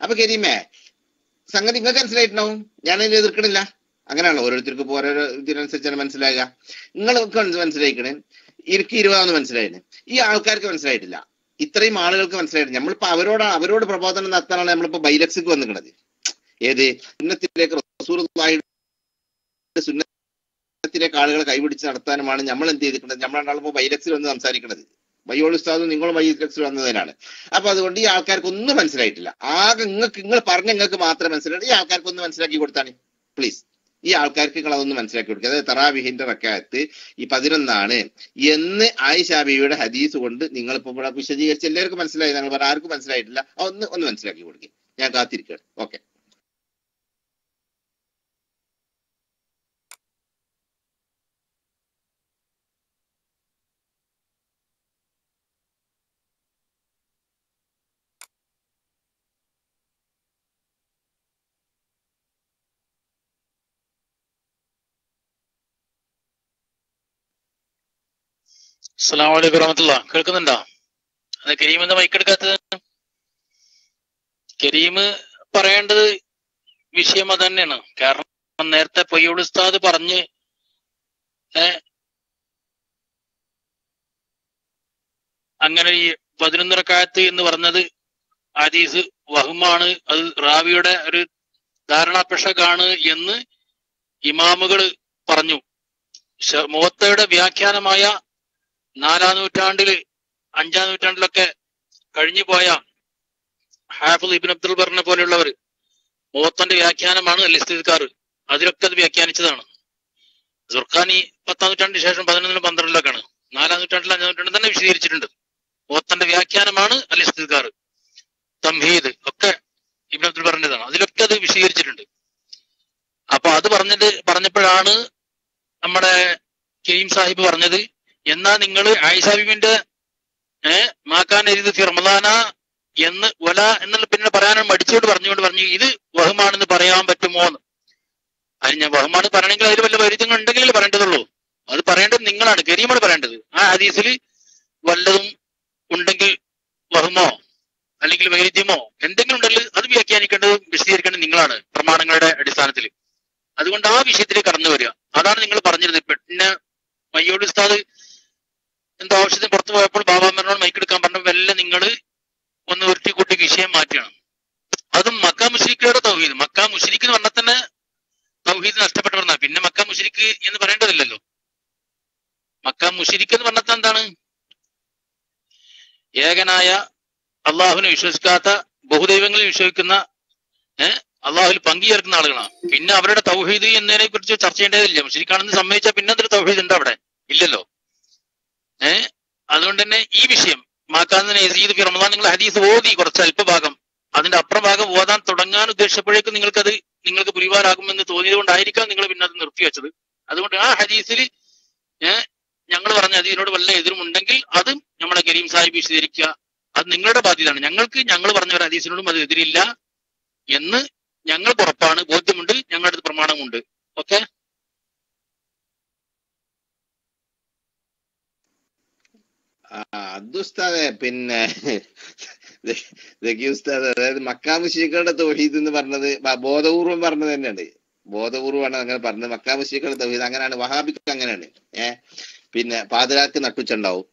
അപ്പൊ കരീമേ സംഗതി നിങ്ങൾക്ക് മനസ്സിലായിട്ടുണ്ടാവും, ഞാനതിന് എതിർക്കണില്ല. അങ്ങനെയാണോ? ഓരോരുത്തർക്കും ഓരോ ഇതിനനുസരിച്ചാണ് മനസ്സിലാകുക. നിങ്ങൾക്ക് മനസ്സിലായിക്കണേ, എനിക്ക് 20 മനസ്സിലായിന്, ഈ ആൾക്കാർക്ക് മനസ്സിലായിട്ടില്ല, ഇത്രയും ആളുകൾക്ക് മനസ്സിലായിട്ടില്ല. നമ്മളിപ്പോ അവരോട് പ്രബോധനം നടത്താനാണ് നമ്മളിപ്പോ ബൈലക്സിക്ക് വന്നിക്കണത്. ഏത് സുന്നത്തിലേക്ക്, റസൂലുള്ളാഹിയുടെ സുന്നത്തിലേക്ക് ആളുകളെ കൈപിടിച്ച് നടത്താനുമാണ് നമ്മൾ എന്ത് ചെയ്തിട്ടുള്ളത്. നമ്മളാണിപ്പോ ബൈലക്സിൽ വന്ന് സംസാരിക്കുന്നത്. ബയ്യോൾ ഉസ്താദും നിങ്ങളും ബൈലക്സിൽ വന്നതിനാണ്. അപ്പൊ അതുകൊണ്ട് ഈ ആൾക്കാർക്ക് ഒന്നും മനസ്സിലായിട്ടില്ല. ആകെ നിങ്ങൾ നിങ്ങൾക്ക് മാത്രമേ മനസ്സിലായിട്ട്, ഈ ആൾക്കാർക്ക് ഒന്ന് മനസ്സിലാക്കി കൊടുത്താണ് പ്ലീസ്. ഈ ആൾക്കാർക്ക് നിങ്ങൾ അതൊന്ന് മനസ്സിലാക്കി കൊടുക്കുക. അതായത് തറാവിഹിന്റെ റക്അത്ത് ഈ 11 എന്ന് ആയിഷ ബീവിയുടെ ഹദീസ് കൊണ്ട് നിങ്ങൾ ഇപ്പൊ ഇവിടെ വിശദീകരിച്ച് എല്ലാവർക്കും മനസ്സിലായി. ഞങ്ങൾ പറഞ്ഞ ആർക്കും മനസ്സിലായിട്ടില്ല, ഒന്ന് മനസ്സിലാക്കി കൊടുക്കുക. ഞാൻ കാത്തിരിക്കുകയാണ്. ഓക്കെ. അസ്സലാമു അലൈക്കും വറഹ്മത്തുള്ളാഹി. കേൾക്കുന്നുണ്ടോ? അത് കരീം എന്താ മൈക്ക് എടുക്കാത്തത്? കരീം പറയേണ്ടത് വിഷയം അത് തന്നെയാണ്. കാരണം നേരത്തെ പൊയ്യോട് ഉസ്താദ് പറഞ്ഞ് അങ്ങനെ ഈ 11 റക്അത്ത് എന്ന് പറഞ്ഞത് ഹദീസ് വഹ്മാണ്, അത് റാവിയുടെ ഒരു ധാരണാപിശകാണ് എന്ന് ഇമാമുകൾ പറഞ്ഞു. മുവത്തയുടെ വ്യാഖ്യാനമായ 4-ാം നൂറ്റാണ്ടില് 5-ാം നൂറ്റാണ്ടിലൊക്കെ കഴിഞ്ഞു പോയ ഹാഫിദ് ഇബ്നു അബ്ദുൽ ബറിനെ പോലെയുള്ളവർ മുവത്തന്റെ വ്യാഖ്യാനമാണ് അൽ ഇസ്തിദ്കാർ, അതിലൊക്കെ അത് വ്യാഖ്യാനിച്ചതാണ്. സുർഖാനി 10-ാം നൂറ്റാണ്ടിന് ശേഷം 11-ലും 12-ലൊക്കെയാണ്. 4-ാം നൂറ്റാണ്ടിലും 5-ാം നൂറ്റാണ്ടിലും തന്നെ വിശദീകരിച്ചിട്ടുണ്ട്. മുവത്തന്റെ വ്യാഖ്യാനമാണ് അൽ ഇസ്തിദ്കാർ, തംഹീദ് ഒക്കെ ഇബ്നു അബ്ദുൽ ബറിന്റേതാണ്. അതിലൊക്കെ അത് വിശദീകരിച്ചിട്ടുണ്ട്. അപ്പൊ അത് പറഞ്ഞപ്പോഴാണ് നമ്മുടെ കരീം സാഹിബ് പറഞ്ഞത്, എന്നാ നിങ്ങൾ ആയിഷ ബീവിന്റെ മാക്കാൻ എഴുതി ഫി റമദാന എന്ന് വല എന്നുള്ള പിന്നെ പറയാനും മടിച്ചുകൊണ്ട് പറഞ്ഞു ഇത് വഹമാണെന്ന് പറയാൻ പറ്റുമോ എന്ന്. അതിന് ഞാൻ വഹമാണ് പറയണമെങ്കിൽ അതിൽ വല്ല വൈരുദ്ധ്യങ്ങൾ ഉണ്ടെങ്കിലേ പറയേണ്ടതുള്ളൂ. അത് പറയേണ്ടത് നിങ്ങളാണ്, കരീമാണ് പറയേണ്ടത്. ആ ഹദീസിൽ വല്ലതും ഉണ്ടെങ്കിൽ വഹമോ അല്ലെങ്കിൽ വൈരുദ്ധ്യമോ എന്തെങ്കിലും ഉണ്ടെങ്കിൽ അത് വ്യാഖ്യാനിക്കേണ്ടത് വിശദീകരിക്കേണ്ടത് നിങ്ങളാണ് പ്രമാണങ്ങളുടെ അടിസ്ഥാനത്തിൽ. അതുകൊണ്ട് ആ വിഷയത്തിലേക്ക് കടന്നു വരിക. അതാണ് നിങ്ങൾ പറഞ്ഞിരുന്നത്. പിന്നെ മയ്യോട് ഉസ്താദ് എന്തോ ആവശ്യത്തിന് പുറത്തു പോയപ്പോൾ ബാബാമരനോട് മൈക്കെടുക്കാൻ പറഞ്ഞപ്പോൾ എല്ലാം നിങ്ങൾ ഒന്ന് ഉരുട്ടിക്കൂട്ടി വിഷയം മാറ്റിയാണ്. അതും മക്ക മുശ്രിക്കുകളുടെ തൗഹീദ്. മക്ക മുശ്രിക്ക് എന്ന് പറഞ്ഞാൽ തന്നെ തൗഹീദ് നഷ്ടപ്പെട്ടവർ. പിന്നെ മക്ക മുശ്രിക്ക് എന്ന് പറയേണ്ടതില്ലല്ലോ. മക്ക മുശ്രിക്ക് എന്ന് പറഞ്ഞാൽ എന്താണ്? ഏകനായ അള്ളാഹുവിനെ വിശ്വസിക്കാത്ത, ബഹുദൈവങ്ങളിൽ വിശ്വസിക്കുന്ന, അള്ളാഹുവിൽ പങ്കു ചേർക്കുന്ന ആളുകളാണ്. പിന്നെ അവരുടെ തൗഹീദ് എന്നതിനെ കുറിച്ച് ചർച്ച ചെയ്യേണ്ടതില്ല. മുശ്രിക്കാണെന്ന് സമ്മതിച്ചാൽ പിന്നെ അതൊരു തൗഹീദ് ഉണ്ട് അവിടെ? ഇല്ലല്ലോ. അതുകൊണ്ട് തന്നെ ഈ വിഷയം മാക്കാന്ന് യസീദ് ഫി റമദാൻ നിങ്ങൾ ഹദീസ് ഓതി കുറച്ച് അല്പഭാഗം, അതിന്റെ അപ്പുറഭാഗം ഓതാൻ തുടങ്ങാൻ ഉദ്ദേശിച്ചപ്പോഴേക്കും നിങ്ങൾക്ക് പുരിവാരാകുമെന്ന് തോന്നിയത് കൊണ്ടായിരിക്കാം നിങ്ങൾ പിന്നെ അത് നിർത്തിവെച്ചത്. അതുകൊണ്ട് ആ ഹദീസിൽ ഞങ്ങൾ പറഞ്ഞ ഹദീസിനോട് വല്ല എതിരുമുണ്ടെങ്കിൽ അതും നമ്മളെ കരീം സാഹിബ് വിശദീകരിക്കുക. അത് നിങ്ങളുടെ ബാധ്യതയാണ്. ഞങ്ങൾ പറഞ്ഞ ഒരു ഹദീസിനോടും അത് എതിരില്ല എന്ന് ഞങ്ങൾക്ക് ഉറപ്പാണ്, ബോധ്യമുണ്ട്, ഞങ്ങളുടെ അടുത്ത് പ്രമാണമുണ്ട്. ഓക്കെ. അതുസ്താദെ പിന്നെ ഉസ്താദ്, അതായത് മക്കാ മുശ്രിക്കുകളുടെ തൗഹീദ് എന്ന് പറഞ്ഞത് ബോധപൂർവം പറഞ്ഞത് തന്നെയാണ്. ബോധപൂർവമാണ് അങ്ങനെ പറഞ്ഞത്. മക്കാ മുശ്രിക്കുകളുടെ തൗഹീദ് അങ്ങനെയാണ്. വഹാബിക്ക് അങ്ങനെയാണ്. പിന്നെ പാതിരാക്ക് നട്ടുച്ചുണ്ടാവും,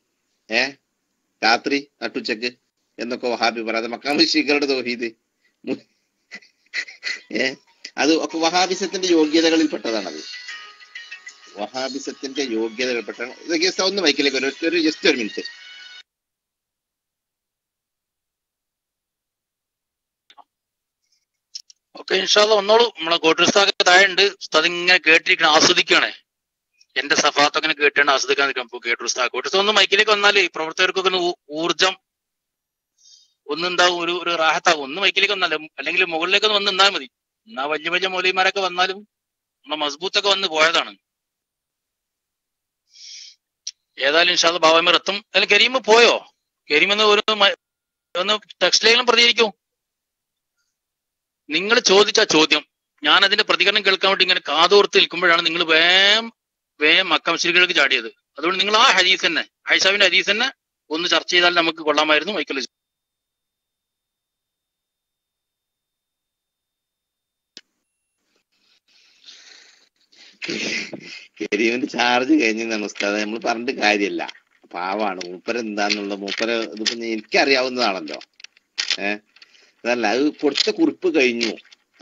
രാത്രി നട്ടുച്ചക്ക് എന്നൊക്കെ വഹാബി പറയാതെ മക്കാ മുശ്രിക്കുകളുടെ തൗഹീദ് അത് ഒക്കെ വഹാബിസത്തിന്റെ യോഗ്യതകളിൽ പെട്ടതാണത്. വഹാബിസത്തിന്റെ യോഗ്യതകൾപ്പെട്ടാണ്. ഇതൊക്കെ ഒന്ന് മൈക്കിലേക്ക് ജസ്റ്റ് ഒരു മിനിറ്റ്. ഓക്കെ, ഇൻഷാ അല്ലാഹ് വന്നോളൂ. നമ്മളെ കോട്ടൂസ്താദ് താഴെ ഉണ്ട്. ഉസ്താദ് ഇങ്ങനെ കേട്ടിരിക്കണം, ആസ്വദിക്കുകയാണേ. എന്റെ സഫാത്ത് അങ്ങനെ കേട്ടാണ് ആസ്വദിക്കാൻ നിൽക്കാം. കോട്ടൂസ്താദ് ഒന്ന് മൈക്കിലേക്ക് വന്നാല് പ്രവർത്തകർക്കൊക്കെ ഒന്ന് ഊർജം ഒന്നുണ്ടാവും, ഒരു റാഹത്താവും. ഒന്ന് മൈക്കിലേക്ക് വന്നാല്, അല്ലെങ്കിൽ മുകളിലേക്ക് ഒന്ന് നിന്നാൽ മതി. എന്നാ വലിയ വലിയ മൗലവിമാരൊക്കെ വന്നാലും നമ്മളെ മസ്ബൂത്തൊക്കെ വന്ന് പോയതാണ്. ഏതായാലും ഇൻഷാ അല്ലാഹ് ബാബാമീർ എത്തും. അതിൽ കരീം പോയോ? കരീം ഒന്ന് ടെക്സ്റ്റിലെങ്കിലും പ്രതികരിക്കൂ. നിങ്ങൾ ചോദിച്ച ചോദ്യം ഞാൻ അതിന്റെ പ്രതികരണം കേൾക്കാൻ വേണ്ടി ഇങ്ങനെ കാതോർത്ത് നിൽക്കുമ്പോഴാണ് നിങ്ങൾ വേം മക്ക മുശ്രിക്കുകൾക്ക് ചാടിയത്. അതുകൊണ്ട് നിങ്ങൾ ആ ഹദീസ് തന്നെ, ആയിഷാവിന്റെ ഹദീസ് തന്നെ ഒന്ന് ചർച്ച ചെയ്താൽ നമുക്ക് കൊള്ളാമായിരുന്നു. മൈക്കൽ കരീമിന്റെ ചാർജ് കഴിഞ്ഞാണ് ഉസ്താദ്, നമ്മൾ പറഞ്ഞിട്ട് കാര്യമില്ല. പാവാണ് മൂപ്പര്, എന്താന്നുള്ള മൂപ്പര് ഇതിപ്പോ എനിക്കറിയാവുന്നതാണല്ലോ. അതല്ല, അത് കൊടുത്ത കുറിപ്പ് കഴിഞ്ഞു.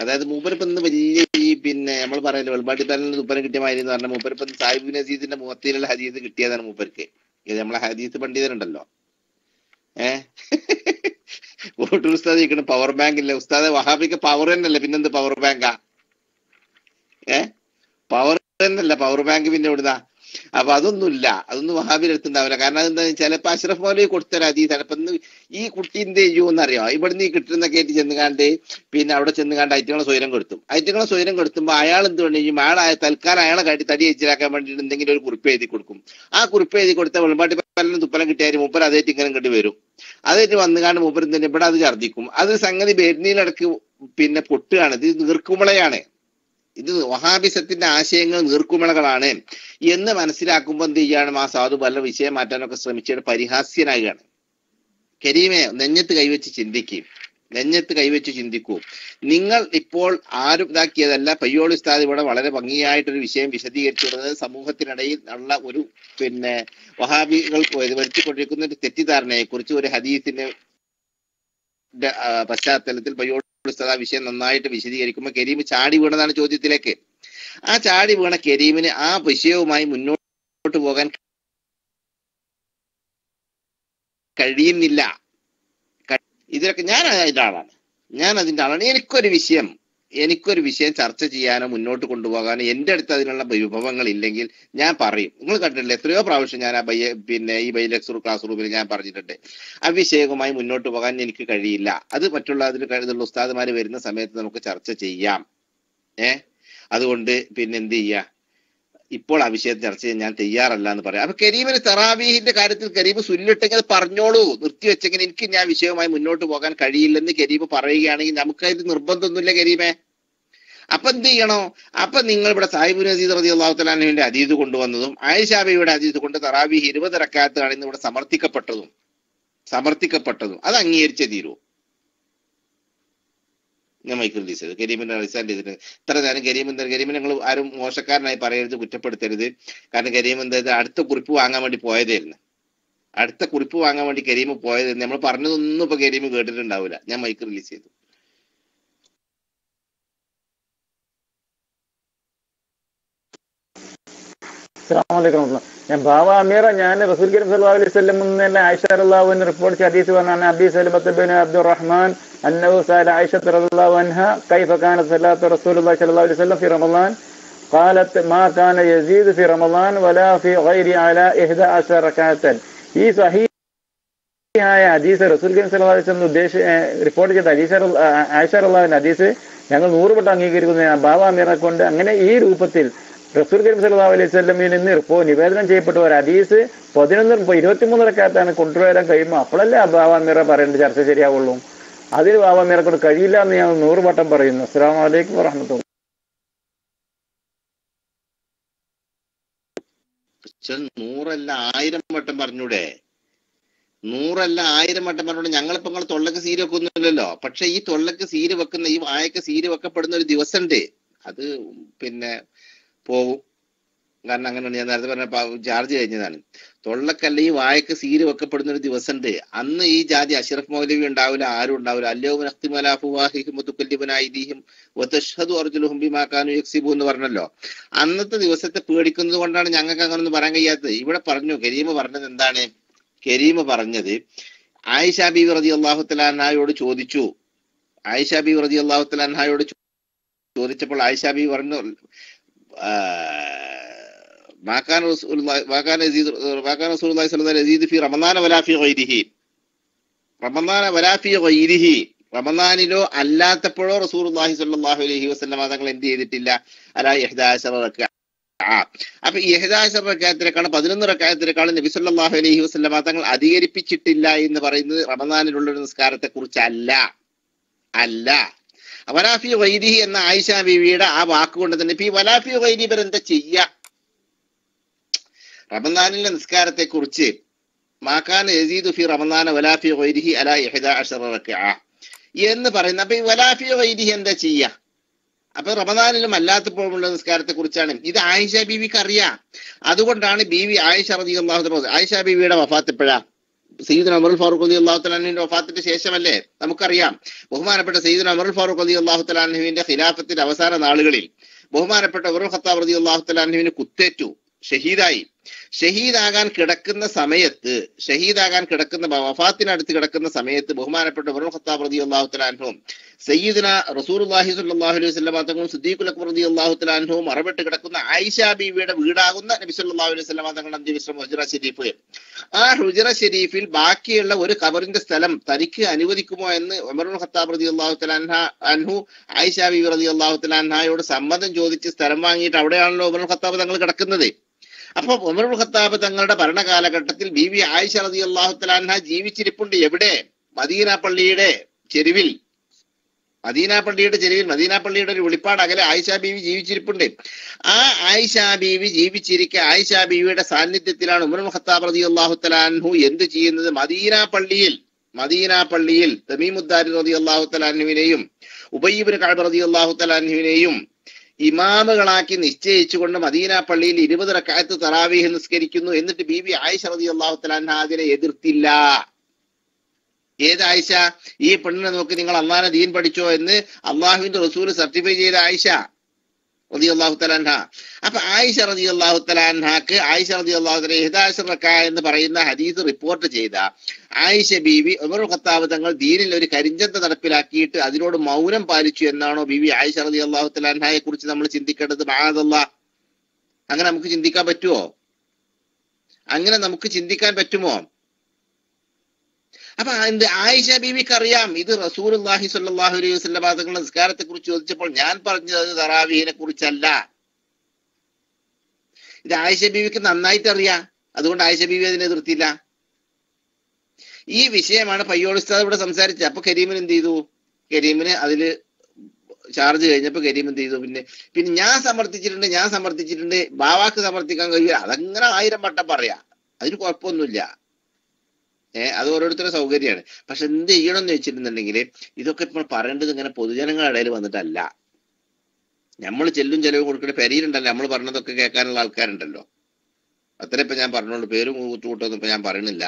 അതായത് മൂപ്പരിപ്പം ഇന്ന് വലിയ ഈ പിന്നെ നമ്മൾ പറയല്ലോ വെൾബാട്ടി പാലിന് തുപ്പരം കിട്ടിയ മാതിരി എന്ന് പറഞ്ഞാൽ മൂപ്പരിപ്പം സാഹിബ് നസീദിന്റെ മുഖത്തിലുള്ള ഹദീസ് കിട്ടിയതാണ് മൂപ്പർക്ക്. ഇത് നമ്മളെ ഹദീസ് പണ്ഡിതരുണ്ടല്ലോ, വോട്ടൂർ ഉസ്താദ് ഇരിക്കണ പവർ ബാങ്ക് ഇല്ല ഉസ്താദ്. വഹാബിക്ക് പവർ തന്നെയല്ലേ, പിന്നെന്ത് പവർ ബാങ്കാ? പവർ തന്നെയല്ല പവർ ബാങ്ക്, പിന്നെ എവിടുന്നാ? അപ്പൊ അതൊന്നുമില്ല, അതൊന്നും വഹാബിന്റെ അടുത്തുണ്ടാവില്ല. കാരണം അതെന്താ ചിലപ്പോ അഷ്റഫ് മൗലവി കൊടുത്തൊരു ഹദീസാണ്. ഇപ്പൊ ഈ കുട്ടി എന്ത് ചെയ്യുമെന്നറിയോ? ഇവിടുന്ന് ഈ കിട്ടുന്ന കയറ്റി ചെന്നുകാണ്ട് പിന്നെ അവിടെ ചെന്നുകാണ്ട് ഐറ്റങ്ങളെ സ്വൈരം കൊടുത്തും. ഐറ്റങ്ങളെ സ്വൈരം കൊടുത്തുമ്പോ അയാൾ എന്ത് ചെയ്യും? അയാളെ തൽക്കാലം അയാളെ കാട്ടി തടി വെച്ചിലാക്കാൻ വേണ്ടിയിട്ട് എന്തെങ്കിലും ഒരു കുറിപ്പ് എഴുതി കൊടുക്കും. ആ കുറിപ്പ് എഴുതി കൊടുത്ത വെളുമ്പാട്ടി പല്ലിന് തുപ്പലം കിട്ടിയാൽ മൂപ്പർ അതേറ്റ് ഇങ്ങനെ ഇങ്ങോട്ട് വരും. അതേറ്റ് വന്നുകാണ്ട് മൂപ്പർ തന്നെ ഇവിടെ അത് ഛർദ്ദിക്കും. അത് സംഗതി ബെര്നിയിലടക്ക് പിന്നെ പൊട്ടുകയാണ്. ഇത് നീർക്കുമളയാണ്. ഇത് വഹാബിസത്തിന്റെ ആശയങ്ങൾ നീർക്കുമിളകളാണ് എന്ന് മനസ്സിലാക്കുമ്പോൾ എന്ത് ചെയ്യാണ്? ആ സാധു പല വിഷയം മാറ്റാനൊക്കെ ശ്രമിച്ചിട്ട് പരിഹാസ്യനാകുകയാണ്. കരീമെ, നെഞ്ഞത്ത് കൈവച്ച് ചിന്തിക്കും, നെഞ്ഞത്ത് കൈവച്ച് ചിന്തിക്കൂ. നിങ്ങൾ ഇപ്പോൾ ആരും ഇതാക്കിയതല്ല. പയ്യോളി ഉസ്താദ് ഇവിടെ വളരെ ഭംഗിയായിട്ടൊരു വിഷയം വിശദീകരിച്ചു കൊടുത്തത് സമൂഹത്തിനിടയിൽ ഉള്ള ഒരു പിന്നെ വഹാബികൾ വരുത്തിക്കൊണ്ടിരിക്കുന്ന ഒരു തെറ്റിദ്ധാരണയെ കുറിച്ച് ഒരു ഹദീസിന്റെ പശ്ചാത്തലത്തിൽ പയ്യോളി ഉസ്താദ് ആ വിഷയം നന്നായിട്ട് വിശദീകരിക്കുമ്പോൾ കരീം ചാടി വീണതാണ് ചോദ്യത്തിലേക്ക്. ആ ചാടി വീണ കരീമിന് ആ വിഷയവുമായി മുന്നോട്ട് പോകാൻ കഴിയുന്നില്ല. ഇതിലൊക്കെ ഞാൻ അതിന്റെ ആളാണ്. എനിക്കൊരു വിഷയം ചർച്ച ചെയ്യാനോ മുന്നോട്ട് കൊണ്ടുപോകാനോ എൻ്റെ അടുത്ത് അതിനുള്ള വിഭവങ്ങൾ ഇല്ലെങ്കിൽ ഞാൻ പറയും. നിങ്ങൾ കണ്ടിട്ടില്ല എത്രയോ പ്രാവശ്യം ഞാൻ പിന്നെ ഈ ബൈലക്സ് ക്ലാസ് റൂമിൽ ഞാൻ പറഞ്ഞിട്ടുണ്ട്, ആ വിഷയവുമായി മുന്നോട്ട് പോകാൻ എനിക്ക് കഴിയില്ല. അത് മറ്റുള്ള അതിൽ കഴിവുള്ള ഉസ്താദുമാര് വരുന്ന സമയത്ത് നമുക്ക് ചർച്ച ചെയ്യാം. അതുകൊണ്ട് പിന്നെ എന്ത് ചെയ്യാ, ഇപ്പോൾ ആ വിഷയത്തിൽ ചർച്ച ചെയ്യാൻ ഞാൻ തയ്യാറല്ല എന്ന് പറയാം. അപ്പൊ കരീമിന് തറാവീഹിന്റെ കാര്യത്തിൽ കരീം സുന്നിട്ടെങ്കിൽ പറഞ്ഞോളൂ, നിർത്തിവെച്ചെങ്കിൽ എനിക്ക് ഞാൻ വിഷയവുമായി മുന്നോട്ട് പോകാൻ കഴിയില്ലെന്ന് കരീം പറയുകയാണെങ്കിൽ നമുക്കതിൽ നിർബന്ധമൊന്നുമില്ല കരീമേ. അപ്പൊ എന്ത് ചെയ്യണോ? അപ്പൊ നിങ്ങൾ ഇവിടെ സാഹിബ് നസീദ് റളിയല്ലാഹു തആല അൻഹുവിന്റെ ഹദീസ് കൊണ്ടുവന്നതും ആയിഷ ബീവിയുടെ ഹദീസ് കൊണ്ട് തറാവീഹ് 20 റക്അത്താണ് ഇന്ന് ഇവിടെ സമർത്ഥിക്കപ്പെട്ടതും അത് അംഗീകരിച്ചേ തീരൂ. ഞാൻ മൈക്കിൾ റിലീസ് ചെയ്തു കരീമിനെ റിസാൻഡ് ചെയ്തിട്ട് ഇത്ര നേരം കരീമിനെ നിങ്ങൾ ആരും മോശക്കാരനായി പറയരുത്, കുറ്റപ്പെടുത്തരുത്. കാരണം കരീം എന്താ അടുത്ത കുറിപ്പ് വാങ്ങാൻ വേണ്ടി പോയതായിരുന്നു. കരീം പോയതായിരുന്നു. നമ്മൾ പറഞ്ഞതൊന്നും ഇപ്പൊ കരീം കേട്ടിട്ടുണ്ടാവില്ല. ഞാൻ മൈക്ക് റിലീസ് ചെയ്തു. ഞാൻ ബാവ അമീറ, ഞാൻ റസൂൽ കരീം സല്ലല്ലാഹു അലൈഹി വസല്ലം തന്നെ ആയിഷ റളിയല്ലാഹു അൻഹ റിപ്പോർട്ട് ചെയ്ത ഹദീസ് പറഞ്ഞാണ് അബി സലമത്ത് ബിൻ അബ്ദുറഹ്മാൻ അന്നഹു സഅല ആയിഷ റളിയല്ലാഹു അൻഹ കൈഫ കാനത് സലാത്തു റസൂലുള്ളാഹി സ്വല്ലല്ലാഹു അലൈഹി വസല്ലം ഫി റമളാൻ قالت ما كان يزيد في رمضان ولا في غير على 11 ركعة. ഈ സഹീഹായ ഹദീസ് റസൂൽ കരീം സല്ലല്ലാഹു അലൈഹി വസല്ലം റിപ്പോർട്ട് ചെയ്ത ഹദീസ് ആയിഷ റളിയല്ലാഹു അൻഹ ഹദീസ് ഞങ്ങൾ 100 വട്ടം അംഗീകരിക്കുന്ന ബാവ അമീറെ കൊണ്ട് അങ്ങനെ ഈ രൂപത്തിൽ റസൂൽ കരീം സല്ലല്ലാഹു അലൈഹി വസല്ലമയിൽ നിന്ന് നിവേദനം ചെയ്യപ്പെട്ട ഒരു ഹദീസ് 23 റക്അത്താണ് കൊണ്ടുവരാൻ കഴിയുമ്പോൾ അപ്പോഴല്ലേ ബാവ അമീറ പറയേണ്ട ചർച്ച ശരിയാവുള്ളൂ. അതിൽ ബാവ അമീറെ കൊണ്ട് കഴിയില്ല എന്ന് ഞാൻ 100 വട്ടം പറയുന്നു. അസ്സലാമു അലൈക്കും വറഹ്മത്തുള്ളാഹി. 100 അല്ല 1000 വട്ടം പറഞ്ഞൂടെ? 100 അല്ല 1000 വട്ടം പറഞ്ഞൂടെ? ഞങ്ങളിപ്പോ നിങ്ങൾ തൊള്ളക്ക് സീര് വെക്കൊന്നുമില്ലല്ലോ. പക്ഷെ ഈ തൊള്ളക്ക് സീര് വെക്കുന്ന, ഈ വായക്ക് സീര് വെക്കപ്പെടുന്ന ഒരു ദിവസം ഉണ്ട്. അത് പിന്നെ പോകും. കാരണം അങ്ങനെയാണ് ഞാൻ നേരത്തെ പറഞ്ഞ ചാർജ് കഴിഞ്ഞതാണ്. തൊള്ളക്കല്ല ഈ വായക്ക് സീര് വെക്കപ്പെടുന്ന ഒരു ദിവസം ഉണ്ട്. അന്ന് ഈ ജാതി അഷ്റഫ് മൗലവി ഉണ്ടാവില്ല, ആരും ഉണ്ടാവില്ല. എന്ന് പറഞ്ഞല്ലോ. അന്നത്തെ ദിവസത്തെ പേടിക്കുന്നത് കൊണ്ടാണ് ഞങ്ങൾക്ക് അങ്ങനെ ഒന്നും പറയാൻ കഴിയാത്തത്. ഇവിടെ പറഞ്ഞു കരീം പറഞ്ഞത് എന്താണ്? കരീം പറഞ്ഞത് ആയിഷ ബീവി റളിയല്ലാഹു തആല അൻഹയോട് ചോദിച്ചു. ആയിഷ ബീവി റളിയല്ലാഹു തആല അൻഹയോട് ചോദിച്ചപ്പോൾ ആയിഷ ബീവി പറഞ്ഞു റമദാനിലോ അല്ലാത്തപ്പോഴോ റസൂലുള്ളാഹി സ്വല്ലല്ലാഹു അലൈഹി വസല്ലം തങ്ങൾ എന്ത് ചെയ്തിട്ടില്ല? അലാ 11 റക്അ. അപ്പൊ 11 റക്അത്തിനേക്കാളും 11 റക്അത്തിനേക്കാളും നബി സല്ലല്ലാഹു അലൈഹി വസല്ലം തങ്ങൾ അധികരിപ്പിച്ചിട്ടില്ല എന്ന് പറയുന്നത് റമദാനിലുള്ള ഒരു നിസ്കാരത്തെ കുറിച്ചല്ല. വലാഫി വൈദിഹി എന്ന ആയിഷ ബീവിയുടെ ആ വാക്കുകൊണ്ട് തന്നെ ഇപ്പൊ ഈ വലാഫി വൈദി എന്താ ചെയ്യ? റമദാനിലെ നിസ്കാരത്തെ കുറിച്ച് മാകാന യസീദു ഫി റമദാന വലാഫി വൈദിഹി അലാ 11 റക്അ എന്ന് പറയുന്ന, അപ്പൊ ഈ വലാഫി വൈദിഹി എന്താ ചെയ്യ? അപ്പൊ റമദാനിലും അല്ലാത്തപ്പോഴുള്ള നിസ്കാരത്തെ കുറിച്ചാണ്. ഇത് ആയിഷ ബീവിക്ക് അറിയാം. അതുകൊണ്ടാണ് ബീവി ആയിഷ റളിയല്ലാഹു അൻഹ, ആയിഷ ബീവിയുടെ വഫാത്ത് എപ്പോഴാ? സയ്യിദുന ഉമർ ഫാറൂഖ് റളിയല്ലാഹു തആല അൻഹുവിന്റെ വഫാത്തിന്റെ ശേഷമല്ലേ? നമുക്കറിയാം ബഹുമാനപ്പെട്ട സയ്യിദുന ഉമർ ഫാറൂഖ് റളിയല്ലാഹു തആല അൻഹുവിന്റെ ഖിലാഫത്തിന്റെ അവസാന നാളുകളിൽ ബഹുമാനപ്പെട്ട ഉമർ ഖത്താബ് റളിയല്ലാഹു തആല അൻഹുവിന് കുത്തേറ്റു, ഷഹീദായി. ഷഹീദാകാൻ കിടക്കുന്ന വഫാത്തിനടുത്ത് കിടക്കുന്ന സമയത്ത് ബഹുമാനപ്പെട്ട ഉമർ ഖത്താബ് റളിയല്ലാഹു തആല അൻഹു സയ്യിദുന റസൂലുള്ളാഹി സ്വല്ലല്ലാഹു അലൈഹി വസല്ലം തങ്ങളും സിദ്ദീഖുൽ അക്ബർ റളിയല്ലാഹു തആല അൻഹുവും മറവിട്ട് കിടക്കുന്ന ആയിഷ ബീവിയുടെ വീടാകുന്ന നബി സല്ലല്ലാഹു അലൈഹി വസല്ലം തങ്ങളുടെ അന്ത്യവിശ്രമം ഹുജ്റ ഷരീഫ്. ആ ഹുജ്റ ഷരീഫിൽ ബാക്കിയുള്ള ഒരു ഖബറിന്റെ സ്ഥലം തനിക്ക് അനുവദിക്കുമോ എന്ന് ഉമർ ഖത്താബ് റളിയല്ലാഹു തആല അൻഹു ആയിഷ ബീവി റളിയല്ലാഹു തആല അൻഹയോട് സമ്മതം ചോദിച്ച് സ്ഥലം വാങ്ങിയിട്ട് അവിടെയാണല്ലോ ഉമർ ഖത്താബ് തങ്ങൾ കിടക്കുന്നത്. അപ്പൊ ഉമർ ഖത്താബ് തങ്ങളുടെ ഭരണകാലഘട്ടത്തിൽ ബീവി ആയിഷ റളിയല്ലാഹു തആല അൻഹ ജീവിച്ചിരിപ്പുണ്ട്. എവിടെ? മദീന പള്ളിയുടെ ചെരുവിൽ, മദീന പള്ളിയുടെ ഒരു വെളിപ്പാട് അകലെ ആയിഷ ബീവി ജീവിച്ചിരിപ്പുണ്ട്. ആ ആയിഷ ബീവി ജീവിച്ചിരിക്കെ ആയിഷ ബീവിയുടെ സാന്നിധ്യത്തിലാണ് ഉമർ ഖത്താബ് റളിയല്ലാഹു തആല അൻഹു എന്ത് ചെയ്യുന്നത്? മദീന പള്ളിയിൽ തമീമുദ്ദാരി റളിയല്ലാഹു തആല അൻഹുവിനെയും ഉബയ്യ് ഇബ്നു കഅബ് റളിയല്ലാഹു തആല അൻഹുവിനെയും ഇമാമുകളാക്കി നിശ്ചയിച്ചുകൊണ്ട് മദീന പള്ളിയിൽ 20 റക്അത്ത് തറാവീഹ് നിസ്കരിക്കുന്നു. എന്നിട്ട് ബീബി ആയിഷ റളിയല്ലാഹു തആല അൻഹ അതിനെ എതിർത്തില്ല. ഏത് ആയിഷ? ഈ പെണ്ണിനെ നോക്കി നിങ്ങൾ അള്ളാഹുവിന്റെ ദീൻ പഠിച്ചോ എന്ന് അള്ളാഹുവിന്റെ റസൂൽ സർട്ടിഫൈ ചെയ്ത ആയിഷ റളിയല്ലാഹു തആല അൻഹ. അപ്പൊ ആയിഷ റളിയല്ലാഹു തആല അൻഹക്ക് ആയിഷ റളിയല്ലാഹു തആല 11 റക്അത്ത് എന്ന് പറയുന്ന ഹദീസ് റിപ്പോർട്ട് ചെയ്ത ആയിഷ ബീവി ഉമർ ഖത്താബ് തങ്ങൾ ദീനിൽ ഒരു കരിഞ്ചന്ത നടപ്പിലാക്കിയിട്ട് അതിനോട് മൗനം പാലിച്ചു എന്നാണോ ബീവി ആയിഷ റളിയല്ലാഹു തആല അൻഹയെ കുറിച്ച് നമ്മൾ ചിന്തിക്കേണ്ടത്? മഅദല്ലാഹ്. അങ്ങനെ നമുക്ക് ചിന്തിക്കാൻ പറ്റുമോ? അപ്പൊ ആയിഷ ബീവിക്ക് അറിയാം ഇത് റസൂലുള്ളാഹി സ്വല്ലല്ലാഹു അലൈഹി വസല്ലം തങ്ങളുടെ നിസ്കാരത്തെ കുറിച്ച് ചോദിച്ചപ്പോൾ ഞാൻ പറഞ്ഞത് തറാവീഹിനെ കുറിച്ചല്ല. ഇത് ആയിഷ ബീവിക്ക് നന്നായിട്ട് അറിയാം. അതുകൊണ്ട് ആയിഷ ബീവി അതിനെ എതിർത്തില്ല. ഈ വിഷയമാണ് പയ്യോളി ഉസ്താദ് ഇവിടെ സംസാരിച്ചത്. അപ്പൊ കരീമിന് എന്ത് ചെയ്തു? കരീമിന് അതില് ചാർജ് കഴിഞ്ഞപ്പോ കരീം എന്ത് ചെയ്തു? പിന്നെ ഞാൻ സമർത്ഥിച്ചിട്ടുണ്ട്, ബാവാക്ക് സമർത്ഥിക്കാൻ കഴിയില്ല. അതങ്ങനെ 1000 വട്ടം പറയാ, അതിന് കുഴപ്പമൊന്നുമില്ല. അത് ഓരോരുത്തരുടെ സൗകര്യമാണ്. പക്ഷെ എന്ത് ചെയ്യണം എന്ന് വെച്ചിട്ടുണ്ടെങ്കിൽ ഇതൊക്കെ ഇപ്പോൾ പറയേണ്ടത് ഇങ്ങനെ പൊതുജനങ്ങളുടെ ഇടയിൽ വന്നിട്ടല്ല. നമ്മൾ ചെല്ലും ചെലവും കൊടുക്കേണ്ട പെരിയിലുണ്ടല്ലോ, നമ്മൾ പറഞ്ഞതൊക്കെ കേൾക്കാനുള്ള ആൾക്കാരുണ്ടല്ലോ. അത്ര ഇപ്പൊ ഞാൻ പറഞ്ഞോളൂ, പേരും കൂട്ടൊന്നും ഇപ്പൊ ഞാൻ പറയണില്ല.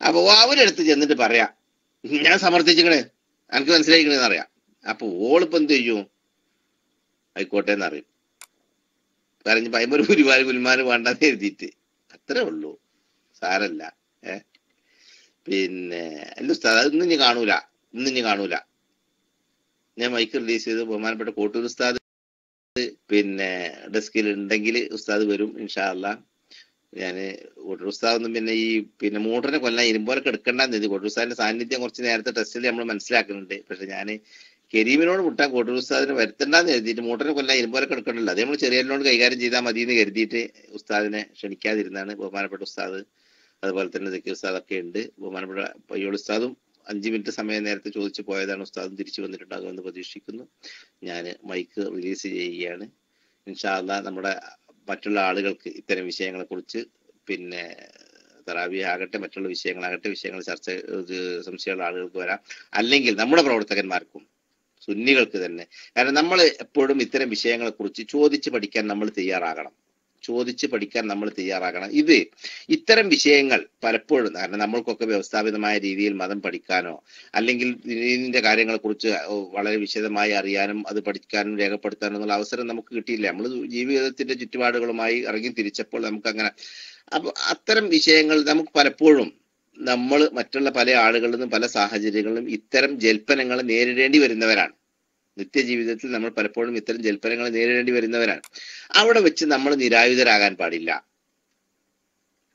അപ്പൊ അവരെടുത്ത് ചെന്നിട്ട് പറയാ ഞാൻ സമർത്ഥിച്ചിക്കണേ, എനിക്ക് മനസ്സിലായിക്കണെന്ന് അറിയാം. അപ്പൊ ഓളിപ്പോ എന്ത് ചെയ്യും? ആയിക്കോട്ടെ എന്നറിയും. പറഞ്ഞ് ഭയമൊരു ഗുരുമാര് വേണ്ടെന്ന് എഴുതിയിട്ട് അത്രേ ഉള്ളൂ, സാരല്ല. പിന്നെ അല്ല ഉസ്താദ്, അത് ഇന്ന് ഇനി കാണൂല. ഞാൻ മൈക്ക് റിലീസ് ചെയ്ത് ബഹുമാനപ്പെട്ട കോട്ടൂർ ഉസ്താദ് പിന്നെ ഡെസ്കിൽ ഉണ്ടെങ്കിൽ ഉസ്താദ് വരും ഇൻഷാ അല്ലാഹ്. ഞാന് കോട്ടൂർ ഉസ്താദൊന്നും പിന്നെ മോട്ടറിനെ കൊല്ലാൻ ഇരുമ്പോലൊക്കെ എടുക്കണ്ടെന്ന് എഴുതി. കോട്ടൂർ ഉസ്താദിന്റെ സാന്നിധ്യം കുറച്ച് നേരത്തെ ടെസ്റ്റിൽ നമ്മൾ മനസ്സിലാക്കുന്നുണ്ട്. പക്ഷെ ഞാൻ കരീമിനോട് വിട്ടാൽ കോട്ടൂർ ഉസ്താദിനെ വരുത്തണ്ടെന്ന് എഴുതിയിട്ട് മോട്ടറിനെ കൊല്ലാൻ ഇരുമ്പോലൊക്കെ എടുക്കണ്ടല്ലോ, അത് നമ്മൾ ചെറിയനോട് കൈകാര്യം ചെയ്താൽ മതി എന്ന് കരുതിയിട്ട് ഉസ്താദിനെ ക്ഷണിക്കാതിരുന്നാണ്. ബഹുമാനപ്പെട്ട ഉസ്താദ് അതുപോലെ തന്നെ സക്കീർ ഉസ്താദൊക്കെ ഉണ്ട്. ബഹുമാനപ്പെട്ട പയ്യോൾ ഉസ്താദും 5 മിനിറ്റ് സമയം നേരത്തെ ചോദിച്ചു പോയതാണ്. ഉസ്താദും തിരിച്ചു വന്നിട്ടുണ്ടാകുമെന്ന് പ്രതീക്ഷിക്കുന്നു. ഞാൻ മൈക്ക് റിലീസ് ചെയ്യുകയാണ്. ഇൻഷാ അല്ലാഹ് നമ്മുടെ മറ്റുള്ള ആളുകൾക്ക് ഇത്തരം വിഷയങ്ങളെ കുറിച്ച് പിന്നെ തറാവീഹ് ആകട്ടെ മറ്റുള്ള വിഷയങ്ങൾ ചർച്ച സംശയമുള്ള ആളുകൾക്ക് വരാം. അല്ലെങ്കിൽ നമ്മുടെ പ്രവർത്തകന്മാർക്കും സുന്നികൾക്ക് തന്നെ. കാരണം നമ്മൾ എപ്പോഴും ഇത്തരം വിഷയങ്ങളെ കുറിച്ച് ചോദിച്ച് പഠിക്കാൻ നമ്മൾ തയ്യാറാകണം. ഇത് ഇത്തരം വിഷയങ്ങൾ പലപ്പോഴും കാരണം നമ്മൾക്കൊക്കെ വ്യവസ്ഥാപിതമായ രീതിയിൽ മതം പഠിക്കാനോ അല്ലെങ്കിൽ ഇതിന്റെ കാര്യങ്ങളെ കുറിച്ച് വളരെ വിശദമായി അറിയാനും അത് പഠിക്കാനും രേഖപ്പെടുത്താനും എന്നുള്ള അവസരം നമുക്ക് കിട്ടിയില്ല. നമ്മൾ ജീവിതത്തിന്റെ ചുറ്റുപാടുകളുമായി ഇറങ്ങി തിരിച്ചപ്പോൾ നമുക്ക് അങ്ങനെ അപ്പൊ അത്തരം വിഷയങ്ങൾ നമുക്ക് പലപ്പോഴും നമ്മൾ മറ്റുള്ള പല ആളുകളിൽ നിന്നും പല സാഹചര്യങ്ങളിലും ഇത്തരം ജൽപ്പനങ്ങൾ നേരിടേണ്ടി വരുന്നവരാണ്. നിത്യജീവിതത്തിൽ നമ്മൾ പലപ്പോഴും ഇത്തരം ജൽപ്പനങ്ങൾ നേരിടേണ്ടി വരുന്നവരാണ്. അവിടെ വെച്ച് നമ്മൾ നിരായുധരാകാൻ പാടില്ല.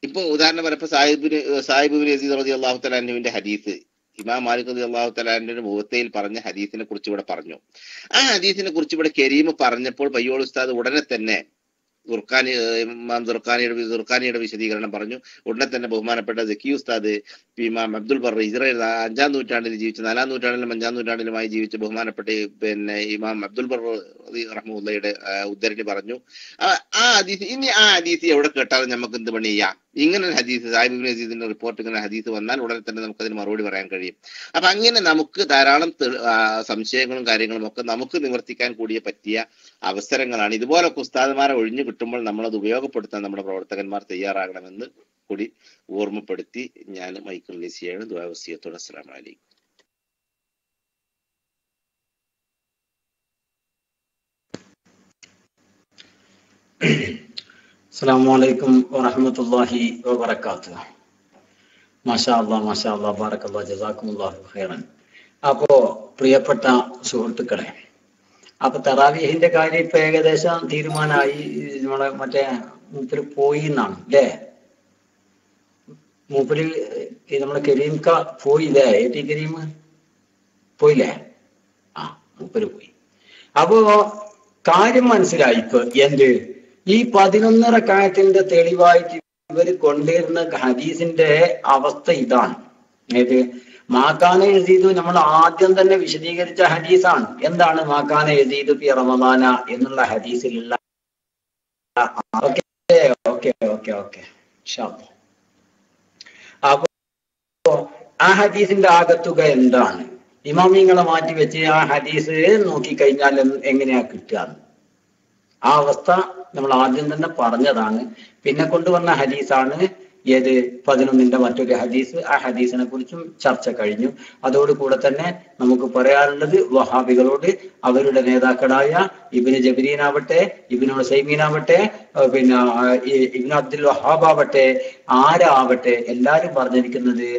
ഇപ്പൊ ഉദാഹരണം പറഞ്ഞപ്പോ സാഹിബ് യസീദ് റളിയല്ലാഹു തആല അൻഹുവിന്റെ ഹദീസ് ഇമാം മാലിക് റളിയല്ലാഹു തആല അൻഹുവിന്റെ മുവത്തയിൽ പറഞ്ഞ ഹദീസിനെ കുറിച്ച് ഇവിടെ പറഞ്ഞു. ആ ഹദീസിനെ കുറിച്ച് ഇവിടെ കരീം പറഞ്ഞപ്പോൾ പയ്യോൾ ഉസ്താദ് ഉടനെ തന്നെ ഇമാം ദുർഖാനിയുടെ വിശദീകരണം പറഞ്ഞു. ഉടനെ തന്നെ ബഹുമാനപ്പെട്ട സക്കി ഉസ്താദ് ഇമാം അബ്ദുൽ ബർ ഇസ്രായേൽ 5-ാം നൂറ്റാണ്ടിൽ ജീവിച്ച 4-ാം നൂറ്റാണ്ടിലും 5-ാം നൂറ്റാണ്ടിലുമായി ജീവിച്ച ബഹുമാനപ്പെട്ട പിന്നെ ഇമാം അബ്ദുൽ ബർ റഹ്മത്തുള്ളാഹിയുടെ ഉദ്ധരണി പറഞ്ഞു. ആ ഹദീസ് എവിടെ കേട്ടാലും നമുക്ക് എന്ത് പണി ചെയ്യാം? ഇങ്ങനെ ഒരു ഹദീസ് സാഹിബ് ഇബ്നു യസീദിന്റെ റിപ്പോർട്ട് ഇങ്ങനെ ഹദീസ് വന്നാൽ ഉടനെ തന്നെ നമുക്കതിന് മറുപടി പറയാൻ കഴിയും. അപ്പൊ അങ്ങനെ നമുക്ക് ധാരാളം സംശയങ്ങളും കാര്യങ്ങളും ഒക്കെ നമുക്ക് നിവർത്തിക്കാൻ കൂടിയ പറ്റിയ അവസരങ്ങളാണ്. ഇതുപോലൊക്കെ ഉസ്താദുമാരെ ഒഴിഞ്ഞു കിട്ടുമ്പോൾ നമ്മളത് ഉപയോഗപ്പെടുത്താൻ നമ്മുടെ പ്രവർത്തകന്മാർ തയ്യാറാകണമെന്ന് കൂടി ഓർമ്മപ്പെടുത്തി ഞാൻ മൈക്ക് റിലീസ് ചെയ്യാണ്. ദുആ വസിയത്തോടെ അസ്സലാമു അലൈക്കും. അസ്സലാമു അലൈക്കും വറഹ്മത്തുള്ളാഹി വബറകാതുഹു. മാഷാ അല്ലാഹ് മാഷാ അല്ലാഹ് ബറകല്ലാഹു ജസാക്കുമുല്ലാഹു ഖൈറൻ. അപ്പോ പ്രിയപ്പെട്ട സുഹൃത്തുക്കളെ, അപ്പൊ തറാവീഹിന്റെ കാര്യം ഇപ്പൊ ഏകദേശം തീരുമാനമായി. നമ്മളെ മറ്റേ മൂപ്പര് പോയി എന്നാണ് അല്ലേ? മൂപ്പര് നമ്മളെ കരീംക പോയില്ലേ? AT കരീം പോയില്ലേ? ആ, മൂപ്പര് പോയി. അപ്പോ കാര്യം മനസ്സിലായി. ഇപ്പൊ എന്ത് ഈ 11 റക്അത്തിന്റെ തെളിവായിട്ട് ഇവർ കൊണ്ടുവരുന്ന ഹദീസിന്റെ അവസ്ഥ ഇതാണ്. ഏത് മാക്കാന യസീദു നമ്മൾ ആദ്യം തന്നെ വിശദീകരിച്ച ഹദീസാണ്. എന്താണ് മാക്കാന യസീദു ഫി റമദാന എന്നുള്ള ഹദീസിലുള്ള അപ്പോ ആ ഹദീസിന്റെ ആകത്തുക എന്താണ്? ഇമാമിങ്ങളെ മാറ്റി വെച്ച് ആ ഹദീസ് നോക്കിക്കഴിഞ്ഞാൽ എങ്ങനെയാ കിട്ടുക? ആ അവസ്ഥ നമ്മൾ ആദ്യം തന്നെ പറഞ്ഞതാണ്. പിന്നെ കൊണ്ടുവന്ന ഹദീസാണ് ഏത് 11ന്റെ മറ്റൊരു ഹദീസ്. ആ ഹദീസിനെ കുറിച്ചും ചർച്ച കഴിഞ്ഞു. അതോടുകൂടെ തന്നെ നമുക്ക് പറയാനുള്ളത് വഹാബികളോട് അവരുടെ നേതാക്കളായ ഇബ്നു ജബരീൻ ആവട്ടെ, ഇബ്നു ഉസൈമീൻ ആവട്ടെ, പിന്നെ ഇബ്നു അബ്ദുൽ വഹാബ് ആവട്ടെ, ആരാവട്ടെ, എല്ലാരും പറഞ്ഞിരിക്കുന്നത്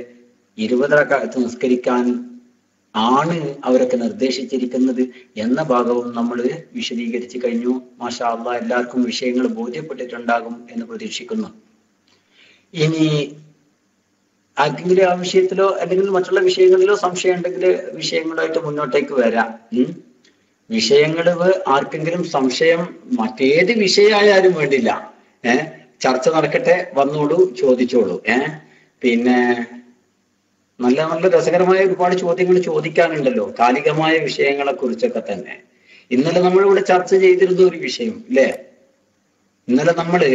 20 റക്അത്ത് നിസ്കരിക്കാൻ ആണ് അവരൊക്കെ നിർദ്ദേശിച്ചിരിക്കുന്നത് എന്ന ഭാഗവും നമ്മൾ വിശദീകരിച്ചു കഴിഞ്ഞു. മാഷാ അല്ലാഹ് എല്ലാവർക്കും വിഷയങ്ങൾ ബോധ്യപ്പെട്ടിട്ടുണ്ടാകും എന്ന് പ്രതീക്ഷിക്കുന്നു. ഇനി ആർക്കെങ്കിലും ആ വിഷയത്തിലോ അല്ലെങ്കിൽ മറ്റുള്ള വിഷയങ്ങളിലോ സംശയം ഉണ്ടെങ്കിൽ വിഷയങ്ങളായിട്ട് മുന്നോട്ടേക്ക് വരാം. വിഷയങ്ങൾ ആർക്കെങ്കിലും സംശയം മറ്റേത് വിഷയമായാലും വേണ്ടില്ല, ചർച്ച നടക്കട്ടെ, വന്നോളൂ, ചോദിച്ചോളൂ. പിന്നെ നല്ല നല്ല രസകരമായ ഒരുപാട് ചോദ്യങ്ങൾ ചോദിക്കാനുണ്ടല്ലോ കാലികമായ വിഷയങ്ങളെ കുറിച്ചൊക്കെ തന്നെ. ഇന്നലെ നമ്മളിവിടെ ചർച്ച ചെയ്തിരുന്ന ഒരു വിഷയം ഇല്ലേ? ഇന്നലെ നമ്മള്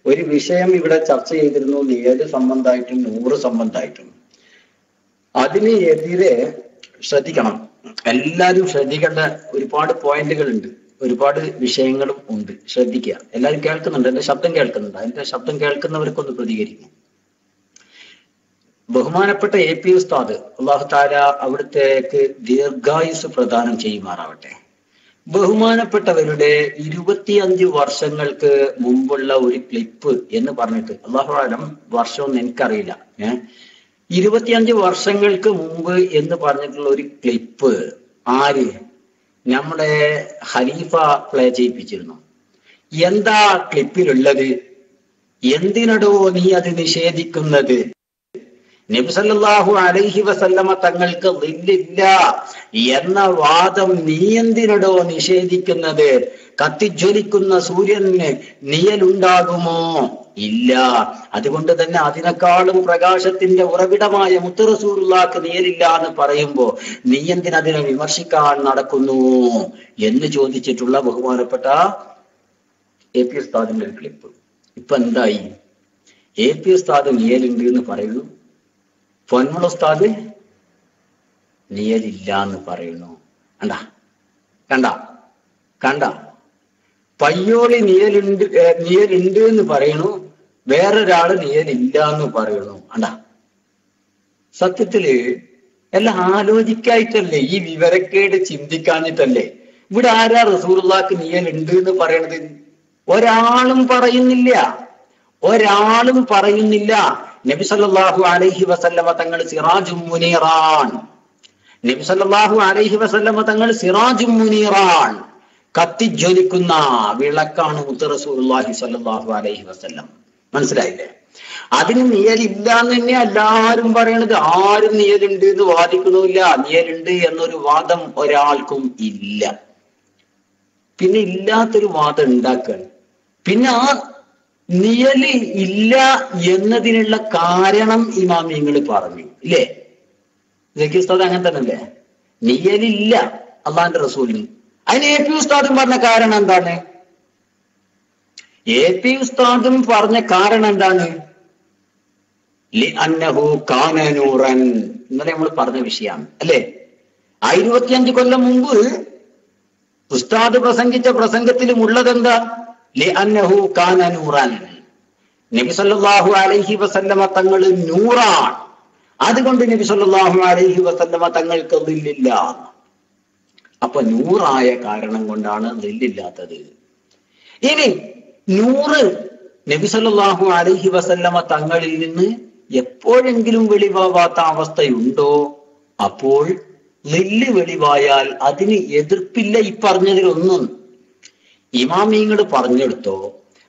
ഒരു വിഷയം ഇവിടെ ചർച്ച ചെയ്തിരുന്നു, ഏത് സംബന്ധമായിട്ടും 100 സംബന്ധമായിട്ടും. അതിന് എതിരെ ശ്രദ്ധിക്കണം, എല്ലാവരും ശ്രദ്ധിക്കേണ്ട ഒരുപാട് പോയിന്റുകൾ ഉണ്ട്, ഒരുപാട് വിഷയങ്ങളും ഉണ്ട്. ശ്രദ്ധിക്കുക. എല്ലാവരും കേൾക്കുന്നുണ്ട്? എന്റെ ശബ്ദം കേൾക്കുന്നുണ്ട്? എന്റെ ശബ്ദം കേൾക്കുന്നവർക്കൊന്ന് പ്രതികരിക്കും. ബഹുമാനപ്പെട്ട AP ഉസ്താദ് അല്ലാഹു തആല അവിടുത്തേക്ക് ദീർഘായുസ് പ്രദാനം ചെയ്യുമാറാവട്ടെ. ബഹുമാനപ്പെട്ടവരുടെ 25 വർഷങ്ങൾക്ക് മുമ്പുള്ള ഒരു ക്ലിപ്പ് എന്ന് പറഞ്ഞിട്ട്, അല്ലാഹു ആലം വർഷമൊന്നും എനിക്കറിയില്ല, 25 വർഷങ്ങൾക്ക് മുമ്പ് എന്ന് പറഞ്ഞിട്ടുള്ള ഒരു ക്ലിപ്പ് ആര് നമ്മുടെ ഖലീഫ പ്ലേ ചെയ്യിപ്പിച്ചിരുന്നു. എന്താ ക്ലിപ്പിലുള്ളത്? എന്തിനടോ നീ അത് നിഷേധിക്കുന്നത്? നബി സല്ലല്ലാഹു അലൈഹി വസല്ലമ തങ്ങൾക്ക് ളില്ല എന്ന വാദം നീ എന്തിനടോ നിഷേധിക്കുന്നത്? കത്തിജ്വലിക്കുന്ന സൂര്യന് നിഴലുണ്ടാകുമോ? ഇല്ല. അതുകൊണ്ട് തന്നെ അതിനേക്കാളും പ്രകാശത്തിന്റെ ഉറവിടമായ മുത്ത് റസൂലുള്ളാഹിക്ക് നിഴലില്ല എന്ന് പറയുമ്പോ നീ എന്തിനതിനെ വിമർശിക്കാൻ നടക്കുന്നു എന്ന് ചോദിച്ചിട്ടുള്ള ബഹുമാനപ്പെട്ട AP ഉസ്താദിന്റെ ഒരു ക്ലിപ്പ്. ഇപ്പൊ എന്തായി? AP ഉസ്താദ് നിഴലുണ്ട് എന്ന് പറയുന്നു, പൊന്മുള ഉസ്താദ് നിഴലില്ല എന്ന് പറയുന്നു. കണ്ട പയ്യോളി നിഴലുണ്ട് എന്ന് പറയുന്നു, വേറൊരാള് നിഴലില്ല എന്ന് പറയുന്നു. സത്യത്തില് എല്ലാം ആലോചിക്കായിട്ടല്ലേ, ഈ വിവരക്കേട് ചിന്തിക്കാഞ്ഞിട്ടല്ലേ? ഇവിടെ ആരാ റസൂലുള്ളാഹിക്ക് നിഴലുണ്ട് എന്ന് പറയണത്? ഒരാളും പറയുന്നില്ല. നബി സല്ലല്ലാഹു അലൈഹി വസല്ലമ തങ്ങൾ സിറാജും മുനീറാൻ. നബി സല്ലല്ലാഹു അലൈഹി വസല്ലമ തങ്ങൾ സിറാജും മുനീറാൻ, കത്തിജ്വലിക്കുന്ന വിളക്കാണ് മുത്ത് റസൂലുള്ളാഹി സ്വല്ലല്ലാഹു അലൈഹി വസല്ലം. മനസ്സിലായില്ലേ? അതിന് നിഴലില്ല എന്ന് തന്നെ എല്ലാരും പറയണത്. ആരും നിഴലുണ്ട് എന്ന് വാദിക്കണമില്ല. നിഴലുണ്ട് എന്നൊരു വാദം ഒരാൾക്കും ഇല്ല. പിന്നെ ഇല്ലാത്തൊരു വാദം ഉണ്ടാക്കുകയാണ്. പിന്നെ ആ നിഴല് ഇല്ല എന്നതിനുള്ള കാരണം ഇമാമിങ്ങൾ പറഞ്ഞു ഇല്ലേ? സക്കീർ ഉസ്താദ് അങ്ങനെ തന്നെ അല്ലേ? നിഴലില്ല അള്ളാന്റെ റസൂലിന്. അതിന് AP ഉസ്താദും പറഞ്ഞ കാരണം എന്താണ്? AP ഉസ്താദും പറഞ്ഞ കാരണം എന്താണ്? ലിഅന്നഹു കാന നൂറൻ. ഇന്നലെ നമ്മൾ പറഞ്ഞ വിഷയമാണ് അല്ലേ? 25 കൊല്ലം മുമ്പ് ഉസ്താദ് പ്രസംഗിച്ച പ്രസംഗത്തിലും ഉള്ളതെന്താ? ലിഅന്നഹു കാന നൂറൻ. നബി സല്ലല്ലാഹു അലൈഹി വസല്ലമ തങ്ങൾ നൂറാണ്. അതുകൊണ്ട് നബി സല്ലല്ലാഹു അലൈഹി വസല്ലമ തങ്ങൾക്ക് ദില്ലില്ല. അപ്പൊ നൂറായ കാരണം കൊണ്ടാണ് ദില്ലില്ലാത്തത്. ഇനി നൂറ് നബി സല്ലല്ലാഹു അലൈഹി വസല്ലമ തങ്ങളിൽ നിന്ന് എപ്പോഴെങ്കിലും വെളിവാവാത്ത അവസ്ഥയുണ്ടോ? അപ്പോൾ ദില്ല് വെളിവായാൽ അതിന് എതിർപ്പില്ല. ഈ പറഞ്ഞതിലൊന്നും ഇമാമിങ്ങൾ പറഞ്ഞെടുത്തോ,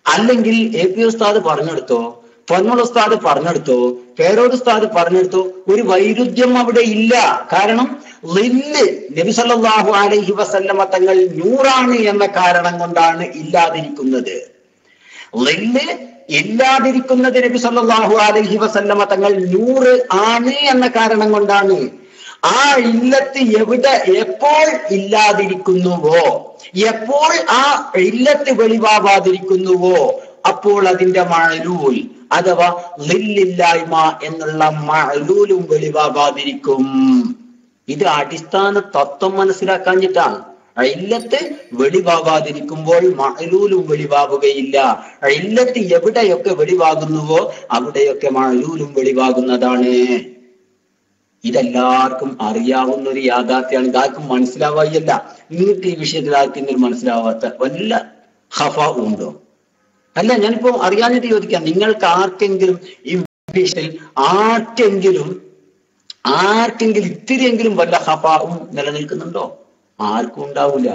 അല്ലെങ്കിൽ എ പി ഉസ്താദ് പറഞ്ഞെടുത്തോ, പൊന്മൾ ഉസ്താദ് പറഞ്ഞെടുത്തോ, പേരോട് ഉസ്താദ് പറഞ്ഞെടുത്തോ, ഒരു വൈരുദ്ധ്യം അവിടെ ഇല്ല. കാരണം ദില്ല് നബി സല്ലല്ലാഹു അലൈഹി വസല്ലമ തങ്ങൾ നൂറാണ് എന്ന കാരണം കൊണ്ടാണ് ഇല്ലാതിരിക്കുന്നത്. ദില്ല് ഇല്ലാതിരിക്കുന്നത് നബി സല്ലല്ലാഹു അലൈഹി വസല്ലമ തങ്ങൾ നൂറ് ആണ് എന്ന കാരണം കൊണ്ടാണ്. ആ ഇല്ലത്ത് എവിടെ എപ്പോൾ ഇല്ലാതിരിക്കുന്നുവോ, എപ്പോൾ ആ ഇല്ലത്ത് വെളിവാവാതിരിക്കുന്നുവോ, അപ്പോൾ അതിന്റെ മഅലൂൽ അഥവാ ദില്ലില്ലായ്മ എന്നുള്ള മഅലൂലും വെളിവാകാതിരിക്കും. ഇത് അടിസ്ഥാന തത്വം മനസ്സിലാക്കാഞ്ഞിട്ടാണ്. ഇല്ലത്ത് വെളിവാകാതിരിക്കുമ്പോൾ മഅലൂലും വെളിവാകുകയില്ല. ഇല്ലത്ത് എവിടെയൊക്കെ വെളിവാകുന്നുവോ അവിടെയൊക്കെ മഅലൂലും വെളിവാകുന്നതാണ്. ഇതെല്ലാവർക്കും അറിയാവുന്ന ഒരു യാഥാർത്ഥ്യമാണ്. ഇതാർക്കും മനസ്സിലാവുകയല്ല. നിങ്ങൾക്ക് ഈ വിഷയത്തിൽ ആർക്കെങ്കിലും മനസ്സിലാവാത്ത വല്ല ഖഫ ഉണ്ടോ? അല്ല, ഞാനിപ്പോ അറിയാഞ്ഞിട്ട് ചോദിക്കാം. നിങ്ങൾക്ക് ആർക്കെങ്കിലും ഈ വിഷയത്തിൽ ആർക്കെങ്കിലും ഇത്തിരിയെങ്കിലും വല്ല ഖഫാവും നിലനിൽക്കുന്നുണ്ടോ? ആർക്കും ഉണ്ടാവില്ല.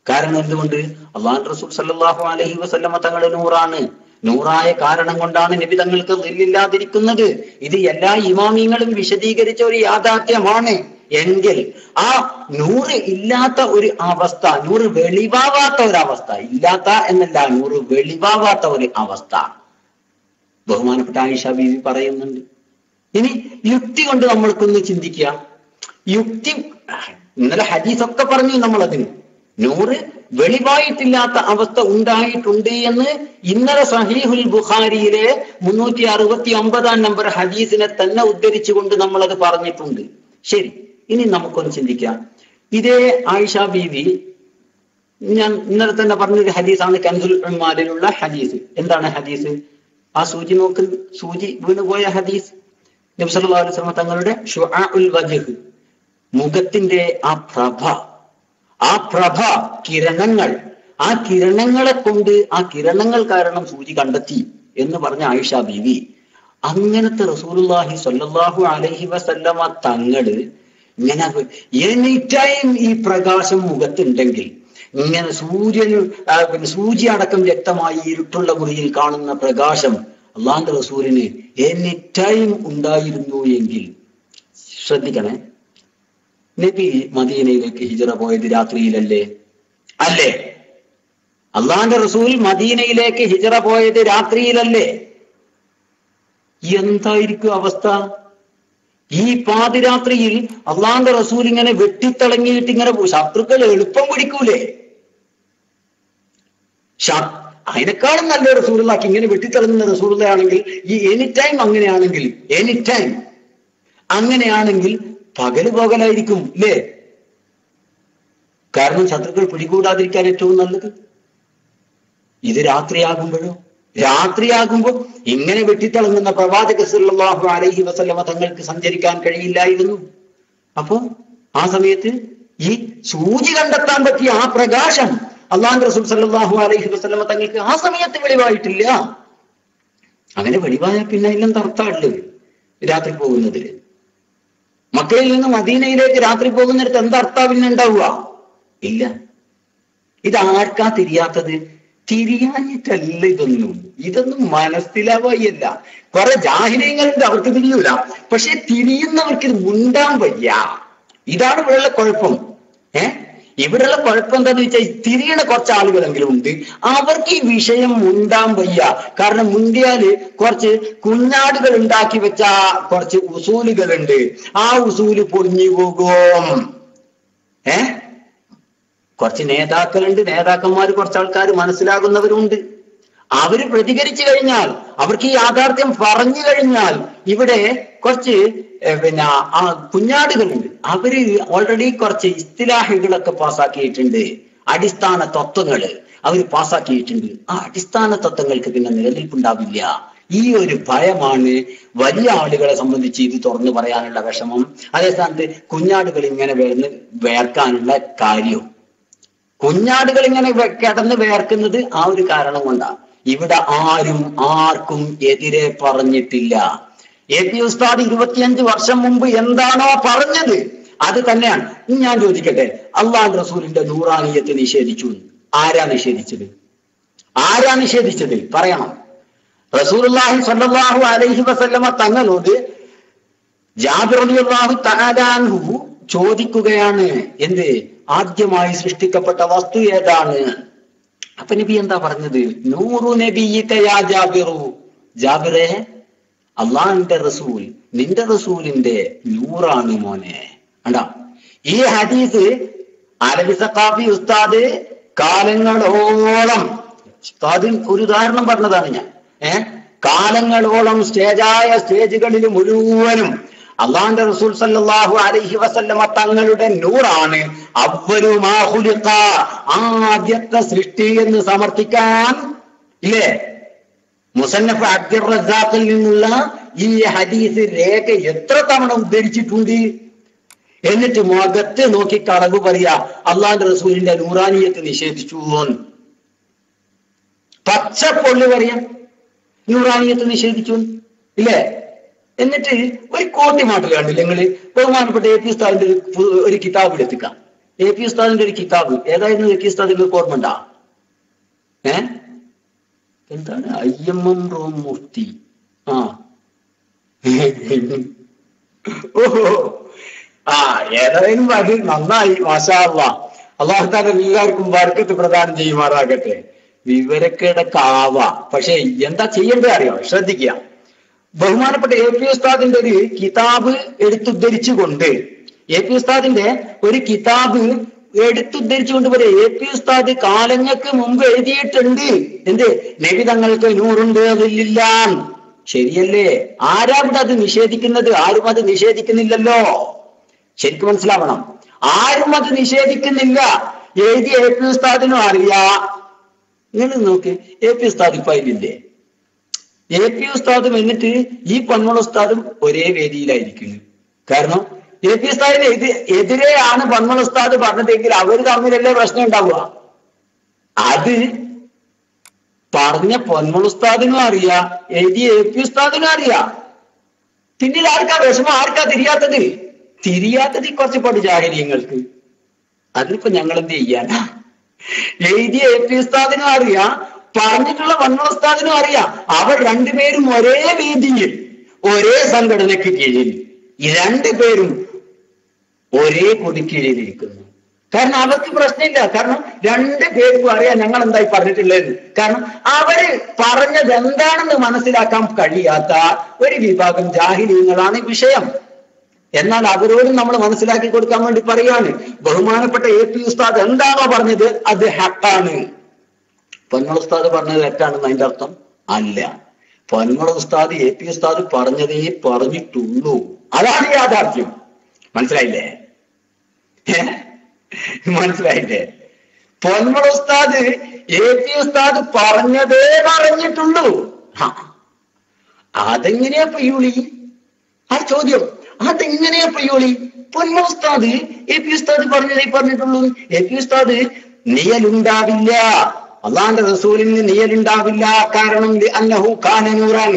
കാരണം എന്തുകൊണ്ട്? അല്ലാഹു റസൂൽ സല്ലല്ലാഹു അലൈഹി വസല്ലമ തങ്ങൾ നൂറാണ്. നൂറായ കാരണം കൊണ്ടാണ് നബി തങ്ങൾക്ക് ദില്ലില്ലാതിരിക്കുന്നത്. ഇത് എല്ലാ ഇമാമിങ്ങളും വിശദീകരിച്ച ഒരു യാഥാർത്ഥ്യമാണ്. എങ്കിൽ ആ നൂറ് ഇല്ലാത്ത ഒരു അവസ്ഥ, നൂറ് വെളിവാവാത്ത ഒരവസ്ഥ, ഇല്ലാത്ത എന്നല്ല, നൂറ് വെളിവാവാത്ത ഒരു അവസ്ഥ ബഹുമാനപ്പെട്ട ആയിഷ ബീവി പറയുന്നുണ്ട്. ഇനി യുക്തി കൊണ്ട് നമ്മൾക്കൊന്ന് ചിന്തിക്കുക. യുക്തി ഇന്നലെ ഹദീസൊക്കെ പറഞ്ഞു നമ്മളതിന്. നൂറ് വെളിവായിട്ടില്ലാത്ത അവസ്ഥ ഉണ്ടായിട്ടുണ്ട് എന്ന് ഇന്നലെ സഹീഹുൽ ബുഖാരിയിലെ 369 നമ്പർ ഹദീസിനെ തന്നെ ഉദ്ധരിച്ചുകൊണ്ട് നമ്മളത് പറഞ്ഞിട്ടുണ്ട്. ശരി, ഇനി നമുക്കൊന്ന് ചിന്തിക്കാം. ഇതേ ആയിഷ ബീവി ഞാൻ ഇന്നലെ തന്നെ പറഞ്ഞൊരു ഹദീസാണ് കൻസുൽ ഉമ്മാലിലുള്ള ഹദീസ്. എന്താണ് ഹദീസ്? ആ സൂചി നോക്ക്, സൂചി വീണുപോയ ഹദീസ്. നബി സല്ലല്ലാഹു അലൈഹി വസല്ലം തങ്ങളുടെ ശുആഉൽ വജ്ഹ്, മുഖത്തിന്റെ ആ പ്രഭ കിരണങ്ങൾ, ആ കിരണങ്ങളെ കൊണ്ട്, ആ കിരണങ്ങൾ കാരണം സൂചി കണ്ടെത്തി എന്ന് പറഞ്ഞ ആയിഷ ബീവി, അങ്ങനത്തെ റസൂലുള്ളാഹി സ്വല്ലല്ലാഹു അലൈഹി വസല്ലമ തങ്ങള് ഇങ്ങനെ എനി ടൈം ഈ പ്രകാശം മുഖത്തുണ്ടെങ്കിൽ, ഇങ്ങനെ സൂചി അടക്കം വ്യക്തമായി ഇരുട്ടുള്ള മുറിയിൽ കാണുന്ന പ്രകാശം അള്ളാഹുവിന്റെ റസൂലിന് എനി ടൈം ഉണ്ടായിരുന്നു എങ്കിൽ, ശ്രദ്ധിക്കണേ, നബി മദീനയിലേക്ക് ഹിജറ പോയത് രാത്രിയിലല്ലേ? അല്ലേ? അള്ളാഹുവിന്റെ റസൂൽ മദീനയിലേക്ക് ഹിജറ പോയത് രാത്രിയിലല്ലേ? എന്തായിരിക്കും അവസ്ഥ? ഈ പാതിരാത്രിയിൽ അള്ളാഹുവിന്റെ റസൂൽ ഇങ്ങനെ വെട്ടിത്തിളങ്ങിയിട്ട് ഇങ്ങനെ ശത്രുക്കൾ എളുപ്പം പിടിക്കൂലേ? അതിനേക്കാളും നല്ല റസൂലുള്ളാഹി ഇങ്ങനെ വെട്ടിത്തിളങ്ങുന്ന റസൂലുള്ളാഹിയാണെങ്കിൽ, ഈ എനി ടൈം അങ്ങനെയാണെങ്കിൽ, എനി ടൈം അങ്ങനെയാണെങ്കിൽ പകലായിരിക്കും അല്ലേ? കാരണം ശത്രുക്കൾ പിടികൂടാതിരിക്കാൻ ഏറ്റവും നല്ലത്. ഇത് രാത്രിയാകുമ്പോ ഇങ്ങനെ വെട്ടിത്തിളങ്ങുന്ന പ്രവാചക സല്ലല്ലാഹു അലൈഹി വസല്ലമ തങ്ങൾക്ക് സഞ്ചരിക്കാൻ കഴിയില്ലായിരുന്നു. അപ്പോ ആ സമയത്ത് ഈ സൂചി കണ്ടെത്താൻ പറ്റിയ ആ പ്രകാശം അല്ലാഹുവിന്റെ റസൂൽ സല്ലല്ലാഹു അലൈഹി വസല്ലമ തങ്ങൾക്ക് ആ സമയത്ത് വെളിവായിട്ടില്ല. അങ്ങനെ വെളിവായാൽ പിന്നെ അതിലെന്ത് അർത്ഥമുണ്ട് രാത്രി പോകുന്നതിൽ? മക്കയിൽ നിന്ന് മദീനയിലേക്ക് രാത്രി പോകുന്നിടത്ത് എന്തർത്ഥം പിന്നെ ഉണ്ടാവുക? ഇല്ല. ഇതാർക്കാ തിരിയാത്തത്? തിരിയാഞ്ഞിട്ടല്ല ഇതൊന്നും മനസ്സിലാവുകയല്ല. കുറെ ജാഹിലീങ്ങളുണ്ട്, അവർക്ക് തിരിയൂല. പക്ഷെ തിരിയുന്നവർക്ക് ഇത് മുണ്ടാൻ വയ്യ. ഇതാണ് ഇവിടെയുള്ള കുഴപ്പം. ഇവിടെയുള്ള കുഴപ്പം എന്താന്ന് വെച്ചാൽ, തിരിയണ കുറച്ച് ആളുകളെങ്കിലും ഉണ്ട്, അവർക്ക് ഈ വിഷയം മുണ്ടാൻ വയ്യ. കാരണം മുണ്ടിയാല് കുറച്ച് കുഞ്ഞാടുകൾ ഉണ്ടാക്കി വെച്ച കുറച്ച് ഉസൂലുകളുണ്ട്, ആ ഉസൂല് പൊളിഞ്ഞു പോകും. കുറച്ച് നേതാക്കളുണ്ട്, നേതാക്കന്മാർ കുറച്ച് ആൾക്കാർ മനസ്സിലാകുന്നവരുണ്ട്. അവര് പ്രതികരിച്ചു കഴിഞ്ഞാൽ, അവർക്ക് ഈ യാഥാർത്ഥ്യം പറഞ്ഞു കഴിഞ്ഞാൽ, ഇവിടെ കുറച്ച് പിന്നെ ആ കുഞ്ഞാടുകളുണ്ട്, അവര് ഓൾറെഡി കുറച്ച് ഇസ്തിലാഹുകളൊക്കെ പാസ്സാക്കിയിട്ടുണ്ട്, അടിസ്ഥാന തത്വങ്ങള് അവർ പാസ്സാക്കിയിട്ടുണ്ട്. ആ അടിസ്ഥാന തത്വങ്ങൾക്ക് പിന്നെ നിലനിൽപ്പുണ്ടാവില്ല. ഈ ഒരു ഭയമാണ് വലിയ ആളുകളെ സംബന്ധിച്ച് ഇത് തുറന്നു പറയാനുള്ള വിഷമം. അതേ സ്ഥാനത്ത് കുഞ്ഞാടുകൾ ഇങ്ങനെ വേർക്കാനുള്ള കാര്യവും, കുഞ്ഞാടുകൾ ഇങ്ങനെ കിടന്ന് വേർക്കുന്നത് ആ ഒരു കാരണം കൊണ്ടാണ്. ഇവിടെ ആരും ആർക്കും എതിരെ പറഞ്ഞിട്ടില്ല. AP ഉസ്താദ് 25 വർഷം മുമ്പ് എന്താണോ പറഞ്ഞത് അത് തന്നെയാണ്. ഞാൻ ചോദിക്കട്ടെ, അള്ളാഹു റസൂലിന്റെ നൂറാനിയത്ത് നിഷേധിച്ചു. ആരാ നിഷേധിച്ചത്? ആരാ നിഷേധിച്ചത്? പറയണം. റസൂലുള്ളാഹി സ്വല്ലല്ലാഹു അലൈഹി വസല്ലമ തങ്ങളോട് ജാബിർ റളിയല്ലാഹു തആല അൻഹു ചോദിക്കുകയാണ്, എന്ത്? ആദ്യമായി സൃഷ്ടിക്കപ്പെട്ട വസ്തു ഏതാണ്? അപ്പൊ നബി എന്താ പറഞ്ഞത്? നൂറു നബിയിക യാ ജാബിറു, ജാബിറേ, അള്ളാഹിന്റെ റസൂൽ നിന്റെ റസൂലിന്റെ നൂറാണ് മോനെ. കണ്ടാ, ഈ ഹദീസ് അലവി സഖാഫി ഉസ്താദ് കാലങ്ങളോളം, ഉസ്താദിൻ ഒരു ഉദാഹരണം പറഞ്ഞതാണ് ഞാൻ, കാലങ്ങളോളം സ്റ്റേജുകളിൽ മുഴുവനും അള്ളാന്റെ റസൂൽ സല്ലല്ലാഹു അലൈഹി വസല്ലമ തങ്ങളുടെ നൂറാണ് അവ്വലു മാ ഖുലിഖ, ആദ്യത്തെ സൃഷ്ടി എന്ന് സമർത്ഥിക്കാൻ ഇല്ലേ മുസന്നഫ് അബ്ദുർ റസാഖിൽ നിന്നുള്ള ഈ ഹദീസ് രേഖ എത്ര തവണ ഉദ്ധരിച്ചിട്ടുണ്ട്? എന്നിട്ട് മുഖത്ത് നോക്കി കളവ് പറയാ അള്ളാന്റെ റസൂലിന്റെ നൂറാനിയത്ത് നിഷേധിച്ചു. പച്ചപ്പൊള്ളി പറയാം നൂറാനിയത്ത് നിഷേധിച്ചു ഇല്ലേ? എന്നിട്ട് ഒരു കോട്ടി മാട്ടിൽ കണ്ടില്ല നിങ്ങള്? ബഹുമാനപ്പെട്ട AP ഉസ്താദിന്റെ ഒരു കിതാബ് എടുത്തിക്കാം. AP ഉസ്താദിന്റെ ഒരു കിതാബ് ഏതായിരുന്നു? AP ഉസ്താദിന്റെ ഓർമ്മ ഉണ്ടാ? എന്താണ്? IMM റോം മുഫ്തി. ഓഹോ, ഏതായാലും അത് നന്നായി, മാഷാ അല്ലാഹ്. അല്ലാഹു തആല എല്ലാവർക്കും ബർക്കത്ത് പ്രദാനം ചെയ്യുമാറാകട്ടെ. വിവരക്കേടെ കാവ. പക്ഷെ എന്താ ചെയ്യേണ്ടത് അറിയോ? ശ്രദ്ധിക്കുക. ബഹുമാനപ്പെട്ട AP ഉസ്താദിന്റെ ഒരു കിതാബ് എടുത്തുദ്ധരിച്ചുകൊണ്ട്, AP ഉസ്താദിന്റെ ഒരു കിതാബ് എടുത്തുദ്ധരിച്ചുകൊണ്ട് പറയാം, AP ഉസ്താദ് കാലങ്ങൾക്ക് മുമ്പ് എഴുതിയിട്ടുണ്ട്, എന്ത്? നബി തങ്ങൾക്ക് നൂറുണ്ട്, അതില്ല. ശരിയല്ലേ? ആരാ ഇവിടെ അത് നിഷേധിക്കുന്നത്? ആരും അത് നിഷേധിക്കുന്നില്ലല്ലോ. ശരിക്കും മനസ്സിലാവണം, ആരും അത് നിഷേധിക്കുന്നില്ല. എഴുതിയ AP ഉസ്താദിനും അറിയാം. നിങ്ങൾ നോക്ക്, AP ഉസ്താദ് ഇപ്പൊ അതിലില്ലേ? AP ഉസ്താദും എന്നിട്ട് ഈ പൊന്മുള ഉസ്താദും ഒരേ വേദിയിലായിരിക്കുന്നു. കാരണം AP ഉസ്താദിന് എതിരെയാണ് പൊന്മുള ഉസ്താദ് പറഞ്ഞതെങ്കിൽ അവർ തമ്മിലല്ലേ പ്രശ്നം ഉണ്ടാവുക. അത് പറഞ്ഞ പൊന്മുള ഉസ്താദിനും അറിയാം, എഴുതിയ AP ഉസ്താദിനും അറിയാം. പിന്നീട് ആർക്കാ വിഷമം? ആർക്കാ തിരിയാത്തത്? തിരിയാത്തത് കുറച്ച് പാട് ജാഹലിയങ്ങൾക്ക്. അതിനിപ്പോ ഞങ്ങൾ എന്ത് ചെയ്യാനാ? എഴുതിയ AP ഉസ്താദിനും അറിയാം, പറഞ്ഞിട്ടുള്ള പൊന്മുള ഉസ്താദിനും അറിയാം. അവർ രണ്ടുപേരും ഒരേ വേദിയിൽ, ഒരേ സംഘടനയ്ക്ക് കീഴിൽ, ഈ രണ്ടുപേരും ഒരേ കൊടിക്കീഴിലിരിക്കുന്നു. കാരണം അവർക്ക് പ്രശ്നമില്ല. കാരണം രണ്ടുപേർക്കും അറിയാം ഞങ്ങൾ എന്തായി പറഞ്ഞിട്ടുള്ളതെന്ന്. കാരണം അവര് പറഞ്ഞത് എന്താണെന്ന് മനസ്സിലാക്കാൻ കഴിയാത്ത ഒരു വിഭാഗം ജാഹിലീങ്ങളാണ് വിഷയം. എന്നാൽ അവരോടും നമ്മൾ മനസ്സിലാക്കി കൊടുക്കാൻ വേണ്ടി പറയാണ്, ബഹുമാനപ്പെട്ട AP ഉസ്താദ് എന്താണോ പറഞ്ഞത് അത് ഹക്കാണ്. പൊന്മുള ഉസ്താദ് പറഞ്ഞത് തെറ്റാണെന്ന് അതിന്റെ അർത്ഥം അല്ല. പൊന്മുള ഉസ്താദ് AP ഉസ്താദ് പറഞ്ഞതേ പറഞ്ഞിട്ടുള്ളൂ. അതാണ് യാഥാർത്ഥ്യം. മനസ്സിലായില്ലേ? മനസ്സിലായില്ലേ? പൊന്മുള ഉസ്താദ് AP ഉസ്താദ് പറഞ്ഞതേ പറഞ്ഞിട്ടുള്ളൂ. അതെങ്ങനെയാ പയ്യോളി? ആ ചോദ്യം അതെങ്ങനെയാ പയ്യോളി? പൊന്മുള ഉസ്താദ് AP ഉസ്താദ് പറഞ്ഞതേ പറഞ്ഞിട്ടുള്ളൂ. AP ഉസ്താദ് നിയലുണ്ടാവില്ല, അള്ളാന്റെ റസൂലിന് നിയലുണ്ടാവില്ല. കാരണം അന്നഹു കാന നൂറാൻ,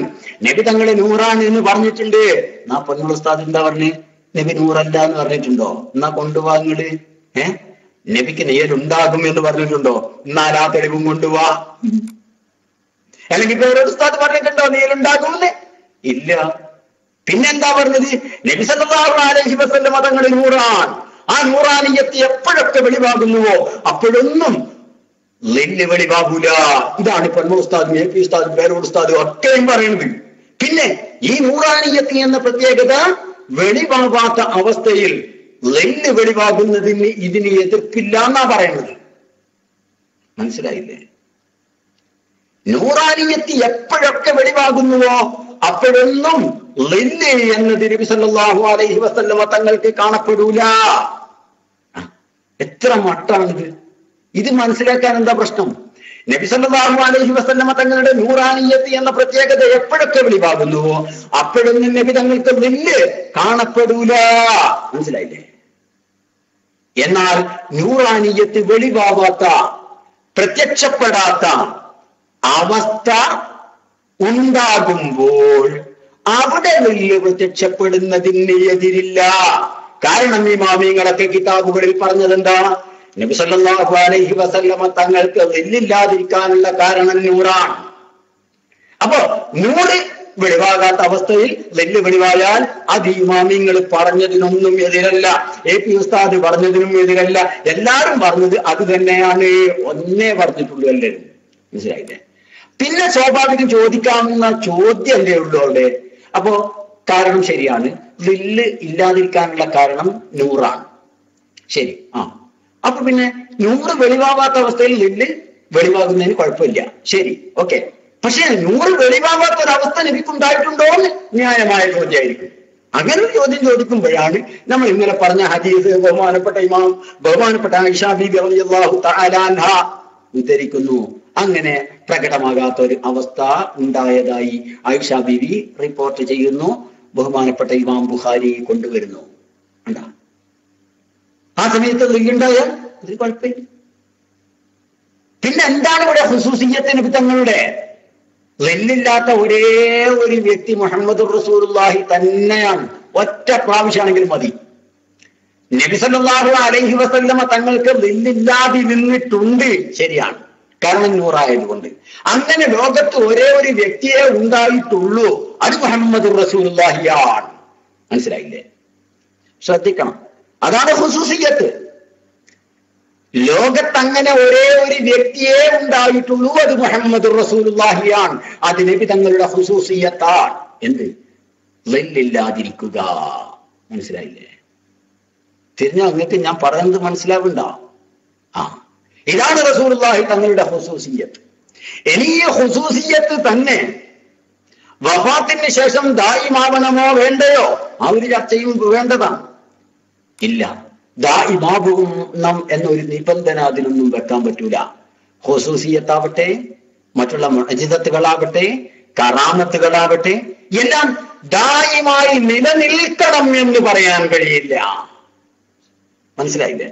നബി തങ്ങളെ നൂറാൻ എന്ന് പറഞ്ഞിട്ടുണ്ട്. എന്നാ പൊന്മുള ഉസ്താദ് എന്താ പറഞ്ഞ്? നബി നൂറല്ല എന്ന് പറഞ്ഞിട്ടുണ്ടോ? എന്നാ കൊണ്ടുപോവാങ്ങള്. നബിക്ക് നിയലുണ്ടാകും എന്ന് പറഞ്ഞിട്ടുണ്ടോ? എന്നാൽ ആ തെളിവും കൊണ്ടുപോവാ. അല്ലെങ്കിൽ വേറെ ഉസ്താദ് പറഞ്ഞിട്ടുണ്ടോ നിയലുണ്ടാകുമെന്ന്? ഇല്ല. പിന്നെന്താ പറഞ്ഞത്? നബി സല്ലല്ലാഹു അലൈഹി വസല്ലം തങ്ങളെ നൂറാൻ. ആ നൂറാനിയത്ത് എപ്പോഴൊക്കെ വെളിവാകുന്നുവോ അപ്പോഴൊന്നും വെളിവാകൂല. ഇതാണ് പൊന്മുള ഉസ്താദും AP ഉസ്താദും പേരോട് ഉസ്താദും ഒക്കെയും പറയുന്നത്. പിന്നെ ഈ നൂറാനിയത്ത് എന്ന പ്രത്യേകത വെളിവാകാത്ത അവസ്ഥയിൽ വെളിവാകുന്നതിന് ഇതിന് എതിർപ്പില്ല എന്നാ പറയുന്നത്. മനസ്സിലായില്ലേ? നൂറാനിയത്ത് എപ്പോഴൊക്കെ വെളിവാകുന്നുവോ അപ്പോഴൊന്നും ളില്ല് എന്നത് നബി സല്ലല്ലാഹു അലൈഹി വസല്ലമ തങ്ങൾക്ക് കാണപ്പെടൂല. എത്ര മട്ടാണിത്! ഇത് മനസ്സിലാക്കാൻ എന്താ പ്രശ്നം? നബി സല്ലല്ലാഹു അലൈഹി വസല്ലമ തങ്ങളുടെ നൂറാനിയത്ത് എന്ന പ്രത്യേകത എപ്പോഴൊക്കെ വെളിവാകുന്നുവോ അപ്പോഴൊന്നും നബി തങ്ങൾക്ക് ളില്ല് കാണപ്പെടൂല. മനസ്സിലായില്ലേ? എന്നാൽ നൂറാനിയത്ത് വെളിവാവാത്ത, പ്രത്യക്ഷപ്പെടാത്ത അവസ്ഥ ഉണ്ടാകുമ്പോൾ അവിടെ ളില്ല് പ്രത്യക്ഷപ്പെടുന്നതിന് എതിരില്ല. കാരണം ഇമാമിങ്ങളൊക്കെ കിതാബുകളിൽ പറഞ്ഞത് എന്താ? നബി സല്ലല്ലാഹു അലൈഹി വസല്ലമ തങ്ങൾക്ക് ളില്ലില്ലാതിരിക്കാനുള്ള കാരണം നൂറാണ്. അപ്പോ നൂറ് വെളിവാകാത്ത അവസ്ഥയിൽ ളില്ല് വെളിവായാൽ അത് ഇമാമിങ്ങൾ പറഞ്ഞതിനൊന്നും എതിരല്ല, AP ഉസ്താദ് പറഞ്ഞതിനും എതിരല്ല. എല്ലാരും പറഞ്ഞത് അത് തന്നെയാണ്. ഒന്നേ പറഞ്ഞിട്ടുള്ളൂ എല്ലാവരും. മനസ്സിലായില്ലേ? പിന്നെ സ്വാഭാവികം ചോദിക്കാവുന്ന ചോദ്യം എന്തേ ഉള്ളൂ അവിടെ. അപ്പോ കാരണം ശരിയാണ്, ളില്ല് ഇല്ലാതിരിക്കാനുള്ള കാരണം നൂറാണ്. ശരി. അപ്പൊ പിന്നെ നൂറ് വെളിവാകാത്ത അവസ്ഥയിൽ ളില്ല് വെളിവാകുന്നതിന് കുഴപ്പമില്ല. ശരി, ഓക്കെ. പക്ഷെ നൂറ് വെളിവാകാത്ത ഒരവസ്ഥ നബിക്കുണ്ടായിട്ടുണ്ടോ എന്ന് ന്യായമായ ചോദ്യമായിരിക്കും. അങ്ങനെ ഒരു ചോദ്യം ചോദിക്കുമ്പോഴാണ് നമ്മൾ ഇന്നലെ പറഞ്ഞ ഹദീസ് ബഹുമാനപ്പെട്ട ആയിഷ ബീബി റളിയല്ലാഹു തആല അൻഹ ഉദ്ധരിക്കുന്നു. അങ്ങനെ പ്രകടമാകാത്ത ഒരു അവസ്ഥ ഉണ്ടായതായി ആയിഷ ബീബി റിപ്പോർട്ട് ചെയ്യുന്നു. ബഹുമാനപ്പെട്ട ഇമാം ബുഖാരി കൊണ്ടുവരുന്നു. എന്താ ആ സമയത്ത് ളില്ലുണ്ടായാൽ ഒരു കുഴപ്പമില്ല. പിന്നെ എന്താണ് ഇവിടെ ഖുസൂസിയ്യത്ത് നബി തങ്ങളുടെ? ളില്ലില്ലാത്ത ഒരേ ഒരു വ്യക്തി മുഹമ്മദുർ റസൂലുള്ളാഹി തന്നെയാണ്. ഒറ്റ പ്രാവശ്യമാണെങ്കിലും മതി. നബി സല്ലല്ലാഹു അലൈഹി വസല്ലമ തങ്ങൾക്ക് ളില്ലില്ലാതെ നിന്നിട്ടുണ്ട്. ശരിയാണ്, കാരണം നൂറായതുകൊണ്ട്. അങ്ങനെ ലോകത്ത് ഒരേ ഒരു വ്യക്തിയെ ഉണ്ടായിട്ടുള്ളൂ, അത് മുഹമ്മദുർ റസൂലുള്ളാഹിയാണ്. മനസ്സിലായില്ലേ? ശ്രദ്ധിക്കണം, അതാണ് ഖുസൂസിയ്യത്ത്. ലോകത്ത് അങ്ങനെ ഒരേ ഒരു വ്യക്തിയെ ഉണ്ടായിട്ടുള്ളൂ, അത് മുഹമ്മദുർ റസൂലുള്ളാഹിയാണ്. അത് നബി തങ്ങളുടെ ഖുസൂസിയ്യത്താണ്. എന്ത്? ളില്ലില്ലാതിരിക്കുക. മനസ്സിലായില്ലേ? തിരിഞ്ഞ അങ്ങക്ക് ഞാൻ പറയുന്നത് മനസ്സിലാവുണ്ടോ? ഇതാണ് റസൂലുള്ളാഹി തങ്ങളുടെ ഖുസൂസിയ്യത്ത്. ഇനി ഈ ഖുസൂസിയ്യത്ത് തന്നെ വഫാത്തിന് ശേഷം ദായിമാവണമോ വേണ്ടയോ ആ ഒരു ചർച്ചയും വേണ്ടതാണ്. ഇല്ല, ദായിമാവും എന്നൊരു നിബന്ധന അതിനൊന്നും വെക്കാൻ പറ്റൂല. ഖുസൂസിയ്യത്താവട്ടെ, മറ്റുള്ള മുഅ്ജിസത്തുകളാവട്ടെ, കറാമത്തുകളാവട്ടെ, എല്ലാം ദായിമായി നിലനിൽക്കണം എന്ന് പറയാൻ കഴിയില്ല. മനസ്സിലായില്ലേ?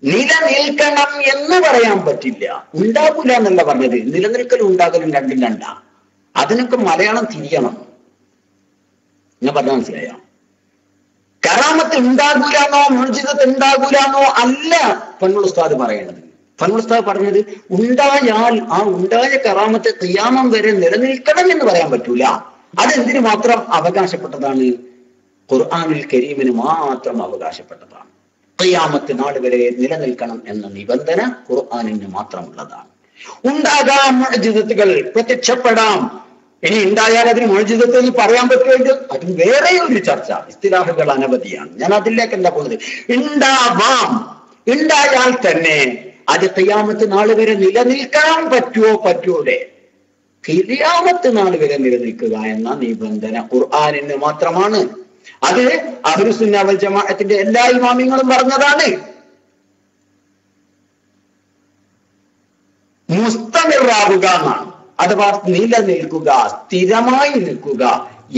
നിലനിൽക്കണം എന്ന് പറയാൻ പറ്റില്ല. ഉണ്ടാകൂല എന്നല്ല പറഞ്ഞത്. നിലനിൽക്കലും ഉണ്ടാകലും രണ്ടും രണ്ടാ. അതിനൊക്കെ മലയാളം തിരിയണം. ഞാൻ പറഞ്ഞ മനസ്സിലായോ? കറാമത്ത് ഉണ്ടാകൂലാന്നോ മുഅ്ജിസത്ത് ഉണ്ടാകൂലാന്നോ അല്ല ഫന്നുൽ ഉസ്താദ് പറയണത്. ഫന്നുൽ ഉസ്താദ് പറഞ്ഞത് ഉണ്ടായാൽ ആ ഉണ്ടായ കറാമത്ത് ഖിയാമം വരെ നിലനിൽക്കണം എന്ന് പറയാൻ പറ്റൂല. അതെന്തിനു മാത്രം അവകാശപ്പെട്ടതാണ്? ഖുർആനുൽ കരീമിന് മാത്രം അവകാശപ്പെട്ടതാണ്. ഖിയാമത്ത് നാൾ വരെ നിലനിൽക്കണം എന്ന നിബന്ധന ഖുർആനിന് മാത്രമുള്ളതാണ്. ഉണ്ടാകാം മുഅ്ജിസത്തുകൾ, പ്രത്യക്ഷപ്പെടാം. ഇനി ഉണ്ടായാൽ അതിന് മുഅ്ജിസത്ത് എന്ന് പറയാൻ പറ്റുമെങ്കിൽ അത് വേറെ ഒരു ചർച്ച. ഇസ്തിലാഹുകൾ അനവധിയാണ്, ഞാൻ അതിലേക്കല്ല പോകുന്നത്. ഉണ്ടാവാം, ഉണ്ടായാൽ തന്നെ അത് ഖിയാമത്ത് നാൾ വരെ നിലനിൽക്കാൻ പറ്റൂടെ? ഖിയാമത്ത് നാൾ വരെ നിലനിൽക്കുക എന്ന നിബന്ധന ഖുർആനിന് മാത്രമാണ്. അത് അഹ്ലുസുന്ന വൽ ജമാഅത്തിന്റെ എല്ലാ ഇമാമിങ്ങളും പറഞ്ഞതാണ്. മുസ്തമിറാവുക എന്നാണ്, അഥവാ നിലനിൽക്കുക, സ്ഥിരമായി നിൽക്കുക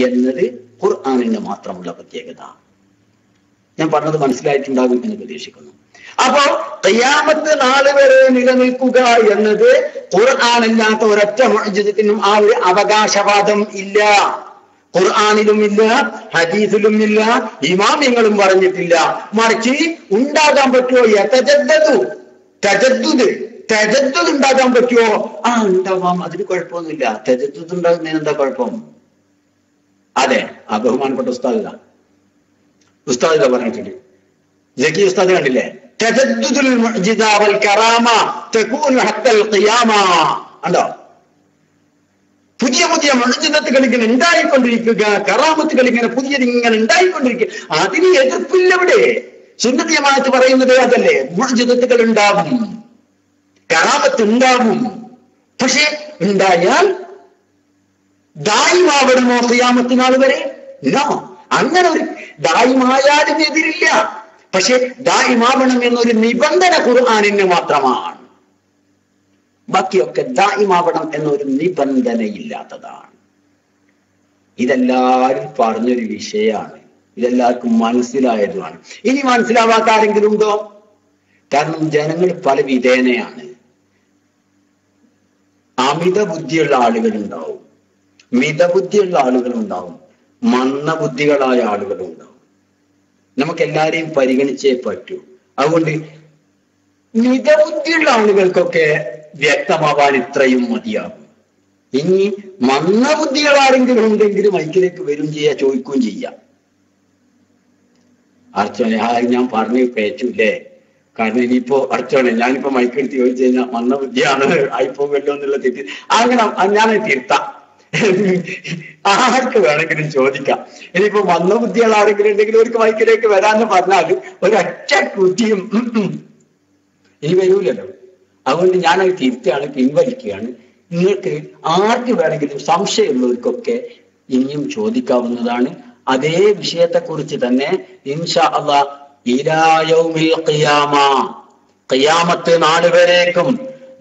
എന്നത് ഖുർആനിന് മാത്രമുള്ള പ്രത്യേകത. ഞാൻ പറഞ്ഞത് മനസ്സിലായിട്ടുണ്ടാകും എന്ന് പ്രതീക്ഷിക്കുന്നു. അപ്പോ ഖിയാമത്ത് നാൾ വരെ നിലനിൽക്കുക എന്നത് ഖുർആനില്ലാത്ത ഒരൊറ്റ മുഅ്ജിസത്തിനും ആ ഒരു അവകാശവാദം ഇല്ല. ഖുർആനിലും ഇല്ല, ഹദീസിലും ഇല്ല, ഇമാമിങ്ങളും പറഞ്ഞിട്ടില്ല. മറിച്ച് ഉണ്ടാകാൻ പറ്റുമോ? തജദ്ദുദ് ഉണ്ടാകാൻ പറ്റുമോ? ഉണ്ടാവാം, അതിന് കുഴപ്പമൊന്നുമില്ല. തജദ്ദുദ് ഉണ്ടാകുന്നതിന് എന്താ കുഴപ്പം? അതെ, ആ ബഹുമാനപ്പെട്ട ഉസ്താദ് പറഞ്ഞിട്ടുണ്ട്. ജക്കി ഉസ്താദ് കണ്ടില്ലേ? തജദ്ദുദുൽ മുഅ്ജിസ വൽ കറാമ തകൂനു ഹത്തൽ ഖിയാമ. ഉണ്ടോ? പുതിയ പുതിയ മുഅ്ജിസത്തുകൾ ഇങ്ങനെ ഉണ്ടായിക്കൊണ്ടിരിക്കുക, കറാമത്തുകൾ ഇങ്ങനെ പുതിയതിങ്ങനെ ഉണ്ടായിക്കൊണ്ടിരിക്കുക. അതിന് എതിർപ്പില്ല. ഇവിടെ സുന്നത്ത് ജമാഅത്ത് പറയുന്നത് അതല്ലേ, മുഅ്ജിസത്തുകൾ ഉണ്ടാവും, കറാമത്ത് ഉണ്ടാവും. പക്ഷെ ഉണ്ടായാൽ ദായിമാവണമോ ഖിയാമത്തിനാൾ വരെ? നോ, അങ്ങനെ ഒരു ദായിമായാലും എതിരില്ല. പക്ഷെ ദായിമാവണം എന്നൊരു നിബന്ധന ഖുർആനിന് മാത്രമാണ്. ബാക്കിയൊക്കെ ദായിമാവണം എന്നൊരു നിബന്ധനയില്ലാത്തതാണ്. ഇതെല്ലാവരും പറഞ്ഞൊരു വിഷയമാണ്, ഇതെല്ലാവർക്കും മനസ്സിലായതുമാണ്. ഇനി മനസ്സിലാവാത്ത ആരെങ്കിലും ഉണ്ടോ? കാരണം ജനങ്ങൾ പല വിധേനയാണ്. അമിത ബുദ്ധിയുള്ള ആളുകളുണ്ടാവും, മിതബുദ്ധിയുള്ള ആളുകളുണ്ടാവും, മന്ദബുദ്ധികളായ ആളുകളുണ്ടാവും. നമുക്ക് എല്ലാരെയും പരിഗണിച്ചേ പറ്റൂ. അതുകൊണ്ട് മിതബുദ്ധിയുള്ള ആളുകൾക്കൊക്കെ വ്യക്തമാവാൻ ഇത്രയും മതിയാകും. ഇനി മന്ദബുദ്ധികൾ ആരെങ്കിലും ഉണ്ടെങ്കിൽ മൈക്കിലേക്ക് വരും ചെയ്യാം, ചോദിക്കുകയും ചെയ്യാം. അർച്ചോനെ ഞാൻ പറഞ്ഞു പേച്ചൂല്ലേ? കാരണം ഇനിയിപ്പോ അർച്ചോനെ ഞാനിപ്പോ മൈക്കെടുത്ത് ചോദിച്ചു കഴിഞ്ഞാൽ മന്ദബുദ്ധിയാണ് ആയിപ്പോകല്ലോ എന്നുള്ള തെറ്റ്. അങ്ങനെ ഞാൻ തിരുത്താം, ആർക്ക് വേണമെങ്കിലും ചോദിക്കാം. ഇനിയിപ്പോ മന്ദബുദ്ധികൾ ആരെങ്കിലും ഉണ്ടെങ്കിൽ ഒരു മൈക്കിലേക്ക് വരാന്ന് പറഞ്ഞാൽ ഒരൊറ്റ കുറ്റിയും ഇനി വരൂലല്ലോ. അതുകൊണ്ട് ഞാനത് തിരുത്താണ്, പിൻവലിക്കുകയാണ്. നിങ്ങൾക്ക് ആർക്ക് വേണമെങ്കിലും സംശയമുള്ളവർക്കൊക്കെ ഇനിയും ചോദിക്കാവുന്നതാണ്. അതേ വിഷയത്തെക്കുറിച്ച് തന്നെ ഇൻഷാ അല്ലാഹ് ഇലാ യൗമിൽ ഖിയാമ, ഖിയാമത്ത് നാൾ വരേക്കും,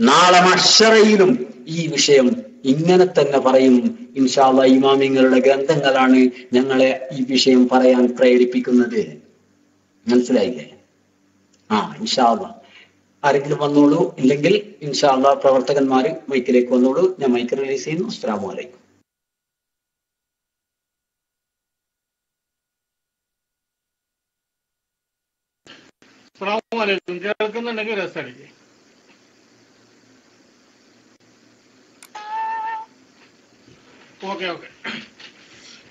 നാളെ മഹ്ശറയിലും ഈ വിഷയം ഇങ്ങനെ തന്നെ പറയും ഇൻഷാ അല്ലാഹ്. ഇമാമിങ്ങളുടെ ഗ്രന്ഥങ്ങളാണ് ഞങ്ങളെ ഈ വിഷയം പറയാൻ പ്രേരിപ്പിക്കുന്നത്. മനസ്സിലായില്ലേ? ഇൻഷാ അല്ലാഹ് ആരെങ്കിലും വന്നോളൂ, ഇല്ലെങ്കിൽ ഇൻഷാ അല്ലാഹ് പ്രവർത്തകന്മാര് മൈക്കിലേക്ക് വന്നോളൂ. ഞാൻ മൈക്ക് റിലീസ് ചെയ്യുന്നു. അസ്സലാമു അലൈക്കും. കേൾക്കുന്നുണ്ടെങ്കിൽ രസടിക്ക്. ഓക്കെ.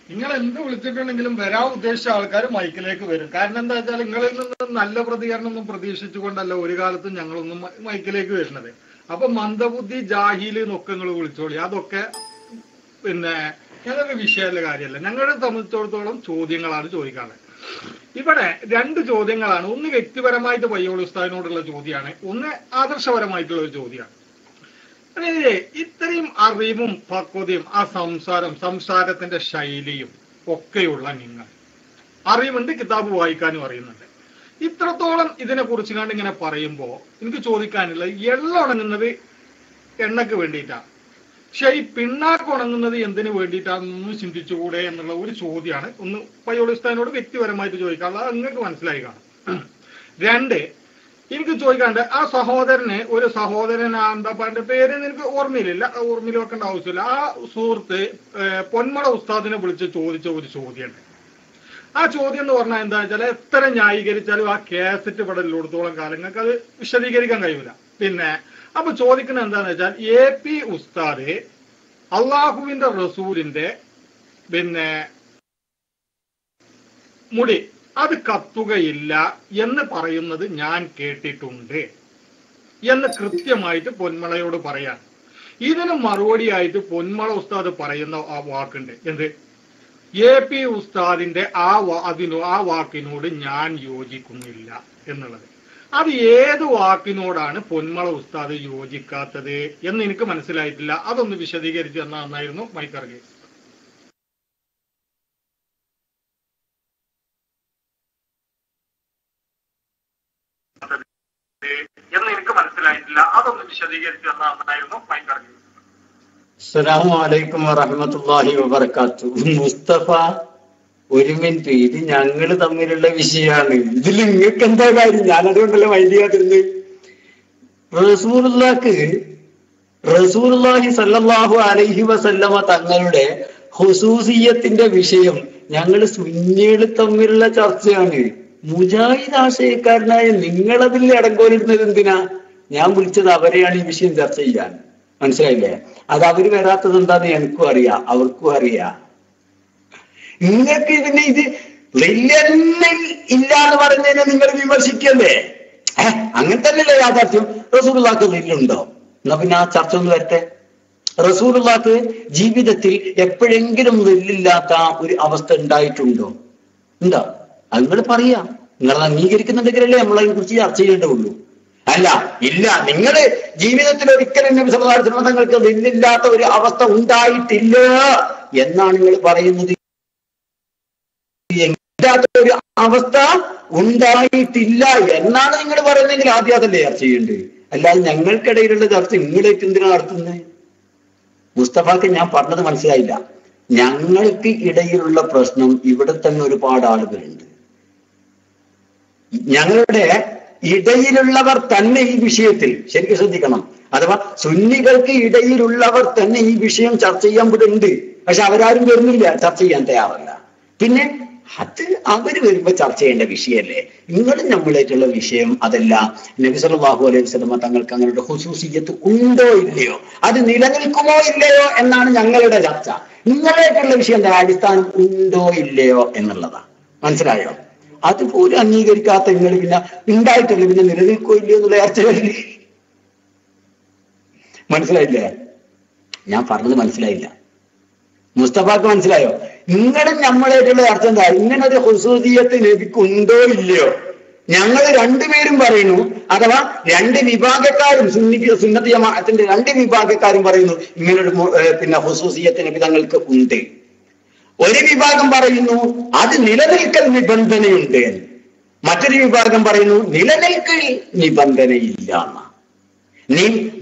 നിങ്ങൾ എന്ത് വിളിച്ചിട്ടുണ്ടെങ്കിലും വരാൻ ഉദ്ദേശിച്ച ആൾക്കാർ മൈക്കിലേക്ക് വരും. കാരണം എന്താ വെച്ചാൽ നിങ്ങളിൽ നിന്ന് നല്ല പ്രതികരണം ഒന്നും പ്രതീക്ഷിച്ചുകൊണ്ടല്ല ഒരു കാലത്തും ഞങ്ങളൊന്നും മൈക്കിലേക്ക് വരുന്നത്. അപ്പൊ മന്ദബുദ്ധി, ജാഹില് എന്നൊക്കെ നിങ്ങൾ വിളിച്ചോളി. അതൊക്കെ പിന്നെ ഞങ്ങൾക്ക് വിഷയമുള്ള കാര്യമല്ല. ഞങ്ങളെ സംബന്ധിച്ചിടത്തോളം ചോദ്യങ്ങളാണ് ചോദിക്കാറ്. ഇവിടെ രണ്ട് ചോദ്യങ്ങളാണ്. ഒന്ന് വ്യക്തിപരമായിട്ട് പയ്യോളി ഉസ്താദിനോടുള്ള ചോദ്യമാണ്, ഒന്ന് ആദർശപരമായിട്ടുള്ള ഒരു ചോദ്യമാണ്. അതായത് ഇത്രയും അറിവും പക്വതയും ആ സംസാരത്തിന്റെ ശൈലിയും ഒക്കെയുള്ള നിങ്ങൾ, അറിവുണ്ട്, കിതാബ് വായിക്കാനും അറിയുന്നുണ്ട്, ഇത്രത്തോളം ഇതിനെ കുറിച്ച് കണ്ട് ഇങ്ങനെ പറയുമ്പോ എനിക്ക് ചോദിക്കാനുള്ളത്, എള്ള ഉണങ്ങുന്നത് എണ്ണക്ക് വേണ്ടിയിട്ടാണ്, പക്ഷെ ഈ പിണ്ണാക്ക് ഉണങ്ങുന്നത് എന്തിനു വേണ്ടിയിട്ടാണെന്ന് ചിന്തിച്ചുകൂടെ എന്നുള്ള ഒരു ചോദ്യമാണ് ഒന്ന് പയ്യോളി ഉസ്താദിനോട് വ്യക്തിപരമായിട്ട് ചോദിക്കാനുള്ളത്. നിങ്ങൾക്ക് മനസ്സിലായി കാണും. രണ്ട്, എനിക്ക് ചോദിക്കാണ്ട് ആ സഹോദരന്, ഒരു സഹോദരൻ, എന്താ എന്റെ പേര് എനിക്ക് ഓർമ്മയിലില്ല, ഓർമ്മയിൽ വെക്കേണ്ട ആവശ്യമില്ല, ആ സുഹൃത്ത് പൊന്മള ഉസ്താദിനെ വിളിച്ച് ചോദിച്ച ഒരു ചോദ്യമുണ്ട്. ആ ചോദ്യം എന്ന് പറഞ്ഞാൽ എന്താ വെച്ചാൽ എത്ര ന്യായീകരിച്ചാലും ആ കേസറ്റ് ഇവിടെ ഉള്ളിടത്തോളം കാലങ്ങൾക്ക് അത് വിശദീകരിക്കാൻ കഴിയൂല. പിന്നെ അപ്പൊ ചോദിക്കുന്നത് എന്താന്ന് വെച്ചാൽ AP ഉസ്താദ് അള്ളാഹുവിന്റെ റസൂലിന്റെ പിന്നെ മുടി അത് കത്തുകയില്ല എന്ന് പറയുന്നത് ഞാൻ കേട്ടിട്ടുണ്ട് എന്ന് കൃത്യമായിട്ട് പൊന്മളയോട് പറയാൻ. ഇതിന് മറുപടിയായിട്ട് പൊന്മള ഉസ്താദ് പറയുന്ന ആ വാക്കുണ്ട്, എന്ത്? AP ഉസ്താദിന്റെ ആ വാക്കിനോട് ഞാൻ യോജിക്കുന്നില്ല എന്നുള്ളത്. അത് ഏത് വാക്കിനോടാണ് പൊന്മള ഉസ്താദ് യോജിക്കാത്തത് എന്ന് എനിക്ക് മനസ്സിലായിട്ടില്ല. അതൊന്ന് വിശദീകരിച്ച് തന്നാൽ നന്നായിരുന്നു. മൈക്കറങ്ങി. എന്ന് എനിക്ക് മനസ്സിലായിട്ടില്ല. അതൊന്ന് വിശദീകരിച്ച് തന്നാൽ നന്നായിരുന്നു. മൈക്കറങ്ങി. അസ്സലാമു അലൈക്കും വറഹ്മത്തുള്ളാഹി വബറകാതുഹു. മുസ്തഫ, ഒരു മിനിറ്റ്, ഇത് ഞങ്ങള് തമ്മിലുള്ള വിഷയമാണ്. ഇതിൽ നിങ്ങൾക്ക് എന്താ കാര്യം? ഞാനതുകൊണ്ടല്ലേ വൈദ്യാതിരുന്ന്. റസൂലുള്ളാഹി സ്വല്ലല്ലാഹു അലൈഹി വസല്ലമ തങ്ങളുടെ ഖുസൂസിയത്തിന്റെ വിഷയം ഞങ്ങള് സുന്നികള് തമ്മിലുള്ള ചർച്ചയാണ്. മുജാഹിദ് ആശയക്കാരനായ നിങ്ങളതിൽ ഇടങ്കോലിടുന്നത് എന്തിനാ? ഞാൻ വിളിച്ചത് അവരെയാണ് ഈ വിഷയം ചർച്ച ചെയ്യാൻ. മനസ്സിലായില്ലേ? അത് അവര് വരാത്തത് എന്താന്ന് എനിക്കും അറിയാം, അവർക്കും അറിയാം. നിങ്ങൾക്ക് ഇതിനെ ഇത് ഇല്ല എന്ന് പറയുന്നതിനെ നിങ്ങൾ വിമർശിക്കല്ലേ? അങ്ങനെ തന്നെയല്ലേ യാഥാർത്ഥ്യം? റസൂലുള്ളാഹിക്ക് നെല്ലുണ്ടോ? എന്നാ പിന്നെ ആ ചർച്ച ഒന്ന് വരട്ടെ. റസൂലുള്ളാഹിക്ക് ജീവിതത്തിൽ എപ്പോഴെങ്കിലും നെല്ലില്ലാത്ത ഒരു അവസ്ഥ ഉണ്ടായിട്ടുണ്ടോ? ഉണ്ടോ? അത് നിങ്ങൾ പറയാം. നിങ്ങൾ അംഗീകരിക്കുന്നുണ്ടെങ്കിലല്ലേ നമ്മളതിനെ കുറിച്ച് ചർച്ച ചെയ്യേണ്ടതുള്ളൂ. അല്ല, ഇല്ല. നിങ്ങള് ജീവിതത്തിൽ ഒരിക്കലും നബി സല്ലല്ലാഹു അലൈഹി വസല്ലം തങ്ങൾക്ക് ദില്ലില്ലാത്ത ഒരു അവസ്ഥ ഉണ്ടായിട്ടില്ല എന്നാണ് നിങ്ങൾ പറയുന്നത്. ഇല്ലാത്ത ഒരു അവസ്ഥ ഉണ്ടായിട്ടില്ല എന്നാണ് നിങ്ങൾ പറയുന്നതെങ്കിൽ ആദ്യം അതല്ലേ ചർച്ച ചെയ്യേണ്ടത്. അല്ലാതെ ഞങ്ങൾക്കിടയിലുള്ള ചർച്ച നിങ്ങളേക്ക് എന്തിനാ നടത്തുന്നത്? മുസ്തഫാക്ക് ഞാൻ പറഞ്ഞത് മനസ്സിലായില്ല. ഞങ്ങൾക്ക് ഇടയിലുള്ള പ്രശ്നം ഇവിടെ തന്നെ ഒരുപാട് ആളുകളുണ്ട്. ഞങ്ങളുടെ ഇടയിലുള്ളവർ തന്നെ ഈ വിഷയത്തിൽ ശരിക്കും ശ്രദ്ധിക്കണം. അഥവാ സുന്നികൾക്ക് ഇടയിലുള്ളവർ തന്നെ ഈ വിഷയം ചർച്ച ചെയ്യാൻ ഇവിടെ ഉണ്ട്. പക്ഷെ അവരാരും വരുന്നില്ല, ചർച്ച ചെയ്യാൻ തയ്യാറല്ല. പിന്നെ അത് അവര് വരുമ്പോ ചർച്ച ചെയ്യേണ്ട വിഷയമല്ലേ? നിങ്ങളും നമ്മളായിട്ടുള്ള വിഷയം അതല്ല. നബി സല്ലല്ലാഹു അലൈഹി വസല്ലം തങ്ങൾക്ക് അങ്ങനെ ഖുസൂസിയ്യത്ത് ഉണ്ടോ ഇല്ലയോ, അത് നിലനിൽക്കുമോ ഇല്ലയോ എന്നാണ് ഞങ്ങളുടെ ചർച്ച. നിങ്ങളായിട്ടുള്ള വിഷയം എന്താ? അടിസ്ഥാനം ഉണ്ടോ ഇല്ലയോ എന്നുള്ളതാണ്. മനസ്സിലായോ? അതുപോലും അംഗീകരിക്കാത്ത നിങ്ങൾ പിന്നെ ഉണ്ടായിട്ടില്ല, പിന്നെ നിലനിൽക്കോ ഇല്ലയോ എന്നുള്ള ചർച്ചകളില്ലേ? മനസ്സിലായില്ലേ? ഞാൻ പറഞ്ഞത് മനസ്സിലായില്ല. മുസ്തഫാക്ക് മനസ്സിലായോ? നിങ്ങളും നമ്മളായിട്ടുള്ള ചർച്ച എന്താ? ഇങ്ങനെ ഒരു ഖുസൂസിയ്യത്ത് നബിക്കുണ്ടോ ഇല്ലയോ? ഞങ്ങൾ രണ്ടുപേരും പറയുന്നു, അഥവാ രണ്ട് വിഭാഗക്കാരും സുന്നത്ത് ജമാഅത്തിന്റെ രണ്ട് വിഭാഗക്കാരും പറയുന്നു ഇങ്ങനൊരു പിന്നെ ഖുസൂസിയ്യത്ത് നബി തങ്ങൾക്ക് ഉണ്ട്. ഒരു വിഭാഗം പറയുന്നു അത് നിലനിൽക്കൽ നിബന്ധനയുണ്ട്, മറ്റൊരു വിഭാഗം പറയുന്നു നിലനിൽക്കൽ നിബന്ധനയില്ല.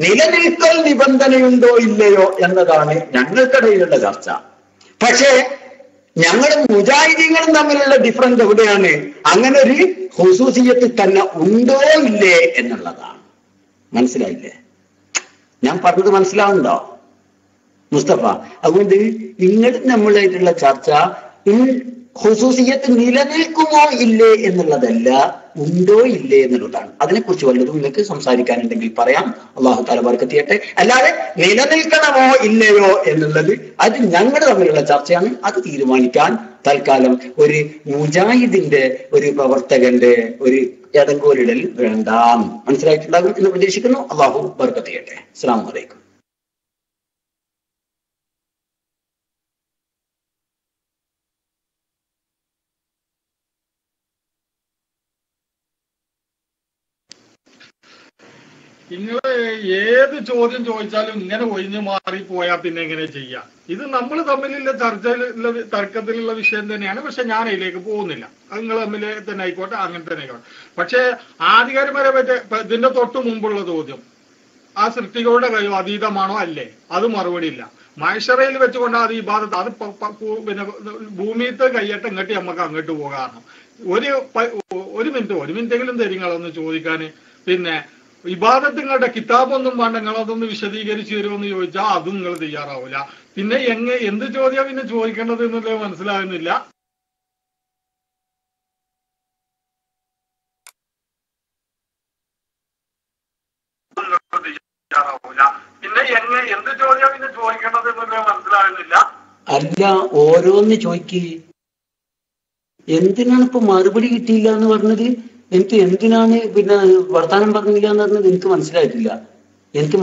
നിലനിൽക്കൽ നിബന്ധനയുണ്ടോ ഇല്ലയോ എന്നതാണ് ഞങ്ങൾക്കിടയിലുള്ള ചർച്ച. പക്ഷേ ഞങ്ങളും മുജാഹിദീങ്ങളും തമ്മിലുള്ള ഡിഫറൻസ് എവിടെയാണ്? അങ്ങനെ ഒരു ഖുസൂസിയ്യത്ത് തന്നെ ഉണ്ടോ ഇല്ലേ എന്നുള്ളതാണ്. മനസ്സിലായില്ലേ? ഞാൻ പറഞ്ഞത് മനസ്സിലാവുന്നുണ്ടോ മുസ്തഫ? അതുകൊണ്ട് നിങ്ങൾ നമ്മളായിട്ടുള്ള ചർച്ച ഖുസൂസിയ്യത്ത് നിലനിൽക്കുമോ ഇല്ലേ എന്നുള്ളതല്ല, ഉണ്ടോ ഇല്ലേ എന്നുള്ളതാണ്. അതിനെക്കുറിച്ച് വല്ലതും നിങ്ങൾക്ക് സംസാരിക്കാനുണ്ടെങ്കിൽ പറയാം. അള്ളാഹു തആല ബർക്കത്ത് ചെയ്യട്ടെ. അല്ലാതെ നിലനിൽക്കണമോ ഇല്ലയോ എന്നുള്ളത് അത് ഞങ്ങൾ തമ്മിലുള്ള ചർച്ചയാണ്. അത് തീരുമാനിക്കാൻ തൽക്കാലം ഒരു മുജാഹിദിന്റെ ഒരു പ്രവർത്തകന്റെ ഒരു ഇടങ്കോലിടൽ വേണ്ട. മനസ്സിലായിട്ടുണ്ടാകും എന്ന് പ്രതീക്ഷിക്കുന്നു. അള്ളാഹു ബർക്കത്ത് ചെയ്യട്ടെ. അസ്സലാമു അലൈക്കും. നിങ്ങള് ഏത് ചോദ്യം ചോദിച്ചാലും ഇങ്ങനെ ഒഴിഞ്ഞു മാറി പോയാൽ പിന്നെ എങ്ങനെ ചെയ്യാം? ഇത് നമ്മൾ തമ്മിലുള്ള ചർച്ചയിലുള്ള തർക്കത്തിലുള്ള വിഷയം തന്നെയാണ്. പക്ഷെ ഞാൻ അതിലേക്ക് പോകുന്നില്ല. അത് നിങ്ങൾ തമ്മിൽ തന്നെ ആയിക്കോട്ടെ, അങ്ങനെ തന്നെ ആയിക്കോട്ടെ. പക്ഷെ ആധികാരികരെ പറ്റി ഇതിന്റെ തൊട്ട് മുമ്പുള്ള ചോദ്യം, ആ സൃഷ്ടികളുടെ കഴിവ് അതീതമാണോ അല്ലേ? അത് മറുപടി ഇല്ല. മഹ്ശറയിൽ വെച്ചുകൊണ്ട് അത് ഇബാദത്ത്, അത് പിന്നെ ഭൂമിയത്തെ കയ്യട്ടെ ഇങ്ങോട്ട് നമുക്ക് അങ്ങോട്ട് പോകാറുണ്ട്. ഒരു മിനിറ്റെങ്കിലും തരിങ്ങളൊന്ന് ചോദിക്കാന്. പിന്നെ ഇബാദത്തുങ്ങളുടെ കിതാബൊന്നും വേണ്ട, നിങ്ങളതൊന്ന് വിശദീകരിച്ചു തരുമെന്ന് ചോദിച്ചാൽ അതും നിങ്ങൾ തയ്യാറാവില്ല. പിന്നെ എന്ത് ചോദ്യം പിന്നെ ചോദിക്കേണ്ടത് എന്നുള്ളത് മനസ്സിലാകുന്നില്ല. പിന്നെ എന്ത് ചോദ്യം പിന്നെ ചോദിക്കേണ്ടത് എന്നുള്ളത് മനസ്സിലാകുന്നില്ല. അല്ല, ഓരോന്ന് ചോദിക്ക്. എന്തിനാണ് ഇപ്പൊ മറുപടി കിട്ടിയില്ല എന്ന് പറഞ്ഞത്? എനിക്ക് എന്തിനാണ് പിന്നെ വർത്താനം പറഞ്ഞില്ല എന്ന് പറഞ്ഞത് എനിക്ക്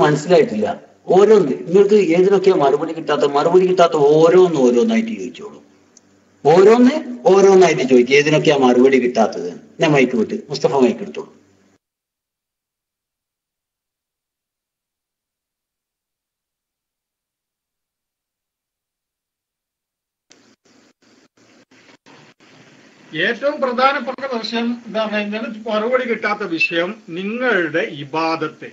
മനസ്സിലായിട്ടില്ല. ഓരോന്ന് നിങ്ങൾക്ക് ഏതിനൊക്കെയാ മറുപടി കിട്ടാത്ത ഓരോന്നായിട്ട് ചോദിച്ചോളൂ. ഓരോന്നായിട്ട് ചോദിക്കുക. ഏതിനൊക്കെയാ മറുപടി കിട്ടാത്തത്? ഞാൻ മൈക്ക് വിട്ട് മുസ്തഫ മൈക്ക് എടുത്തോളൂ. ഏറ്റവും പ്രധാനപ്പെട്ട വിഷയം എന്താ പറഞ്ഞാൽ മറുപടി കിട്ടാത്ത വിഷയം നിങ്ങളുടെ ഇബാദത്ത്.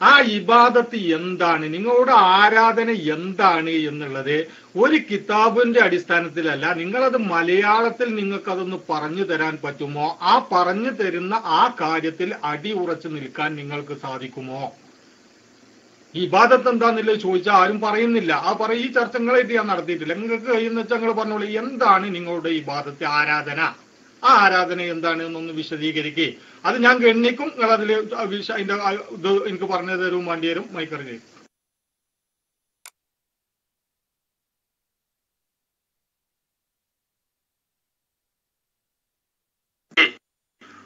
ആ ഇബാദത്ത് എന്താണ്, നിങ്ങളുടെ ആരാധന എന്താണ് എന്നുള്ളത് ഒരു കിതാബിന്റെ അടിസ്ഥാനത്തിലല്ല. നിങ്ങളത് മലയാളത്തിൽ നിങ്ങൾക്കതൊന്ന് പറഞ്ഞു തരാൻ പറ്റുമോ? ആ പറഞ്ഞു തരുന്ന ആ കാര്യത്തിൽ അടിയുറച്ചു നിൽക്കാൻ നിങ്ങൾക്ക് സാധിക്കുമോ? ഇബാദത്ത് എന്താന്നില്ല ചോദിച്ചാൽ ആരും പറയുന്നില്ല. ഈ ചർച്ചകളായിട്ട് ഞാൻ നടത്തിയിട്ടില്ല. നിങ്ങൾക്ക് കഴിയുന്ന വെച്ചാൽ നിങ്ങൾ പറഞ്ഞോളൂ, എന്താണ് നിങ്ങളുടെ ഇബാദത്ത്, ആരാധന? ആ ആരാധന എന്താണ് എന്നൊന്ന് വിശദീകരിക്കേ. അത് ഞാൻ ഗണ്ണിക്കും. നിങ്ങൾ അതിൽ അതിന്റെ ഇത് എനിക്ക് പറഞ്ഞു തരും, വേണ്ടി വരും. മൈക്കറിഞ്ഞ്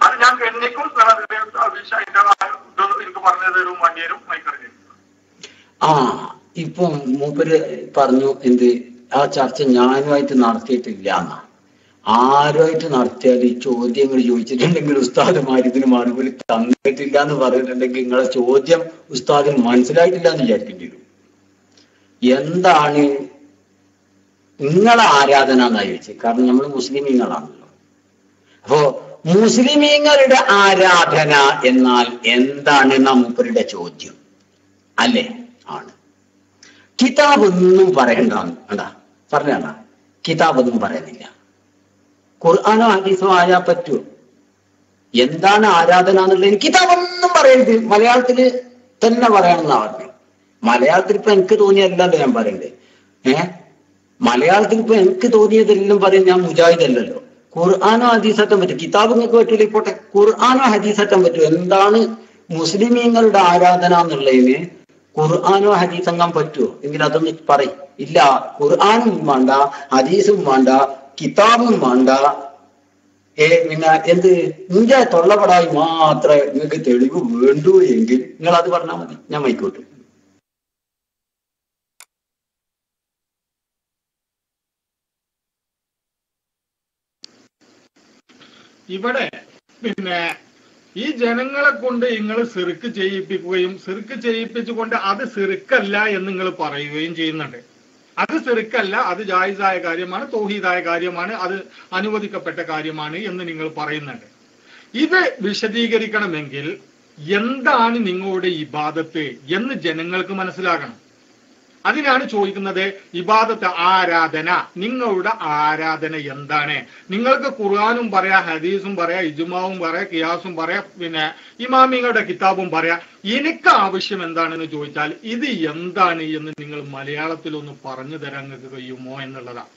അത് ഞാൻ ഗണ്ണിക്കും. നിങ്ങൾ അതിൽ എനിക്ക് പറഞ്ഞു തരും, വേണ്ടി വരും. മൈക്കറിഞ്ഞ് ഇപ്പം മൂപ്പര് പറഞ്ഞു എന്ത്, ആ ചർച്ച ഞാനുമായിട്ട് നടത്തിയിട്ടില്ല എന്നാ. ആരുമായിട്ട് നടത്തിയാൽ ഈ ചോദ്യങ്ങൾ ചോദിച്ചിട്ടുണ്ടെങ്കിൽ ഉസ്താദുമാർ ഇതിന് മറുപടി തന്നിട്ടില്ല എന്ന് പറഞ്ഞിട്ടുണ്ടെങ്കിൽ നിങ്ങളെ ചോദ്യം ഉസ്താദിന് മനസ്സിലായിട്ടില്ല എന്ന് വിചാരിക്കേണ്ടി വരും. എന്താണ് നിങ്ങളെ ആരാധന എന്നാ ചോദിച്ചത്? കാരണം നമ്മൾ മുസ്ലിമീങ്ങളാണല്ലോ. അപ്പോ മുസ്ലിമീങ്ങളുടെ ആരാധന എന്നാൽ എന്താണ് മൂപ്പരുടെ ചോദ്യം അല്ലേ? ആണ്. കിതാബൊന്നും പറയണ്ടാന്ന് വേണ്ടാ പറഞ്ഞാ, കിതാബൊന്നും പറയുന്നില്ല. ഖുർആനോ ഹദീസോ ആയാ പറ്റുമോ? എന്താണ് ആരാധന എന്നുള്ളത് കിതാബൊന്നും പറയരുത്, മലയാളത്തില് തന്നെ പറയണമെന്നാ പറഞ്ഞു. മലയാളത്തിൽ ഇപ്പൊ എനിക്ക് തോന്നിയതല്ലല്ലോ ഞാൻ പറയണ്ടേ. മലയാളത്തിൽ ഇപ്പൊ എനിക്ക് തോന്നിയതെല്ലാം പറയും. ഞാൻ മുജാഹിദല്ലല്ലോ. ഖുർആനോ ഹദീസാറ്റാൻ പറ്റും. കിതാബ് നിങ്ങൾക്ക് പറ്റൂല, ഇപ്പോട്ടെ. ഖുർആനോ ഹദീസാറ്റാൻ പറ്റും. എന്താണ് മുസ്ലിമീങ്ങളുടെ ആരാധന എന്നുള്ളതിന് ഖുർആനോ ഹദീസങ്ങാൻ പറ്റുമോ എങ്കിൽ അതൊന്ന് പറയും. ഇല്ല, ഖുർആനും വേണ്ട, ഹദീസും വേണ്ട, കിതാബും വേണ്ട. പിന്നെ എന്ത് നിന്റെ തൊള്ളപടായി മാത്രമേ നിങ്ങൾക്ക് തെളിവ് വേണ്ടൂ എങ്കിൽ നിങ്ങൾ അത് പറഞ്ഞാൽ മതി, ഞാൻ മൈക്കോട്ടെ. ഇവിടെ പിന്നെ ഈ ജനങ്ങളെ കൊണ്ട് നിങ്ങൾ സിർക്ക് ചെയ്യിപ്പിക്കുകയും സിർക്ക് ചെയ്യിപ്പിച്ചുകൊണ്ട് അത് സിർക്കല്ല എന്ന് നിങ്ങൾ പറയുകയും ചെയ്യുന്നുണ്ട്. അത് സിർക്കല്ല, അത് ജായിസായ കാര്യമാണ്, തൗഹീദായ കാര്യമാണ്, അത് അനുവദിക്കപ്പെട്ട കാര്യമാണ് എന്ന് നിങ്ങൾ പറയുന്നുണ്ട്. ഇത് വിശദീകരിക്കണമെങ്കിൽ എന്താണ് നിങ്ങളുടെ ഇബാദത്ത് എന്ന് ജനങ്ങൾക്ക് മനസ്സിലാകണം. അതിനാണ് ചോദിക്കുന്നത്. ഇബാദത്ത്, ആരാധന, നിങ്ങളുടെ ആരാധന എന്താണ്? നിങ്ങൾക്ക് ഖുർആനും പറയാ, ഹദീസും പറയാ, ഇജ്മാവും പറയാ, ഖിയാസും പറയാ, പിന്നെ ഇമാമിങ്ങളുടെ കിതാബും പറയാ. എനിക്ക് ആവശ്യം എന്താണെന്ന് ചോദിച്ചാൽ ഇത് എന്താണ് എന്ന് നിങ്ങൾ മലയാളത്തിലൊന്ന് പറഞ്ഞു തരാൻ നിങ്ങൾക്ക് കഴിയുമോ എന്നുള്ളതാണ്.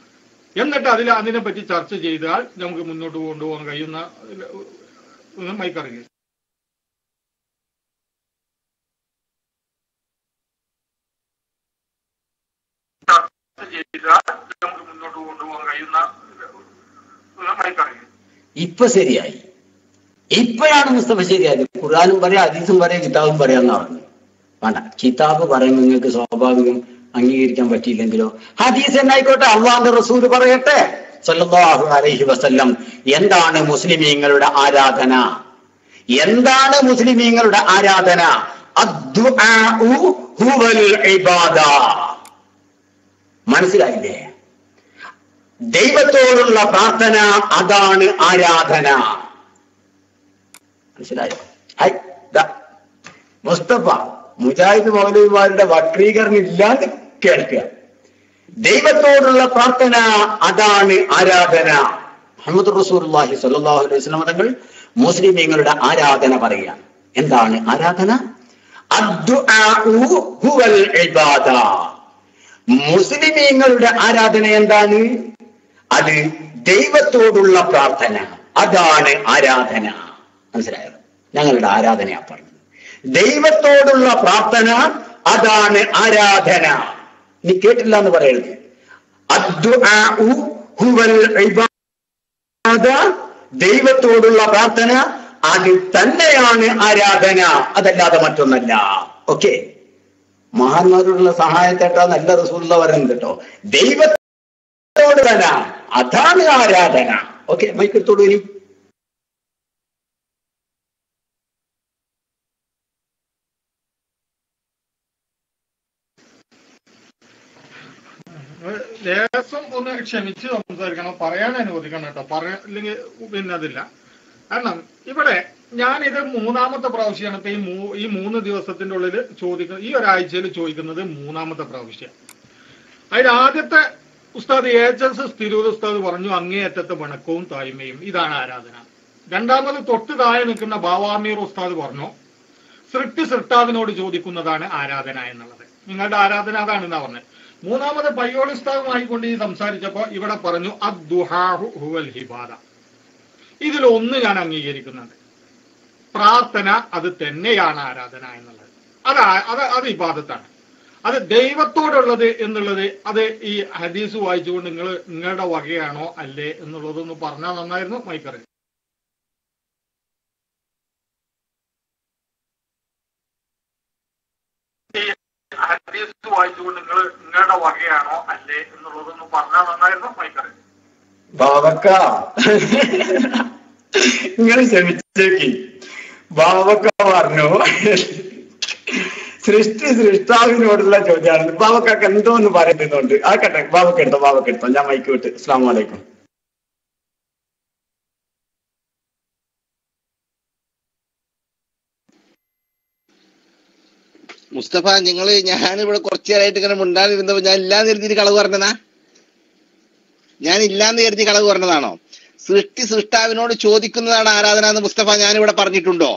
എന്നിട്ട് അതിനെ പറ്റി ചർച്ച ചെയ്താൽ നമുക്ക് മുന്നോട്ട് കൊണ്ടുപോകാൻ കഴിയുന്ന മൈക്കറിയ. ഇപ്പൊ ശരിയായി. ഇപ്പോഴാണ് മുസ്തഫ ശരിയായത്. ഖുർആനും പറയാ, ഹദീസും പറയാ, കിതാബും പറയാന്നാ പറഞ്ഞു. വേണ്ട, കിതാബ് പറയുമ്പോൾ നിങ്ങൾക്ക് സ്വാഭാവികം അംഗീകരിക്കാൻ പറ്റിയില്ലെങ്കിലോ ഹദീസ് എന്നായിക്കോട്ടെ, അള്ളാഹുവിന്റെ റസൂൽ പറയട്ടെ സല്ലല്ലാഹു അലൈഹി വസല്ലം. എന്താണ് മുസ്ലിമീങ്ങളുടെ ആരാധന? എന്താണ് മുസ്ലിമീങ്ങളുടെ ആരാധന? അദ്ദുആഉ ഹുവൽ ഇബാദ. മനസ്സിലായില്ലേ? ദൈവത്തോടുള്ള പ്രാർത്ഥന, അതാണ് ആരാധന. മനസ്സിലായോ? മുസ്തഫ മുജാഹിദ് മൗലവിമാരുടെ വക്രീകരണം ഇല്ലാതെ കേൾക്കുക. ദൈവത്തോടുള്ള പ്രാർത്ഥന, അതാണ് ആരാധന. മുഹമ്മദ് റസൂലുള്ളാഹി സ്വല്ലല്ലാഹു അലൈഹി വസല്ലം തങ്ങൾ മുസ്ലിമീങ്ങളുടെ ആരാധന പറയുകയാണ്. എന്താണ് ആരാധന? അദ്ദുആഉ ഹുവൽ ഇബാദ. മുസ്ലിമീങ്ങളുടെ ആരാധന എന്താണ്? അത് ദൈവത്തോടുള്ള പ്രാർത്ഥന, അതാണ് ആരാധന. മനസ്സിലായോ? ഞങ്ങളുടെ ആരാധനയാ പറഞ്ഞത്. ദൈവത്തോടുള്ള പ്രാർത്ഥന, അതാണ് ആരാധന. നീ കേട്ടില്ല എന്ന് പറയരുത്. അദ്ദുആഉ ഹുവൽ ഇബാദ, ദൈവത്തോടുള്ള പ്രാർത്ഥന, അത് തന്നെയാണ് ആരാധന, അതല്ലാതെ മറ്റൊന്നല്ല. ഓക്കെ, മഹാന്മാരോടുള്ള സഹായത്തേട്ടാ നല്ല റസൂലുള്ള പറയുന്നത് കേട്ടോ. ദൈവത്തോട് തന്നെ, അതാണ് ആരാധന. ഓക്കെ, മൈക്കെടുത്തോളൂ. ഇനി ലേശം ഒന്ന് ക്ഷമിച്ച് സംസാരിക്കണം, പറയാൻ അനുവദിക്കണം കേട്ടോ. പറയില്ലെങ്കിൽ പിന്നെ അതില്ല. കാരണം ഇവിടെ ഞാനിത് മൂന്നാമത്തെ പ്രാവശ്യമാണ് ഇപ്പൊ ഈ 3 ദിവസത്തിന്റെ ഉള്ളിൽ ചോദിക്കുന്നത്, ഈ ഒരാഴ്ചയിൽ ചോദിക്കുന്നത് 3ാമത്തെ പ്രാവശ്യം. അതിൽ ആദ്യത്തെ ഉസ്താദ് HS തിരൂർ ഉസ്താദ് പറഞ്ഞു അങ്ങേയറ്റത്തെ വണക്കവും തായ്മയും, ഇതാണ് ആരാധന. രണ്ടാമത് തൊട്ട് താഴെ നിൽക്കുന്ന ബാവാമീർ ഉസ്താദ് പറഞ്ഞു സൃഷ്ടാവിനോട് ചോദിക്കുന്നതാണ് ആരാധന എന്നുള്ളത്. നിങ്ങളുടെ ആരാധന അതാണെന്നാ പറഞ്ഞത്. മൂന്നാമത് പയ്യോൾ ഉസ്താദുമായിക്കൊണ്ട് ഈ സംസാരിച്ചപ്പോ ഇവിടെ പറഞ്ഞു അദ്ദുഹാഹു ഹുവൽ ഹിബാദ. ഇതിലൊന്ന് ഞാൻ അംഗീകരിക്കുന്നുണ്ട്, പ്രാർത്ഥന അത് തന്നെയാണ് ആരാധന എന്നുള്ളത്. അത് ഇബാദത്താണ്. അത് ദൈവത്തോടുള്ളത് എന്നുള്ളത് അത് ഈ ഹദീസ് വായിച്ചുകൊണ്ട് നിങ്ങളുടെ വകയാണോ അല്ലേ എന്നുള്ളതൊന്ന് പറഞ്ഞാൽ നന്നായിരുന്നു. മൈക്കറി ഹദീസ് വായിച്ചുകൊണ്ട് നിങ്ങളുടെ വകയാണോ അല്ലേ എന്നുള്ളതൊന്ന് പറഞ്ഞാൽ നന്നായിരുന്നു. മൈക്കറി ബാവക്ക നിങ്ങൾ ക്ഷമിച്ചേക്ക്. ബാവക്ക പറഞ്ഞു സൃഷ്ടാവിനോടുള്ള ചോദ്യമാണ്. ബാവക്കൊക്കെ എന്തോന്ന് പറയുന്നുണ്ട്. ആക്കട്ടെ, ബാവക്കെടുത്തോ ഞാൻ മൈക്ക് വിട്ട്. അസ്സലാമു അലൈക്കും. മുസ്തഫ, ഞാനിവിടെ കുറച്ചു നേരമായിട്ട് ഇങ്ങനെ മുണ്ടാതിരുന്നപ്പോ ഞാൻ ഇല്ലാന്ന് കരുതി കളവ് പറഞ്ഞതാ? ഞാൻ ഇല്ലാന്ന് കരുതി കളവ് പറഞ്ഞതാണോ? സൃഷ്ടാവിനോട് ചോദിക്കുന്നതാണ് ആരാധന എന്ന് മുസ്തഫ ഞാനിവിടെ പറഞ്ഞിട്ടുണ്ടോ?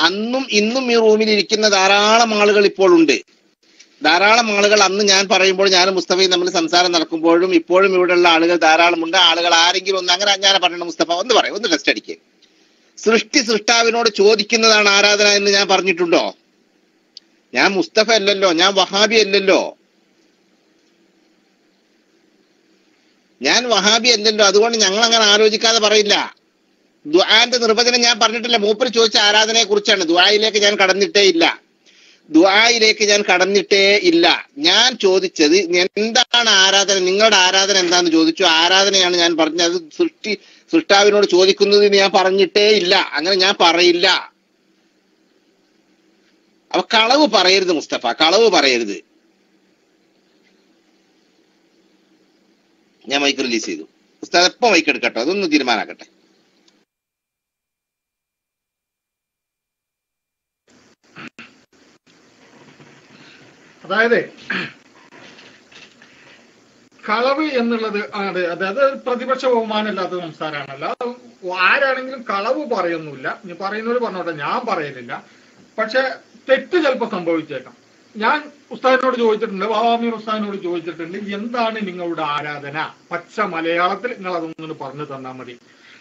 അന്നും ഇന്നും ഈ റൂമിൽ ഇരിക്കുന്ന ധാരാളം ആളുകൾ ഇപ്പോൾ ഉണ്ട്. ധാരാളം ആളുകൾ അന്ന് ഞാൻ പറയുമ്പോൾ, ഞാനും മുസ്തഫയും തമ്മിൽ സംസാരം നടക്കുമ്പോഴും ഇപ്പോഴും ഇവിടെയുള്ള ആളുകൾ ധാരാളമുണ്ട്. ആളുകൾ ആരെങ്കിലും ഒന്ന് അങ്ങനെ ഞാൻ പറയണം മുസ്തഫ, ഒന്ന് പറയും, ഒന്ന് ടെസ്റ്റ് അടിക്കുക. സൃഷ്ടാവിനോട് ചോദിക്കുന്നതാണ് ആരാധന എന്ന് ഞാൻ പറഞ്ഞിട്ടുണ്ടോ? ഞാൻ മുസ്തഫ അല്ലല്ലോ, ഞാൻ വഹാബി അല്ലല്ലോ, അതുകൊണ്ട് ഞങ്ങൾ അങ്ങനെ ആലോചിക്കാതെ പറയില്ല. ദുആന്റെ നിർവചനം ഞാൻ പറഞ്ഞിട്ടില്ല. മൂപ്പര് ചോദിച്ച ആരാധനയെ കുറിച്ചാണ്. ദുആയിലേക്ക് ഞാൻ കടന്നിട്ടേ ഇല്ല. ഞാൻ ചോദിച്ചത് എന്താണ് ആരാധന, നിങ്ങളുടെ ആരാധന എന്താന്ന് ചോദിച്ചു. ആരാധനയാണ് ഞാൻ പറഞ്ഞത്. സൃഷ്ടാവിനോട് ചോദിക്കുന്നതിന് ഞാൻ പറഞ്ഞിട്ടേ ഇല്ല. അങ്ങനെ ഞാൻ പറയില്ല. അപ്പൊ കളവ് പറയരുത് മുസ്തഫ, കളവ് പറയരുത്. ഞാൻ മൈക്ക് റിലീസ് ചെയ്തു. ഉസ്താദ് എപ്പോ മൈക്ക് എടുക്കട്ടോ, അതൊന്ന് തീരുമാനാക്കട്ടെ. അതായത് കളവ് എന്നുള്ളത് അതായത് പ്രതിപക്ഷ ബഹുമാനമില്ലാത്ത സംസാരമാണല്ലോ. ആരാണെങ്കിലും കളവ് പറയൊന്നുമില്ല. ഇനി പറയുന്നവര് പറഞ്ഞോട്ടെ, ഞാൻ പറയലില്ല. പക്ഷെ തെറ്റ് ചിലപ്പോൾ സംഭവിച്ചേക്കാം. ഞാൻ ഉസ്താദിനോട് ചോദിച്ചിട്ടുണ്ട്, വാവാമീർ ഉസ്താദിനോട് ചോദിച്ചിട്ടുണ്ട്, എന്താണ് നിങ്ങളുടെ ആരാധന? പച്ച മലയാളത്തിൽ നിങ്ങൾ അതൊന്നും പറഞ്ഞു തന്നാൽ മതി.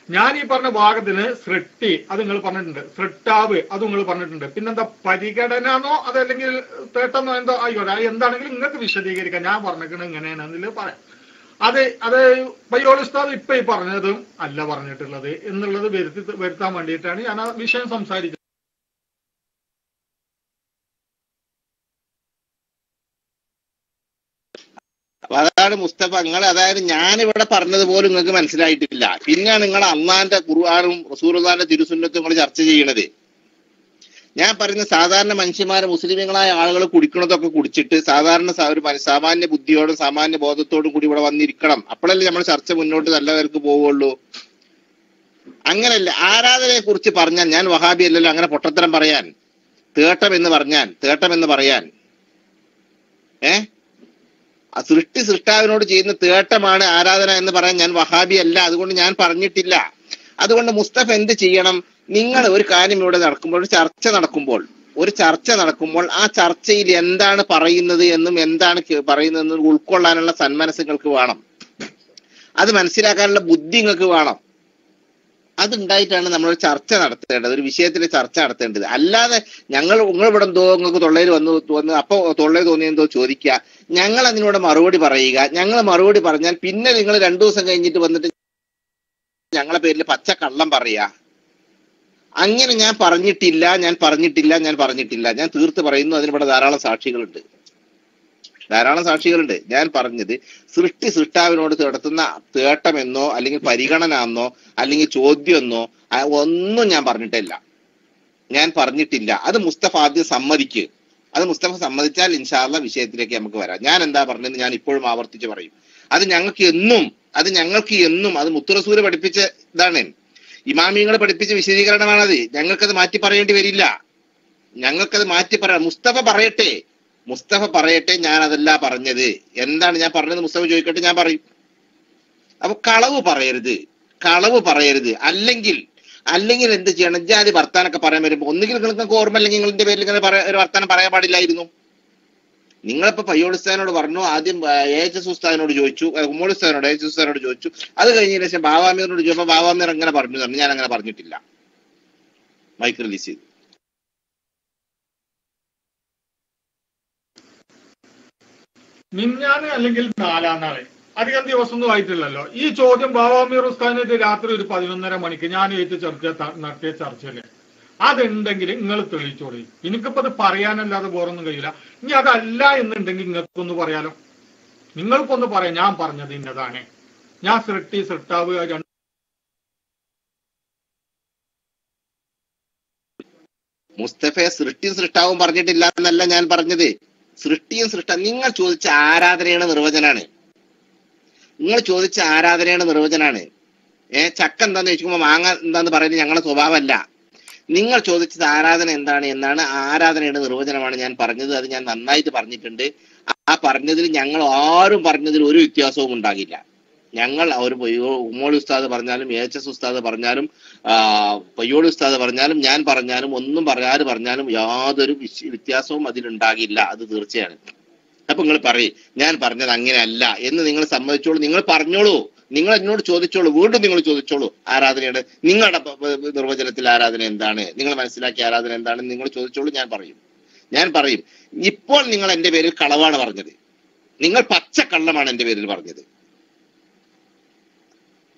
ഞാൻ ഈ പറഞ്ഞ ഭാഗത്തിന് സൃഷ്ടി അത് നിങ്ങൾ പറഞ്ഞിട്ടുണ്ട്, സൃഷ്ടാവ് അത് നിങ്ങൾ പറഞ്ഞിട്ടുണ്ട്. പിന്നെന്താ പരിഗണനോ അതല്ലെങ്കിൽ തേട്ടെന്നോ എന്തോ ആയിക്കോട്ടെ, എന്താണെങ്കിലും നിങ്ങൾക്ക് വിശദീകരിക്കാം. ഞാൻ പറഞ്ഞിരിക്കുന്നത് ഇങ്ങനെയാണെന്നില്ല പറയാം. അത് പയ്യോളി ഉസ്താദ് ഇപ്പൊ ഈ പറഞ്ഞതും അല്ല പറഞ്ഞിട്ടുള്ളത് എന്നുള്ളത് വരുത്താൻ വേണ്ടിയിട്ടാണ് ഞാൻ ആ വിഷയം സംസാരിച്ചത്. അപ്പൊ അതാണ് മുസ്തഫ, അതായത് ഞാനിവിടെ പറഞ്ഞതുപോലും നിങ്ങൾക്ക് മനസ്സിലായിട്ടില്ല. പിന്നെയാണ് നിങ്ങൾ അള്ളാന്റെ ഖുർആനും റസൂലുള്ളാഹിന്റെ തിരുസുന്നത്തും നിങ്ങൾ ചർച്ച ചെയ്യണത്. ഞാൻ പറയുന്ന സാധാരണ മനുഷ്യന്മാരെ, മുസ്ലിമീങ്ങളായ ആളുകൾ കുടിക്കണതൊക്കെ കുടിച്ചിട്ട് സാധാരണ ഒരു സാമാന്യ ബുദ്ധിയോടും സാമാന്യ ബോധത്തോടും കൂടി ഇവിടെ വന്നിരിക്കണം. അപ്പോഴല്ലേ നമ്മൾ ചർച്ച മുന്നോട്ട് നല്ല നിലക്ക് പോവുള്ളൂ. അങ്ങനല്ല. ആരാധനയെ കുറിച്ച് പറഞ്ഞാൽ ഞാൻ വഹാബി അല്ലല്ലോ, അങ്ങനെ പൊട്ടത്തരം പറയാൻ, തേട്ടമെന്ന് പറയാൻ സൃഷ്ടാവിനോട് ചെയ്യുന്ന തേട്ടമാണ് ആരാധന എന്ന് പറയാൻ ഞാൻ വഹാബി അല്ല. അതുകൊണ്ട് ഞാൻ പറഞ്ഞിട്ടില്ല. അതുകൊണ്ട് മുസ്തഫ എന്ത് ചെയ്യണം? നിങ്ങൾ ഒരു കാര്യം ഇവിടെ നടക്കുമ്പോൾ, ഒരു ചർച്ച നടക്കുമ്പോൾ ആ ചർച്ചയിൽ എന്താണ് പറയുന്നത് എന്നും എന്താണ് പറയുന്നതെന്നും ഉൾക്കൊള്ളാനുള്ള സന്മനസ്സുകൾക്ക് വേണം. അത് മനസ്സിലാക്കാനുള്ള ബുദ്ധി നിങ്ങൾക്ക് വേണം. അതുണ്ടായിട്ടാണ് നമ്മളൊരു ചർച്ച നടത്തേണ്ടത്, ഒരു വിഷയത്തിലെ ചർച്ച നടത്തേണ്ടത്. അല്ലാതെ നിങ്ങളിവിടെ എന്തോ നിങ്ങൾക്ക് തൊള്ളയിൽ വന്ന് അപ്പൊ തൊള്ളയിൽ തോന്നിയെന്തോ ചോദിക്കുക, ഞങ്ങൾ അതിനോട് മറുപടി പറയുക. ഞങ്ങൾ മറുപടി പറഞ്ഞാൽ പിന്നെ നിങ്ങൾ 2 ദിവസം കഴിഞ്ഞിട്ട് വന്നിട്ട് ഞങ്ങളെ പേരിൽ പച്ച കള്ളം പറയുക. അങ്ങനെ ഞാൻ പറഞ്ഞിട്ടില്ല. ഞാൻ തീർത്ത് പറയുന്നു. അതിനിവിടെ ധാരാളം സാക്ഷികളുണ്ട്. ഞാൻ പറഞ്ഞത് സൃഷ്ടാവിനോട് നടത്തുന്ന തേട്ടമെന്നോ അല്ലെങ്കിൽ പരിഗണന എന്നോ അല്ലെങ്കിൽ ചോദ്യമെന്നോ ഒന്നും ഞാൻ പറഞ്ഞിട്ടില്ല. അത് മുസ്തഫ ആദ്യം സമ്മതിക്ക്. അത് മുസ്തഫ സമ്മതിച്ചാൽ ഇൻഷാ അല്ലാഹ് വിഷയത്തിലേക്ക് നമുക്ക് വരാം. ഞാൻ എന്താ പറഞ്ഞത് ഞാൻ ഇപ്പോഴും ആവർത്തിച്ച് പറയും. അത് ഞങ്ങൾക്ക് എന്നും അത് മുത്തുറസൂല് പഠിപ്പിച്ച ഇതാണ്, ഇമാമിങ്ങളെ പഠിപ്പിച്ച വിശദീകരണമാണത്. ഞങ്ങൾക്കത് മാറ്റി പറയേണ്ടി വരില്ല. ഞങ്ങൾക്കത് മാറ്റി പറയാം. മുസ്തഫ പറയട്ടെ ഞാൻ അതല്ല പറഞ്ഞത്. എന്താണ് ഞാൻ പറഞ്ഞത് മുസ്തഫ ചോദിക്കട്ടെ, ഞാൻ പറയും. അപ്പൊ കളവ് പറയരുത്. അല്ലെങ്കിൽ എന്ത് ചെയ്യണം? ജാതി വർത്താനൊക്കെ പറയാൻ വരുമ്പോ ഒന്നുകിൽ നിങ്ങൾക്ക് ഓർമ്മ, അല്ലെങ്കിൽ നിങ്ങളുടെ പേരിൽ ഇങ്ങനെ ഒരു വർത്താനം പറയാൻ പാടില്ലായിരുന്നു. നിങ്ങളിപ്പോ പയ്യോളിസ്ഥാനോട് പറഞ്ഞു, ആദ്യം AHS ഉസ്താദിനോട് ചോദിച്ചു, ഉമ്മോളിസ്ഥാനോട് AHS ഉസ്താദിനോട് ചോദിച്ചു. അത് കഴിഞ്ഞതിന് ശേഷം ബാവാമീറിനോട് ചോദിച്ചപ്പോ ബാവാമീർ അങ്ങനെ പറഞ്ഞു. ഞാൻ അങ്ങനെ പറഞ്ഞിട്ടില്ല. മൈക്ക് റിലീസ് ചെയ്തു. മിഞ്ഞാന്ന് അല്ലെങ്കിൽ 4-ാം നാള്, അധികം ദിവസമൊന്നും ആയിട്ടില്ലല്ലോ. ഈ ചോദ്യം ബാവാമീർ ഉസ്താദിനായിട്ട് രാത്രി ഒരു 11:30 മണിക്ക് ഞാൻ നടത്തിയ ചർച്ചയില് അതുണ്ടെങ്കിൽ നിങ്ങൾ തെളിയിച്ചോളി. എനിക്കിപ്പോ അത് പറയാനല്ലാതെ വേറൊന്നും കഴിയില്ല. ഇനി അതല്ല എന്നുണ്ടെങ്കിൽ നിങ്ങൾക്കൊന്ന് പറയാലോ. നിങ്ങൾക്കൊന്ന് പറയാം, ഞാൻ പറഞ്ഞത് ഇന്നതാണ്. ഞാൻ സൃഷ്ടി സൃഷ്ടാവ് മുസ്തഫയെ സൃഷ്ടിയും സൃഷ്ടാവും പറഞ്ഞിട്ടില്ല എന്നല്ല ഞാൻ പറഞ്ഞത്. സൃഷ്ടിയും നിങ്ങൾ ചോദിച്ച ആരാധനയുടെ നിർവചനാണ്. നിങ്ങൾ ചോദിച്ച ആരാധനയുടെ നിർവചനാണ്. ചക്ക എന്താന്ന് ചോദിക്കുമ്പോൾ മാങ്ങ എന്താന്ന് പറയുന്നത് ഞങ്ങളുടെ സ്വഭാവമല്ല. നിങ്ങൾ ചോദിച്ചത് ആരാധന എന്താണ് എന്നാണ്. ആരാധനയുടെ നിർവചനമാണ് ഞാൻ പറഞ്ഞത്. അത് ഞാൻ നന്നായിട്ട് പറഞ്ഞിട്ടുണ്ട്. ആ പറഞ്ഞതിൽ ഞങ്ങൾ ആരും പറഞ്ഞതിൽ ഒരു വ്യത്യാസവും ഉണ്ടാകില്ല. ഞങ്ങൾ ഒരു ഉമ്മോളി ഉസ്താദ് പറഞ്ഞാലും HS ഉസ്താദ് പറഞ്ഞാലും പയ്യോളി ഉസ്താദ് പറഞ്ഞാലും ഞാൻ പറഞ്ഞാലും ഒന്നും ആര് പറഞ്ഞാലും യാതൊരു വ്യത്യാസവും അതിലുണ്ടാകില്ല. അത് തീർച്ചയാണ്. അപ്പൊ നിങ്ങൾ പറയും ഞാൻ പറഞ്ഞത് അങ്ങനെയല്ല എന്ന് നിങ്ങൾ സമ്മതിച്ചോളൂ. നിങ്ങൾ പറഞ്ഞോളൂ. നിങ്ങൾ എന്നോട് ചോദിച്ചോളൂ. വീണ്ടും നിങ്ങൾ ചോദിച്ചോളൂ. ആരാധനയുടെ നിങ്ങളുടെ നിർവചനത്തിൽ ആരാധന എന്താണ്, നിങ്ങൾ മനസ്സിലാക്കിയ ആരാധന എന്താണെന്ന് നിങ്ങൾ ചോദിച്ചോളൂ. ഞാൻ പറയും. ഇപ്പോൾ നിങ്ങൾ എന്റെ പേരിൽ കളവാണ് പറഞ്ഞത്. നിങ്ങൾ പച്ച കള്ളമാണ് എന്റെ പേരിൽ പറഞ്ഞത്.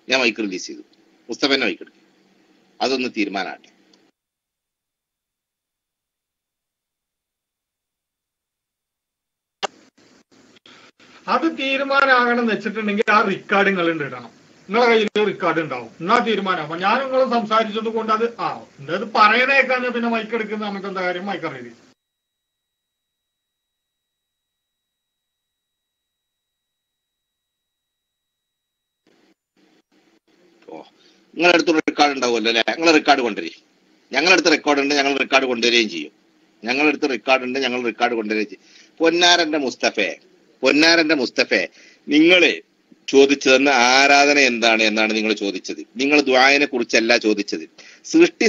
ഞാൻ മൈക്ക് റിലീസ് ചെയ്തു. മുസ്തഫനെ മൈക്കെടുക്കും. അതൊന്ന് തീരുമാനമാട്ടെ. അത് തീരുമാനമാകണം എന്ന് വെച്ചിട്ടുണ്ടെങ്കിൽ ആ റെക്കോർഡ് നിങ്ങൾ ഇടണം. നിങ്ങളെ കയ്യിൽ റെക്കോർഡ് ഉണ്ടാവും. എന്നാ തീരുമാനമാകും. ഞാൻ നിങ്ങൾ സംസാരിച്ചത് കൊണ്ട് അത് അത് പറയണേക്കാണ് പിന്നെ മൈക്ക് എടുക്കുന്ന നമുക്ക് എന്താ കാര്യം മൈക്ക് അറിയില്ല. നിങ്ങളടുത്ത് റെക്കോർഡ് ഉണ്ടാവുമല്ലോ അല്ലെ? നിങ്ങൾ റെക്കോർഡ് കൊണ്ടുവരും. ഞങ്ങളടുത്ത് റെക്കോർഡ് ഉണ്ട്, ഞങ്ങൾ റെക്കോർഡ് കൊണ്ടുവരികയും ചെയ്യും. ഞങ്ങളടുത്ത് റെക്കോർഡ് ഉണ്ട്, ഞങ്ങൾ റെക്കോർഡ് കൊണ്ടുവരികയും ചെയ്യും. പൊന്നാരന്റെ മുസ്തഫെ നിങ്ങള് ചോദിച്ചതെന്ന് ആരാധന എന്താണ് എന്നാണ് നിങ്ങൾ ചോദിച്ചത്. നിങ്ങൾ ദുആനെ കുറിച്ചല്ല ചോദിച്ചത്.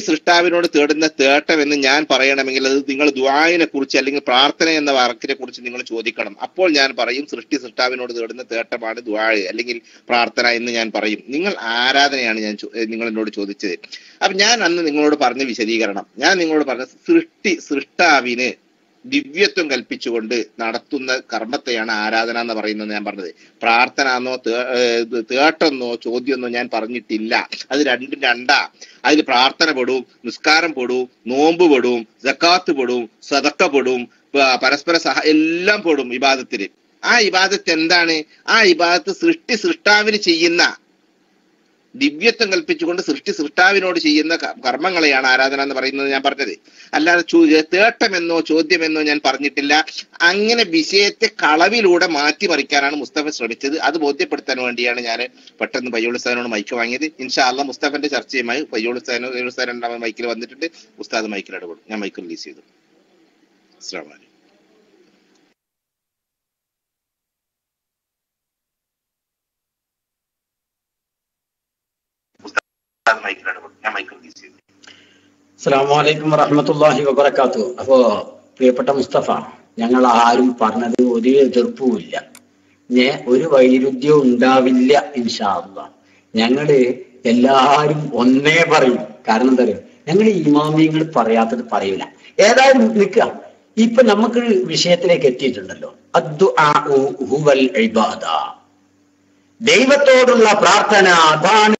സൃഷ്ടാവിനോട് തേടുന്ന തേട്ടം എന്ന് ഞാൻ പറയണമെങ്കിൽ അത് നിങ്ങൾ ദുആനെ കുറിച്ച് അല്ലെങ്കിൽ പ്രാർത്ഥന എന്ന വാക്കിനെ കുറിച്ച് നിങ്ങൾ ചോദിക്കണം. അപ്പോൾ ഞാൻ പറയും സൃഷ്ടാവിനോട് തേടുന്ന തേട്ടമാണ് ദുആ അല്ലെങ്കിൽ പ്രാർത്ഥന എന്ന് ഞാൻ പറയും. നിങ്ങൾ ആരാധനയാണ് നിങ്ങൾ എന്നോട് ചോദിച്ചത്. അപ്പൊ ഞാൻ അന്ന് നിങ്ങളോട് പറഞ്ഞ വിശദീകരണം, ഞാൻ നിങ്ങളോട് പറഞ്ഞ സൃഷ്ടാവിന് ദിവ്യത്വം കൽപ്പിച്ചുകൊണ്ട് നടത്തുന്ന കർമ്മത്തെയാണ് ആരാധന എന്ന് പറയുന്നത് ഞാൻ പറഞ്ഞത്. പ്രാർത്ഥന എന്നോ തേട്ടെന്നോ ചോദ്യമൊന്നോ ഞാൻ പറഞ്ഞിട്ടില്ല. അത് രണ്ടും രണ്ടാ. അതിൽ പ്രാർത്ഥന പെടും, നിസ്കാരം പെടും, നോമ്പ് പെടും, സക്കാത്ത് പെടും, സദക്ക പെടും, പരസ്പര എല്ലാം പെടും ഇബാദത്തിന്. ആ ഇബാദത്ത് എന്താണ്? ആ ഇബാദത്ത് സൃഷ്ടാവിന് ചെയ്യുന്ന ദിവ്യത്വം കൽപ്പിച്ചുകൊണ്ട് സൃഷ്ടാവിനോട് ചെയ്യുന്ന കർമ്മങ്ങളെയാണ് ആരാധന എന്ന് പറയുന്നത് ഞാൻ പറഞ്ഞത്. അല്ലാതെ തേട്ടമെന്നോ ചോദ്യമെന്നോ ഞാൻ പറഞ്ഞിട്ടില്ല. അങ്ങനെ വിഷയത്തെ കളവിലൂടെ മാറ്റിമറിക്കാനാണ് മുസ്തഫ ശ്രമിച്ചത്. അത് ബോധ്യപ്പെടുത്താൻ വേണ്ടിയാണ് ഞാൻ പെട്ടെന്ന് പയ്യോളി ഉസ്താദിനോട് മൈക്ക് വാങ്ങിയത്. ഇൻഷാ അല്ലാഹ് മുസ്തഫന്റെ ചർച്ചയുമായി പയ്യോളി ഉസ്താദ് രണ്ടാമത് മൈക്കിൽ വന്നിട്ടുണ്ട്. ഉസ്താദ് മൈക്കിൽ ഇടപെടും. ഞാൻ മൈക്ക് റിലീസ് ചെയ്തു. അസ്സലാമു അലൈക്കും. അസ്സലാമു അലൈക്കും വറഹ്മത്തുള്ളാഹി വബറകാതുഹു. അപ്പോ പ്രിയപ്പെട്ട മുസ്തഫ, ഞങ്ങൾ ആരും പറഞ്ഞത് ഒരു എതിർപ്പുമില്ല, ഒരു വൈരുദ്ധ്യവും ഉണ്ടാവില്ല ഇൻഷാ അല്ലാഹ്. ഞങ്ങള് എല്ലാരും ഒന്നേ പറയും. കാരണം എന്താ പറയുക, ഞങ്ങൾ ഇമാമിയങ്ങൾ പറയാത്തത് പറയില്ല. ഏതായാലും നിൽക്കുക. ഇപ്പൊ നമുക്ക് വിഷയത്തിലേക്ക് എത്തിയിട്ടുണ്ടല്ലോ. അദ്ദുആഉ ഹുവൽ ഇബാദ, ദൈവത്തോടുള്ള പ്രാർത്ഥന, അതാണ്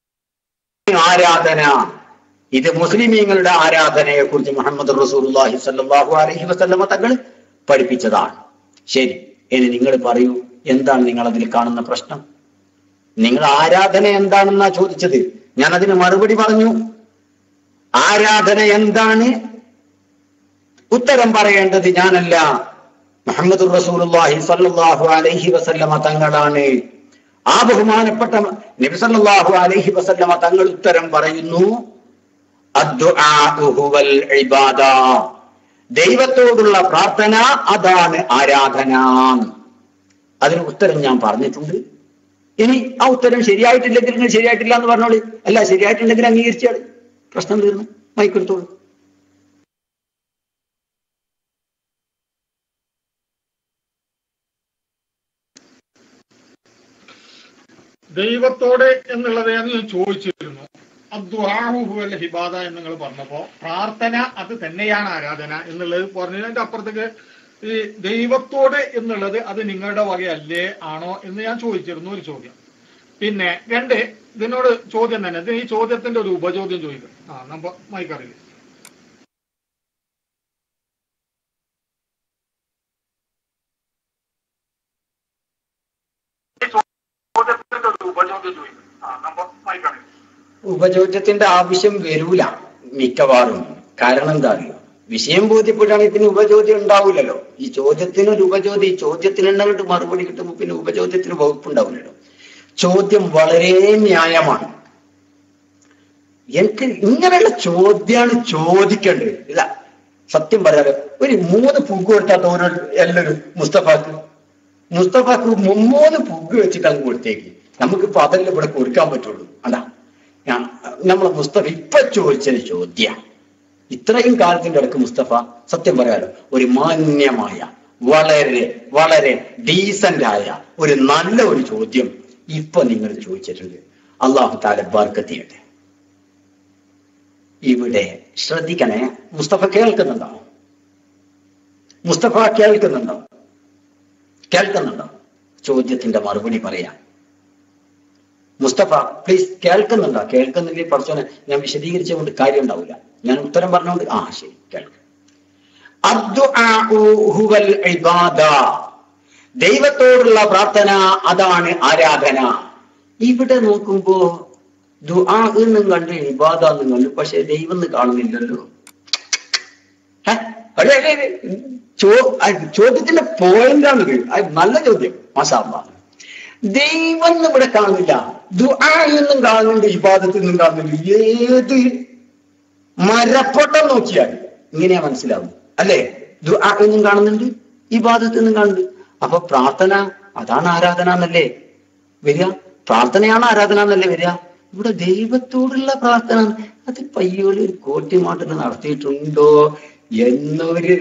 ആരാധന. ഇത് മുസ്ലിമീങ്ങളുടെ ആരാധനയെ കുറിച്ച് മുഹമ്മദ് റസൂലുള്ളാഹി സ്വല്ലല്ലാഹു അലൈഹി വസല്ലമ തങ്ങൾ പഠിപ്പിച്ചതാണ്. ശരി, ഇനി നിങ്ങൾ പറയൂ, എന്താണ് നിങ്ങൾ അതിൽ കാണുന്ന പ്രശ്നം? നിങ്ങൾ ആരാധന എന്താണെന്നാ ചോദിച്ചത്. ഞാൻ അതിന് മറുപടി പറഞ്ഞു. ആരാധന എന്താണ് ഉത്തരം പറയേണ്ടത് ഞാനല്ല, മുഹമ്മദ് റസൂലുള്ളാഹി സ്വല്ലല്ലാഹു അലൈഹി വസല്ലമ തങ്ങളാണ്. ആ ബഹുമാനപ്പെട്ട നബി സല്ലല്ലാഹു അലൈഹി വസല്ലമ തങ്ങൾ ഉത്തരം പറയുന്നു, അദ്ദുആഉ ഹുവൽ ഇബാദ, ദൈവത്തോടുള്ള പ്രാർത്ഥന അതാണ് ആരാധന. അതിന് ഉത്തരം ഞാൻ പറഞ്ഞിട്ടുണ്ട്. ഇനി ആ ഉത്തരം ശരിയായിട്ടില്ലെങ്കിൽ നിങ്ങൾ ശരിയായിട്ടില്ല എന്ന് പറഞ്ഞോളൂ. അല്ല, ശരിയായിട്ടുണ്ടെങ്കിൽ അംഗീകരിച്ചാൽ പ്രശ്നം തീർന്നു. മൈക്കെടുത്തോളൂ. ദൈവത്തോടെ എന്നുള്ളത് ഞാൻ ചോദിച്ചിരുന്നു. അദ്ദുആഉ ഹുവൽ ഇബാദ എന്ന് നിങ്ങൾ പറഞ്ഞപ്പോ പ്രാർത്ഥന അത് തന്നെയാണ് ആരാധന എന്നുള്ളത് പറഞ്ഞതിന്റെ അപ്പുറത്തേക്ക് ഈ ദൈവത്തോടെ എന്നുള്ളത് അത് നിങ്ങളുടെ വകയല്ലേ ആണോ എന്ന് ഞാൻ ചോദിച്ചിരുന്നു. ഒരു ചോദ്യം. പിന്നെ രണ്ട്, ഇതിനോട് ചോദ്യം തന്നെ, ഈ ചോദ്യത്തിന്റെ ഒരു ഉപചോദ്യം ചോദിക്കും. നമ്മ മൈക്കറിയില്ല. ചോദ്യത്തിന്റെ ഒരു ഉപചോദ്യം ചോദിക്കും. നമ്പർ വായിക്കണേ. ഉപചോദ്യത്തിന്റെ ആവശ്യം വരൂല മിക്കവാറും. കാരണം എന്താ അറിയോ, വിഷയം ബോധ്യപ്പെട്ടാണെങ്കിൽ പിന്നെ ഉപചോദ്യം ഉണ്ടാവില്ലല്ലോ. ഈ ചോദ്യത്തിന് ഒരു ഉപചോദ്യം, ഈ ചോദ്യത്തിന് എന്നിട്ട് മറുപടി കിട്ടുമ്പോൾ പിന്നെ ഉപചോദ്യത്തിന് വകുപ്പുണ്ടാവില്ലല്ലോ. ചോദ്യം വളരെ ന്യായമാണ്. എനിക്ക് ഇങ്ങനെയുള്ള ചോദ്യമാണ് ചോദിക്കേണ്ടത്. ഇല്ല, സത്യം പറയാലോ, ഒരു 3 പുഗ് കൊടുത്താത്ത ഓരോ എല്ലാവരും മുസ്തഫാക്ക് 3 പുഗ് വെച്ചിട്ട് അങ്ങ് കൊടുത്തേക്ക്. നമുക്കിപ്പോ അതെല്ലാം ഇവിടെ കൊടുക്കാൻ പറ്റുള്ളൂ. അതാ നമ്മളെ മുസ്തഫ ഇപ്പൊ ചോദിച്ചൊരു ചോദ്യം. ഇത്രയും കാലത്തിന്റെ ഇടയ്ക്ക് മുസ്തഫ സത്യം പറയാലോ ഒരു മാന്യമായ വളരെ വളരെ ഡീസന്റ് ആയ ഒരു നല്ല ഒരു ചോദ്യം ഇപ്പൊ നിങ്ങൾ ചോദിച്ചിട്ടുണ്ട്. അള്ളാഹു തആല ബർക്കത്ത് ചെയ്യട്ടെ. ഇവിടെ ശ്രദ്ധിക്കണേ. മുസ്തഫ കേൾക്കുന്നുണ്ടോ? മുസ്തഫ കേൾക്കുന്നുണ്ടോ? ചോദ്യത്തിന്റെ മറുപടി പറയാം. മുസ്തഫ പ്ലീസ് കേൾക്കുന്നുണ്ടോ? കേൾക്കുന്നില്ലേ പഠിച്ചോനെ, ഞാൻ വിശദീകരിച്ചുകൊണ്ട് കാര്യം ഉണ്ടാവില്ല. ഞാൻ ഉത്തരം പറഞ്ഞുകൊണ്ട് ശരി കേൾക്കാം. ദൈവത്തോടുള്ള പ്രാർത്ഥന അതാണ് ആരാധന. ഇവിടെ നോക്കുമ്പോ ദുആ എന്നും കണ്ട് ഇബാദ എന്നും കണ്ടു, പക്ഷെ ദൈവം എന്ന് കാണുന്നില്ലല്ലോ. ചോദ്യത്തിന്റെ പോയിന്റാണിത്. നല്ല ചോദ്യം, മാഷാ അല്ലാഹ്. ദൈവം ഇവിടെ കാണുന്നില്ല, ദുആ എന്നും കാണുന്നുണ്ട്, ഇബാദത്ത് എന്നും കാണുന്നുണ്ട്. ഏത് മരപ്പൊട്ടം നോക്കിയാൽ ഇങ്ങനെയാ മനസ്സിലാവും അല്ലേ? ദുആ എന്നും കാണുന്നുണ്ട്, ഇബാദത്ത് എന്നും കാണുന്നുണ്ട്. അപ്പൊ പ്രാർത്ഥന അതാണ് ആരാധന എന്നല്ലേ വരിക? പ്രാർത്ഥനയാണ് ആരാധന എന്നല്ലേ വരിക? ഇവിടെ ദൈവത്തോടുള്ള പ്രാർത്ഥന അത് പയ്യോളി ഒരു കോട്ടിമാട്ടിന് നടത്തിയിട്ടുണ്ടോ എന്നൊരു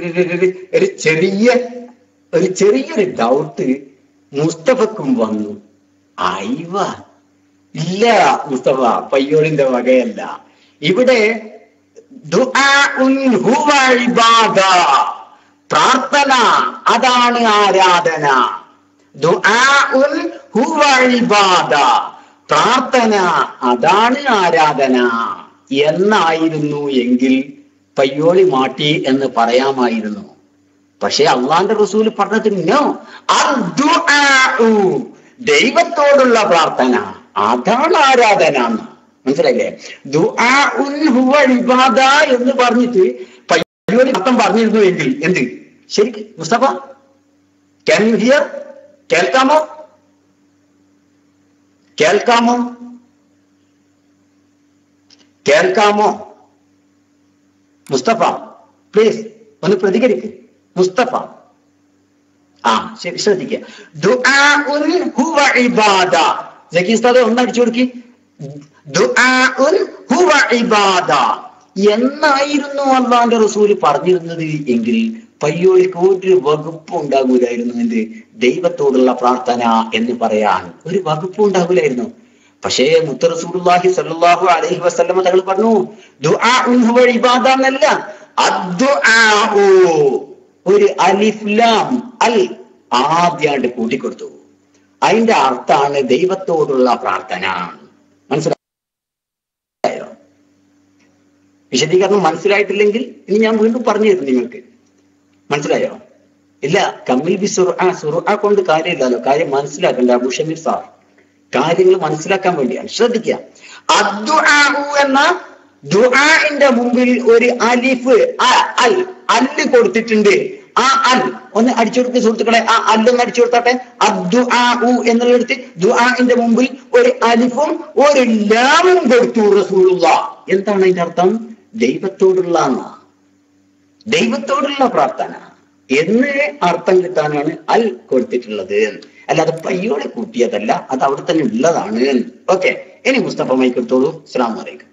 ചെറിയൊരു ഡൗട്ട് മുസ്തഫക്കും വന്നു. ഇല്ല മുസ്തഫ, പയ്യോളിന്റെ വകയല്ല. ഇവിടെ പ്രാർത്ഥന അതാണ് ആരാധന. പ്രാർത്ഥന അതാണ് ആരാധന എന്നായിരുന്നു എങ്കിൽ പയ്യോളി മാട്ടി എന്ന് പറയാമായിരുന്നു. പക്ഷെ അള്ളാന്റെ റസൂൽ പറഞ്ഞിട്ടുണ്ടോ ദൈവത്തോടുള്ള പ്രാർത്ഥന അതാണ് ആരാധന. മനസ്സിലായില്ലേ? ഇബാദ എന്ന് പറഞ്ഞിട്ട് പയ്യോളി അർത്ഥം പറഞ്ഞിരുന്നു എങ്കിൽ എന്ത് ശരിക്ക് മുസ്തഫ ക്യാൻ യു ഹിയർ? കേൾക്കാമോ മുസ്തഫ? പ്ലീസ് ഒന്ന് പ്രതികരിക്ക് മുസ്തഫ. ശരി, ശ്രദ്ധിക്കുക. ഒന്ന് അടിച്ചു കൊടുക്കി. എന്നായിരുന്നു അള്ളാന്റെ റസൂല് പറഞ്ഞിരുന്നത് എങ്കിൽ പയ്യോളിക്ക് ഒരു വകുപ്പും ഉണ്ടാകൂലായിരുന്നു. എന്ത് ദൈവത്തോടുള്ള പ്രാർത്ഥന എന്ന് പറയാൻ ഒരു വകുപ്പും ഉണ്ടാകൂലായിരുന്നു. പക്ഷേ മുത്ത് റസൂലുള്ളാഹി സ്വല്ലല്ലാഹു അലൈഹി വസല്ലമ തങ്ങൾ പറഞ്ഞു ഇബാദ എന്നല്ല, ഒരു അലിഫ് ലാം അൽ ആദ്യാണ്ട് കൂട്ടിക്കൊടുത്തു. അതിന്റെ അർത്ഥാണ് ദൈവത്തോടുള്ള പ്രാർത്ഥന. മനസ്സിലായോ? വിശദീകരണം മനസ്സിലായിട്ടില്ലെങ്കിൽ ഇനി ഞാൻ വീണ്ടും പറഞ്ഞു തരും നിങ്ങൾക്ക്. മനസ്സിലായോ? ഇല്ല, കമ്മിൽ ബി സുർആ കൊണ്ട് കാര്യമില്ലല്ലോ. കാര്യം മനസ്സിലാക്കണ്ട അബൂഷമീർ സാർ, കാര്യങ്ങൾ മനസ്സിലാക്കാൻ വേണ്ടിയാണ്. ശ്രദ്ധിക്കുക. എന്ന ദുആഇന്റെ മുമ്പിൽ ഒരു അലിഫ് അല്ല് കൊടുത്തിട്ടുണ്ട്. ആ അൽ ഒന്ന് അടിച്ചു കൊടുത്ത സുഹൃത്തുക്കളെ, ആ അല്ലൊന്ന് അടിച്ചു കൊടുത്താട്ടെ. എന്നുള്ളടുത്ത് ദുആഇന്റെ മുമ്പിൽ ഒരു അലിഫും ഒരു ലാമും കൊടുത്തു റസൂലുള്ളാഹ്. എന്താണ് അതിന്റെ അർത്ഥം? ദൈവത്തോടുള്ള പ്രാർത്ഥന എന്ന് അർത്ഥം കിട്ടാനാണ് അൽ കൊടുത്തിട്ടുള്ളത്. അല്ലാതെ പയ്യോടെ കൂട്ടിയതല്ല, അത് അവിടെ തന്നെ ഉള്ളതാണ്. ഓക്കെ, ഇനി മുസ്തഫ മൈക്കെടുത്തോളൂ. അസ്സലാമു അലൈക്കും.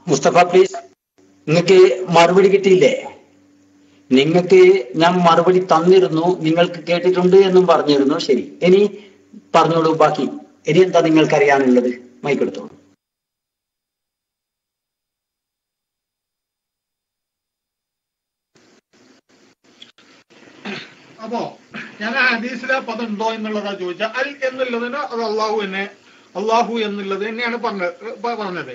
മുസ്തഫ പ്ലീസ്, നിങ്ങൾക്ക് മറുപടി കിട്ടിയില്ലേ? നിങ്ങൾക്ക് ഞാൻ മറുപടി തന്നിരുന്നു, നിങ്ങൾക്ക് കേട്ടിട്ടുണ്ട് എന്നും പറഞ്ഞിരുന്നു. ശരി, ഇനി പറഞ്ഞോളൂ ബാക്കി. ഇനി എന്താ നിങ്ങൾക്കറിയാനുള്ളത്? മൈക്കെടുത്തോളൂ. അപ്പോ ഞാൻ ഹദീസിലെ പദം ഉണ്ടോ എന്നുള്ളതാ ചോദിച്ചാൽ അൽ എന്നുള്ളതിന് അത് അള്ളാഹു എന്നുള്ളത് തന്നെയാണ് പറഞ്ഞത്.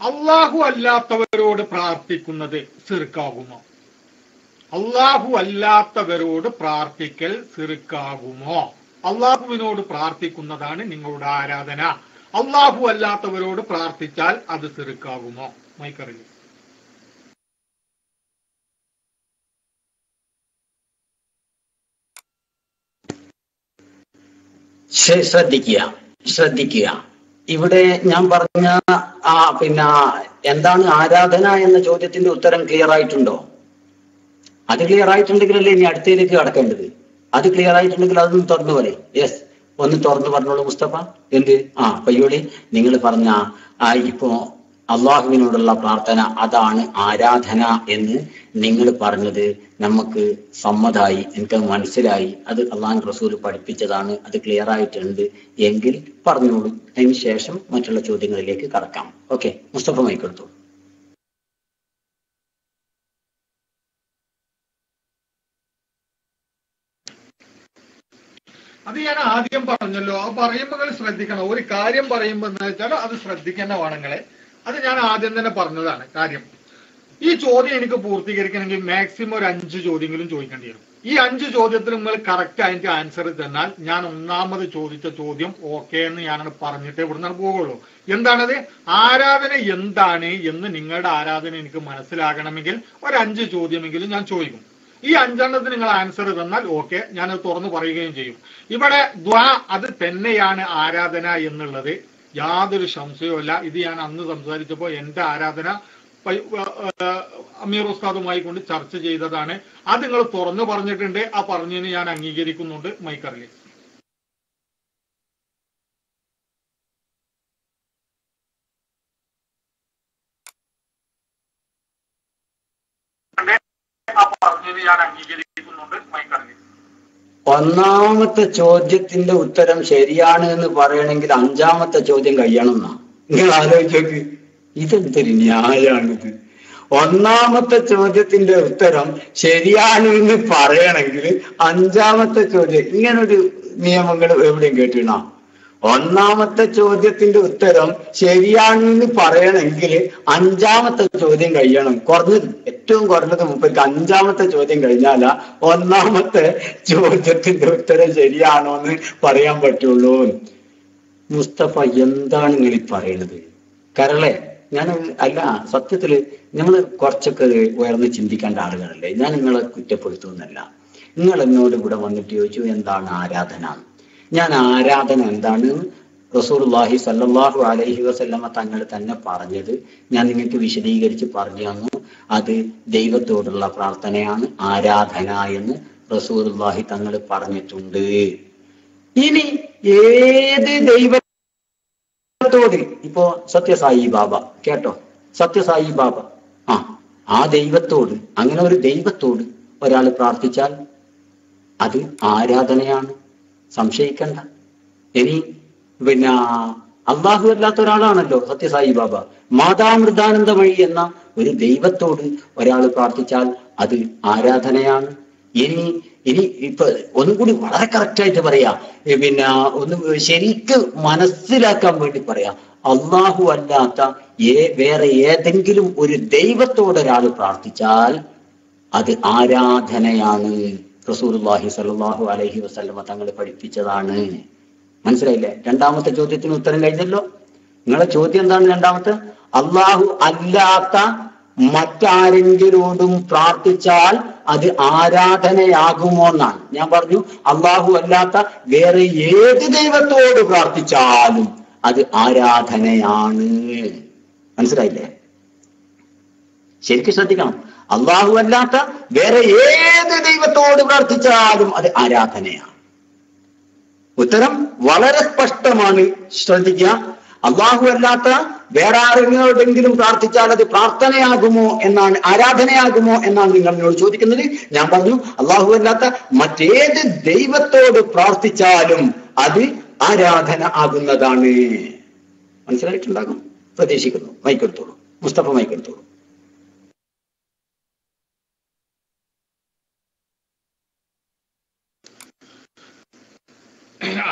അള്ളാഹു അല്ലാത്തവരോട് പ്രാർത്ഥിക്കുന്നത് സിർക്കാകുമോ? അള്ളാഹു അല്ലാത്തവരോട് പ്രാർത്ഥിക്കൽ സിർക്കാകുമോ? അള്ളാഹുവിനോട് പ്രാർത്ഥിക്കുന്നതാണ് നിങ്ങളുടെ ആരാധന. അള്ളാഹു അല്ലാത്തവരോട് പ്രാർത്ഥിച്ചാൽ അത് സിർക്കാകുമോ? മൈക്കറിയില്ല. ശ്രദ്ധിക്കുക. ഇവിടെ ഞാൻ പറഞ്ഞ പിന്നെ എന്താണ് ആരാധന എന്ന ചോദ്യത്തിന്റെ ഉത്തരം ക്ലിയർ ആയിട്ടുണ്ടോ? അത് ക്ലിയർ ആയിട്ടുണ്ടെങ്കിലല്ലേ ഇനി അടുത്തതിലേക്ക് കടക്കേണ്ടത്. അത് ക്ലിയർ ആയിട്ടുണ്ടെങ്കിൽ അതൊന്ന് തുറന്നു പറയും. യെസ്, ഒന്ന് തുറന്നു പറഞ്ഞോളൂ മുസ്തഫ. എന്ത്? പയ്യോളി, നിങ്ങൾ പറഞ്ഞ ഇപ്പോ അള്ളാഹുവിനോടുള്ള പ്രാർത്ഥന അതാണ് ആരാധന എന്ന് നിങ്ങൾ പറഞ്ഞത് നമുക്ക് സമ്മതായി, എനിക്ക് മനസ്സിലായി. അത് അള്ളാഹു റസൂൽ പഠിപ്പിച്ചതാണ്, അത് ക്ലിയർ ആയിട്ടുണ്ട് എങ്കിൽ പറഞ്ഞോളൂ. അതിന് ശേഷം മറ്റുള്ള ചോദ്യങ്ങളിലേക്ക് കടക്കാം. ഓക്കെ, മുസ്തഫ മൈക്കെടുത്തു. അത് ഞാൻ ആദ്യം പറഞ്ഞല്ലോ. ആ പറയുമ്പോൾ ശ്രദ്ധിക്കണം. ഒരു കാര്യം പറയുമ്പോൾ എന്താ വെച്ചാൽ അത് ശ്രദ്ധിക്കേണ്ട വേണങ്ങളെ. അത് ഞാൻ ആദ്യം തന്നെ പറഞ്ഞതാണ് കാര്യം. ഈ ചോദ്യം എനിക്ക് പൂർത്തീകരിക്കണമെങ്കിൽ മാക്സിമം ഒരു 5 ചോദ്യങ്ങളും ചോദിക്കേണ്ടി വരും. ഈ 5 ചോദ്യത്തിൽ നിങ്ങൾ കറക്റ്റ് അതിന്റെ ആൻസർ തന്നാൽ ഞാൻ ഒന്നാമത് ചോദിച്ച ചോദ്യം ഓക്കെ എന്ന് ഞാനത് പറഞ്ഞിട്ട് ഇവിടുന്ന് പോകുള്ളൂ. എന്താണത്? ആരാധന എന്താണ് എന്ന് നിങ്ങളുടെ ആരാധന എനിക്ക് മനസ്സിലാകണമെങ്കിൽ ഒരു 5 ചോദ്യമെങ്കിലും ഞാൻ ചോദിക്കും. ഈ 5 നിങ്ങൾ ആൻസർ തന്നാൽ ഓക്കെ, ഞാനത് തുറന്നു പറയുകയും ചെയ്യും. ഇവിടെ ദ്വാ അത് തന്നെയാണ് ആരാധന എന്നുള്ളത് യാതൊരു സംശയവുമില്ല. ഇത് ഞാൻ അന്ന് സംസാരിച്ചപ്പോൾ എന്റെ ആരാധന അമീർ ഉസ്താദുമായി കൊണ്ട് ചർച്ച ചെയ്തതാണ്. അത് നിങ്ങൾ തുറന്നു പറഞ്ഞിട്ടുണ്ട്. ആ പറഞ്ഞതിന് ഞാൻ അംഗീകരിക്കുന്നുണ്ട്. മൈക്കറിലെ ഒന്നാമത്തെ ചോദ്യത്തിന്റെ ഉത്തരം ശരിയാണ് എന്ന് പറയണമെങ്കിൽ 5ാമത്തെ ചോദ്യം കഴിയണം എന്നാ. നിങ്ങൾ ആലോചിച്ചോക്ക്, ഇതെന്തൊരു ന്യായാണിത്? ഒന്നാമത്തെ ചോദ്യത്തിന്റെ ഉത്തരം ശരിയാണ് എന്ന് പറയണമെങ്കിൽ 5ാമത്തെ ചോദ്യം. ഇങ്ങനൊരു നിയമങ്ങൾ എവിടെയും കേട്ടിണോ? ഒന്നാമത്തെ ചോദ്യത്തിന്റെ ഉത്തരം ശരിയാണ് എന്ന് പറയണമെങ്കിൽ 5ാമത്തെ ചോദ്യം കഴിയണം. കുറഞ്ഞത്, ഏറ്റവും കുറഞ്ഞത് 5ാമത്തെ ചോദ്യം കഴിഞ്ഞാല ഒന്നാമത്തെ ചോദ്യത്തിന്റെ ഉത്തരം ശരിയാണോ എന്ന് പറയാൻ പറ്റുള്ളൂ. മുസ്തഫ, എന്താണ് നിങ്ങൾ ഈ പറയുന്നത്? കരളെ, ഞാൻ അല്ല, സത്യത്തില് നിങ്ങൾ കുറച്ചൊക്കെ ഉയർന്ന് ചിന്തിക്കേണ്ട ആളുകളല്ലേ. ഞാൻ നിങ്ങളെ കുറ്റപ്പെടുത്തുന്നല്ല. നിങ്ങൾ എന്നോട് ഇവിടെ വന്നിട്ട് ചോദിച്ചു എന്താണ് ആരാധന. ഞാൻ ആരാധന എന്താണ് റസൂലുള്ളാഹി സ്വല്ലല്ലാഹു അലൈഹി വസല്ലമ തങ്ങൾ തന്നെ പറഞ്ഞത് ഞാൻ നിങ്ങൾക്ക് വിശദീകരിച്ച് പറഞ്ഞു തന്നു. അത് ദൈവത്തോടുള്ള പ്രാർത്ഥനയാണ് ആരാധന എന്ന് റസൂലുള്ളാഹി തങ്ങൾ പറഞ്ഞിട്ടുണ്ട്. ഇനി ഏത് ദൈവത്തോട്, ഇപ്പോ സത്യസായി ബാബ കേട്ടോ, സത്യസായി ബാബ, ആ ദൈവത്തോട്, അങ്ങനെ ഒരു ദൈവത്തോട് ഒരാൾ പ്രാർത്ഥിച്ചാൽ അത് ആരാധനയാണ്, സംശയിക്കണ്ട. ഇനി പിന്നെ അള്ളാഹു അല്ലാത്ത ഒരാളാണല്ലോ സത്യസായി ബാബ. മാതാമൃതാനന്ദമയി എന്ന ഒരു ദൈവത്തോട് ഒരാൾ പ്രാർത്ഥിച്ചാൽ അത് ആരാധനയാണ്. ഇനി ഇപ്പൊ ഒന്നും കൂടി വളരെ കറക്റ്റായിട്ട് പറയാ, പിന്നെ ഒന്ന് ശരിക്ക് മനസ്സിലാക്കാൻ വേണ്ടി പറയാ, അള്ളാഹു അല്ലാത്ത വേറെ ഏതെങ്കിലും ഒരു ദൈവത്തോട് ഒരാൾ പ്രാർത്ഥിച്ചാൽ അത് ആരാധനയാണ്. റസൂലുള്ളാഹി സ്വല്ലല്ലാഹു അലൈഹി വസല്ലമ തങ്ങൾ പഠിപ്പിച്ചതാണ്. മനസ്സിലായില്ലേ? 2ാമത്തെ ചോദ്യത്തിന് ഉത്തരം കഴിഞ്ഞല്ലോ. നിങ്ങളെ ചോദ്യം എന്താണ്? 2ാമത്തെ, അള്ളാഹു അല്ലാത്ത മറ്റാരെങ്കിലോടും പ്രാർത്ഥിച്ചാൽ അത് ആരാധനയാകുമോ എന്നാണ്. ഞാൻ പറഞ്ഞു അള്ളാഹു അല്ലാത്ത വേറെ ഏത് ദൈവത്തോട് പ്രാർത്ഥിച്ചാലും അത് ആരാധനയാണ്. മനസ്സിലായില്ലേ? ശരിക്കും ശ്രദ്ധിക്കണം. അള്ളാഹു അല്ലാത്ത വേറെ ഏത് ദൈവത്തോട് പ്രാർത്ഥിച്ചാലും അത് ആരാധനയാണ്. ഉത്തരം വളരെ സ്പഷ്ടമാണ്. ശ്രദ്ധിക്കുക. അള്ളാഹു അല്ലാത്ത വേറെ ആരെങ്കിലോടെങ്കിലും പ്രാർത്ഥിച്ചാൽ അത് പ്രാർത്ഥനയാകുമോ എന്നാണ്, ആരാധനയാകുമോ എന്നാണ് നിങ്ങൾ എന്നോട് ചോദിക്കുന്നത്. ഞാൻ പറഞ്ഞു അള്ളാഹു അല്ലാത്ത മറ്റേത് ദൈവത്തോട് പ്രാർത്ഥിച്ചാലും അത് ആരാധന ആകുന്നതാണ്. മനസ്സിലായിട്ടുണ്ടാകും പ്രതീക്ഷിക്കുന്നു. മൈക്കെടുത്തോളൂ മുസ്തഫ, മൈക്കെടുത്തോളൂ.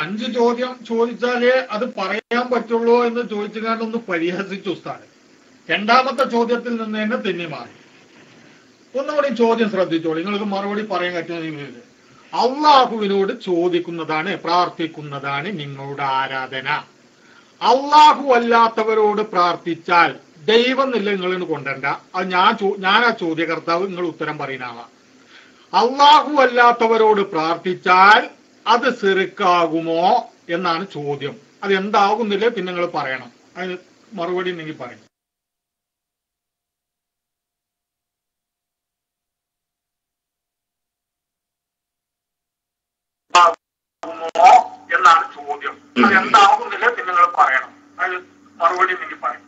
അഞ്ച് ചോദ്യം ചോദിച്ചാലേ അത് പറയാൻ പറ്റുള്ളൂ എന്ന് ചോദിച്ചുകൊണ്ടൊന്ന് പരിഹസിച്ചു ഉസ്താദ്. രണ്ടാമത്തെ ചോദ്യത്തിൽ നിന്ന് തന്നെ തെന്നി മാറി. ഒന്നുകൂടി ചോദ്യം ശ്രദ്ധിച്ചോളൂ, നിങ്ങൾക്ക് മറുപടി പറയാൻ പറ്റുന്ന. അള്ളാഹുവിനോട് ചോദിക്കുന്നതാണ്, പ്രാർത്ഥിക്കുന്നതാണ് നിങ്ങളുടെ ആരാധന. അള്ളാഹു അല്ലാത്തവരോട് പ്രാർത്ഥിച്ചാൽ ദൈവം എന്നില്ല നിങ്ങളെന്ന് കൊണ്ടണ്ട. അത് ഞാൻ ആ ചോദ്യകർത്താവ്, നിങ്ങൾ ഉത്തരം പറയുന്ന ആളാ. അള്ളാഹു അല്ലാത്തവരോട് പ്രാർത്ഥിച്ചാൽ അത് ശിർക്കാകുമോ എന്നാണ് ചോദ്യം. അത് എന്താകുന്നില്ലേ പിന്നെ നിങ്ങൾ പറയണം. അതിന് മറുപടി ഉണ്ടെങ്കിൽ പറയും. എന്നാണ് ചോദ്യം. അത് എന്താകുന്നില്ലേ പിന്നെ നിങ്ങൾ പറയണം. അതിന് മറുപടി ഉണ്ടെങ്കിൽ പറയും.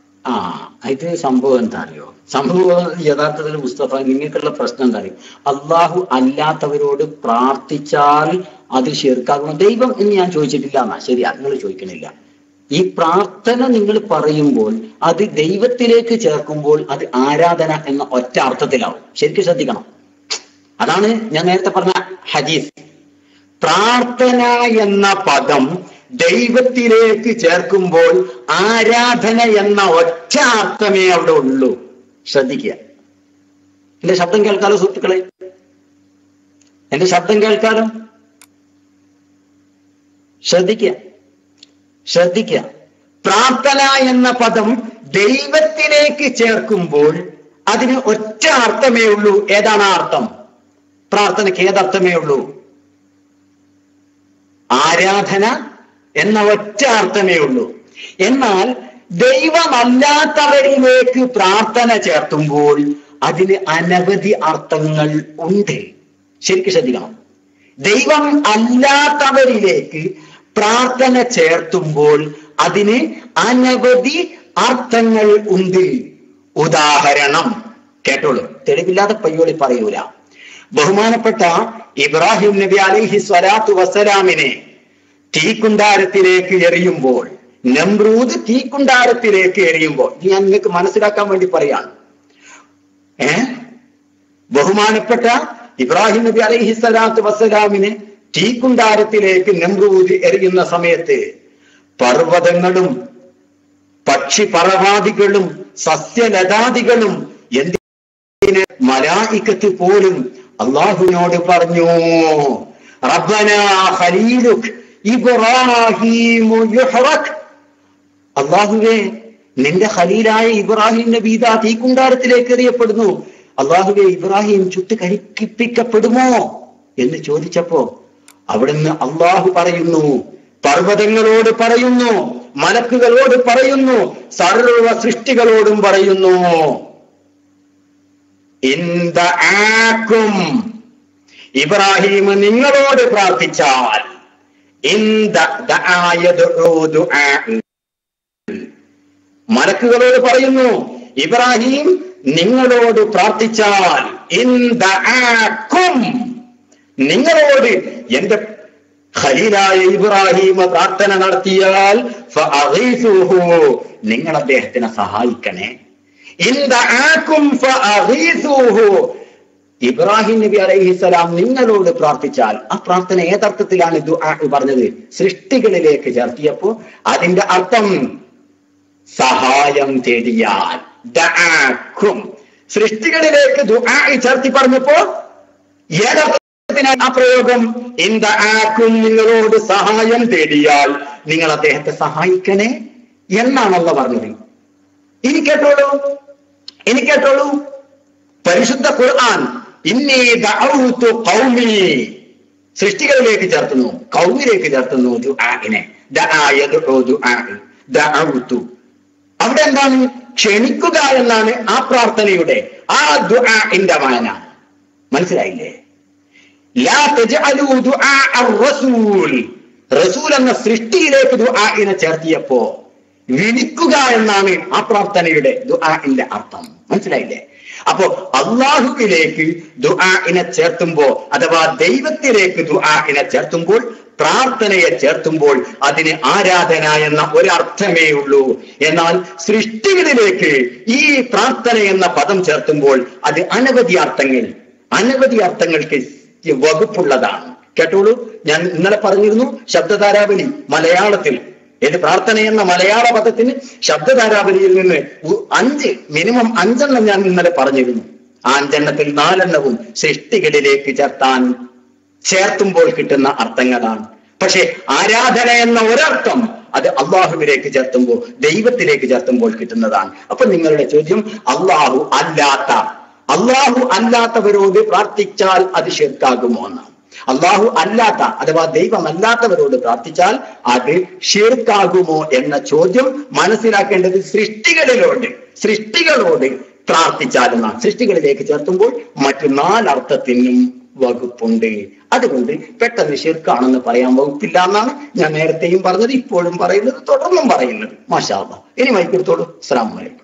ഇത് സംഭവം എന്താ അറിയോ? സംഭവം യഥാർത്ഥത്തിൽ മുസ്തഫ, നിങ്ങൾക്കുള്ള പ്രശ്നം എന്താ അറിയോ? അള്ളാഹു അല്ലാത്തവരോട് പ്രാർത്ഥിച്ചാൽ അത് ശിർക്കാകുമോ? ദൈവം എന്ന് ഞാൻ ചോദിച്ചിട്ടില്ല എന്നാ. ശരിയാ, നിങ്ങൾ ചോദിക്കണില്ല. ഈ പ്രാർത്ഥന നിങ്ങൾ പറയുമ്പോൾ അത് ദൈവത്തിലേക്ക് ചേർക്കുമ്പോൾ അത് ആരാധന എന്ന ഒറ്റ അർത്ഥത്തിലാവും. ശരിക്കും ശ്രദ്ധിക്കണം. അതാണ് ഞാൻ നേരത്തെ പറഞ്ഞ ഹദീസ്. പ്രാർത്ഥന എന്ന പദം ദൈവത്തിലേക്ക് ചേർക്കുമ്പോൾ ആരാധന എന്ന ഒറ്റ അർത്ഥമേ അവിടെ ഉള്ളൂ. ശ്രദ്ധിക്കുക. എന്റെ ശബ്ദം കേൾക്കാലോ സുഹൃത്തുക്കളെ? എന്റെ ശബ്ദം കേൾക്കാലോ? ശ്രദ്ധിക്കുക. പ്രാർത്ഥന എന്ന പദം ദൈവത്തിലേക്ക് ചേർക്കുമ്പോൾ അതിന് ഒറ്റ അർത്ഥമേ ഉള്ളൂ. ഏതാണ് ആ അർത്ഥം? പ്രാർത്ഥനയ്ക്ക് ഏതർത്ഥമേ ഉള്ളൂ? ആരാധന എന്ന ഒറ്റ അർത്ഥമേ ഉള്ളൂ. എന്നാൽ ദൈവമല്ലാത്തവരിലേക്ക് പ്രാർത്ഥന ചേർത്തുമ്പോൾ അതിന് അനവധി അർത്ഥങ്ങൾ ഉണ്ട്. ശരിക്കും ശ്രദ്ധിക്കണം. ദൈവം അല്ലാത്തവരിലേക്ക് പ്രാർത്ഥന ചേർത്തുമ്പോൾ അതിന് അനവധി അർത്ഥങ്ങൾ ഉണ്ട്. ഉദാഹരണം കേട്ടോളൂ, തെളിവില്ലാതെ പയ്യോളി പറയൂല. ബഹുമാനപ്പെട്ട ഇബ്രാഹിം നബി അലൈഹി സ്വലാത്തു വസ്സലാമിനെ തീക്കുണ്ടാരത്തിലേക്ക് എറിയുമ്പോൾ, നമ്രൂദ് തീക്കുണ്ടാരത്തിലേക്ക് എറിയുമ്പോൾ, ഞാൻ നിങ്ങൾക്ക് മനസ്സിലാക്കാൻ വേണ്ടി പറയാണ്. ബഹുമാനപ്പെട്ട ഇബ്രാഹിം നബി അലൈഹി സ്വലാത്തു വസ്സലാമിനെ തീക്കുണ്ടാരത്തിലേക്ക് നമ്രൂദ് എറിയുന്ന സമയത്ത് പർവ്വതങ്ങളും പക്ഷിപറവാദികളും സസ്യലതാദികളും എന്തിന് മലായികത്ത് പോലും അള്ളാഹുവിനോട് പറഞ്ഞു, റബ്ബനാ ഖലീലുക് ഇബ്രാഹീമു യുഹ്റക്. അള്ളാഹുവേ, നിന്റെ ഖലീലായ ഇബ്രാഹിം നബി ഇതാ തീക്കുണ്ടാരത്തിലേക്ക് എറിയപ്പെടുന്നു. അള്ളാഹുവേ, ഇബ്രാഹിം ചുട്ട് കരിപ്പിക്കപ്പെടുമോ എന്ന് ചോദിച്ചപ്പോ അവിടുന്ന് അള്ളാഹു പറയുന്നു, പർവ്വതങ്ങളോട് പറയുന്നു, മലക്കുകളോട് പറയുന്നു, സർവ സൃഷ്ടികളോടും പറയുന്നു, ഇബ്രാഹിം നിങ്ങളോട് പ്രാർത്ഥിച്ചാൽ, മലക്കുകളോട് പറയുന്നു, ഇബ്രാഹിം നിങ്ങളോട് പ്രാർത്ഥിച്ചാൽ, നിങ്ങളോട് എന്റെ ഖലീലായ ഇബ്രാഹിം പ്രാർത്ഥന നടത്തിയാൽ നിങ്ങൾ അദ്ദേഹത്തിനെ സഹായിക്കണേ. ഇബ്രാഹിം നബി അലൈഹിസ്സലാം നിങ്ങളോട് പ്രാർത്ഥിച്ചാൽ, ആ പ്രാർത്ഥന ഏതർത്ഥത്തിലാണ് ദുആ പറഞ്ഞത്? സൃഷ്ടികളിലേക്ക് ചേർത്തിയപ്പോ അതിന്റെ അർത്ഥം സഹായം തേടിയാൽ. ദഅാക്കും സൃഷ്ടികളിലേക്ക് ദുആ ചേർത്തി പറഞ്ഞപ്പോ ഏതർത്ഥത്തിനാണ് ആ പ്രയോഗം? ദഅാക്കും നിങ്ങളോട് സഹായം തേടിയാൽ നിങ്ങൾ അദ്ദേഹത്തെ സഹായിക്കണേ എന്നാണ് അല്ലാഹു പറഞ്ഞത്. ഇനി കേട്ടോളൂ, പരിശുദ്ധ ഖുർആൻ ഇന്നി ദഅഉതു ഖൗമി സൃഷ്ടികളിലേക്ക് ചേർത്തുന്നു, ഖൗമിലേക്ക് ചേർത്തുന്നു ദുആഇനെ. ദഅ യദ്ഉ ദഅഉതു അവിടെ എന്താണ്? ക്ഷണിക്കുക എന്നാണ് ആ പ്രാർത്ഥനയുടെ, ആ ദുആഇന്റെ മാന. മനസ്സിലായില്ലേ? ലാ തജ്അലു ദുആ അർ-റസൂൽ, റസൂൽ എന്ന സൃഷ്ടിയിലേക്ക് ദുആഇനെ ചേർത്തിയപ്പോ വിളിക്കുക എന്നാണ് ആ പ്രാർത്ഥനയുടെ ദുആഇന്റെ അർത്ഥം. മനസ്സിലായില്ലേ? അപ്പോ അള്ളാഹുവിലേക്ക് ദുആഇനെ ചേർത്തുമ്പോൾ അഥവാ ദൈവത്തിലേക്ക് ദുആഇനെ ചേർത്തുമ്പോൾ, പ്രാർത്ഥനയെ ചേർത്തുമ്പോൾ അതിന് ആരാധന എന്ന ഒരർത്ഥമേ ഉള്ളൂ. എന്നാൽ സൃഷ്ടികളിലേക്ക് ഈ പ്രാർത്ഥന എന്ന പദം ചേർത്തുമ്പോൾ അത് അനവധി അർത്ഥങ്ങൾക്ക് വകുപ്പുള്ളതാണ്. കേട്ടോളൂ, ഞാൻ ഇന്നലെ പറഞ്ഞിരുന്നു ശബ്ദധാരാവലി മലയാളത്തിൽ പ്രാർത്ഥന എന്ന മലയാള പദത്തിന് ശബ്ദധാരാവലിയിൽ നിന്ന് മിനിമം 5 ഞാൻ ഇന്നലെ പറഞ്ഞിരുന്നു. ആ 5 4 സൃഷ്ടികളിലേക്ക് ചേർത്തുമ്പോൾ കിട്ടുന്ന അർത്ഥങ്ങളാണ്. പക്ഷെ ആരാധന എന്ന ഒരർത്ഥം അത് അള്ളാഹുവിലേക്ക് ചേർത്തുമ്പോൾ, ദൈവത്തിലേക്ക് ചേർത്തുമ്പോൾ കിട്ടുന്നതാണ്. അപ്പൊ നിങ്ങളുടെ ചോദ്യം, അള്ളാഹു അല്ലാത്തവരോട് പ്രാർത്ഥിച്ചാൽ അത് ശിർക്കാകുമോ എന്നാണ്. അള്ളാഹു അല്ലാത്ത അഥവാ ദൈവമല്ലാത്തവരോട് പ്രാർത്ഥിച്ചാൽ അത് ശിർക്കാകുമോ എന്ന ചോദ്യം മനസ്സിലാക്കേണ്ടത് സൃഷ്ടികളോട് പ്രാർത്ഥിച്ചാൽ എന്നാണ്. സൃഷ്ടികളിലേക്ക് ചേർത്തുമ്പോൾ മറ്റു 4 അർത്ഥത്തിനും വകുപ്പുണ്ട്. അതുകൊണ്ട് പെട്ടെന്ന് ശിർക്കാണെന്ന് പറയാൻ വകുപ്പില്ല എന്നാണ് ഞാൻ നേരത്തെയും പറഞ്ഞത്, ഇപ്പോഴും പറയുന്നത്, തുടർന്നും പറയുന്നത്. മാഷാ അല്ലാഹ്. ഇനി മൈക്കെടുത്തോളൂ. അസ്സലാമു അലൈക്കും.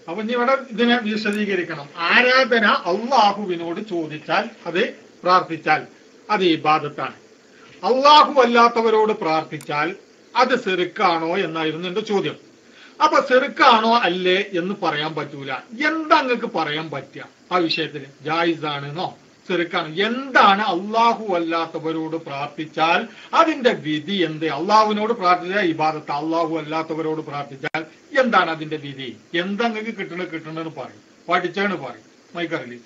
അപ്പൊ ഇനി ഇവിടെ ഇതിനെ വിശദീകരിക്കണം. ആരാധന അള്ളാഹുവിനോട് ചോദിച്ചാൽ, അത് പ്രാർത്ഥിച്ചാൽ അത് ഇബാദത്താണ്. അള്ളാഹു അല്ലാത്തവരോട് പ്രാർത്ഥിച്ചാൽ അത് ശിർക്കാണോ എന്നായിരുന്നു എന്റെ ചോദ്യം. അപ്പൊ ശിർക്കാണോ അല്ലേ എന്ന് പറയാൻ പറ്റൂല. എന്താ നിങ്ങൾക്ക് പറയാൻ പറ്റുക ആ വിഷയത്തിൽ? ജായിസാണെന്നോ ശിർക്കാണ്? എന്താണ് അള്ളാഹു അല്ലാത്തവരോട് പ്രാർത്ഥിച്ചാൽ അതിന്റെ വിധി എന്ത്? അള്ളാഹുവിനോട് പ്രാർത്ഥിച്ചാൽ ഇബാദത്ത്, അള്ളാഹു അല്ലാത്തവരോട് പ്രാർത്ഥിച്ചാൽ എന്താണ് അതിന്റെ വിധി? എന്താ നിങ്ങൾക്ക് കിട്ടണെന്ന് പറയും, പഠിച്ചാണ് പറയും. മൈക്കറില്ലേ?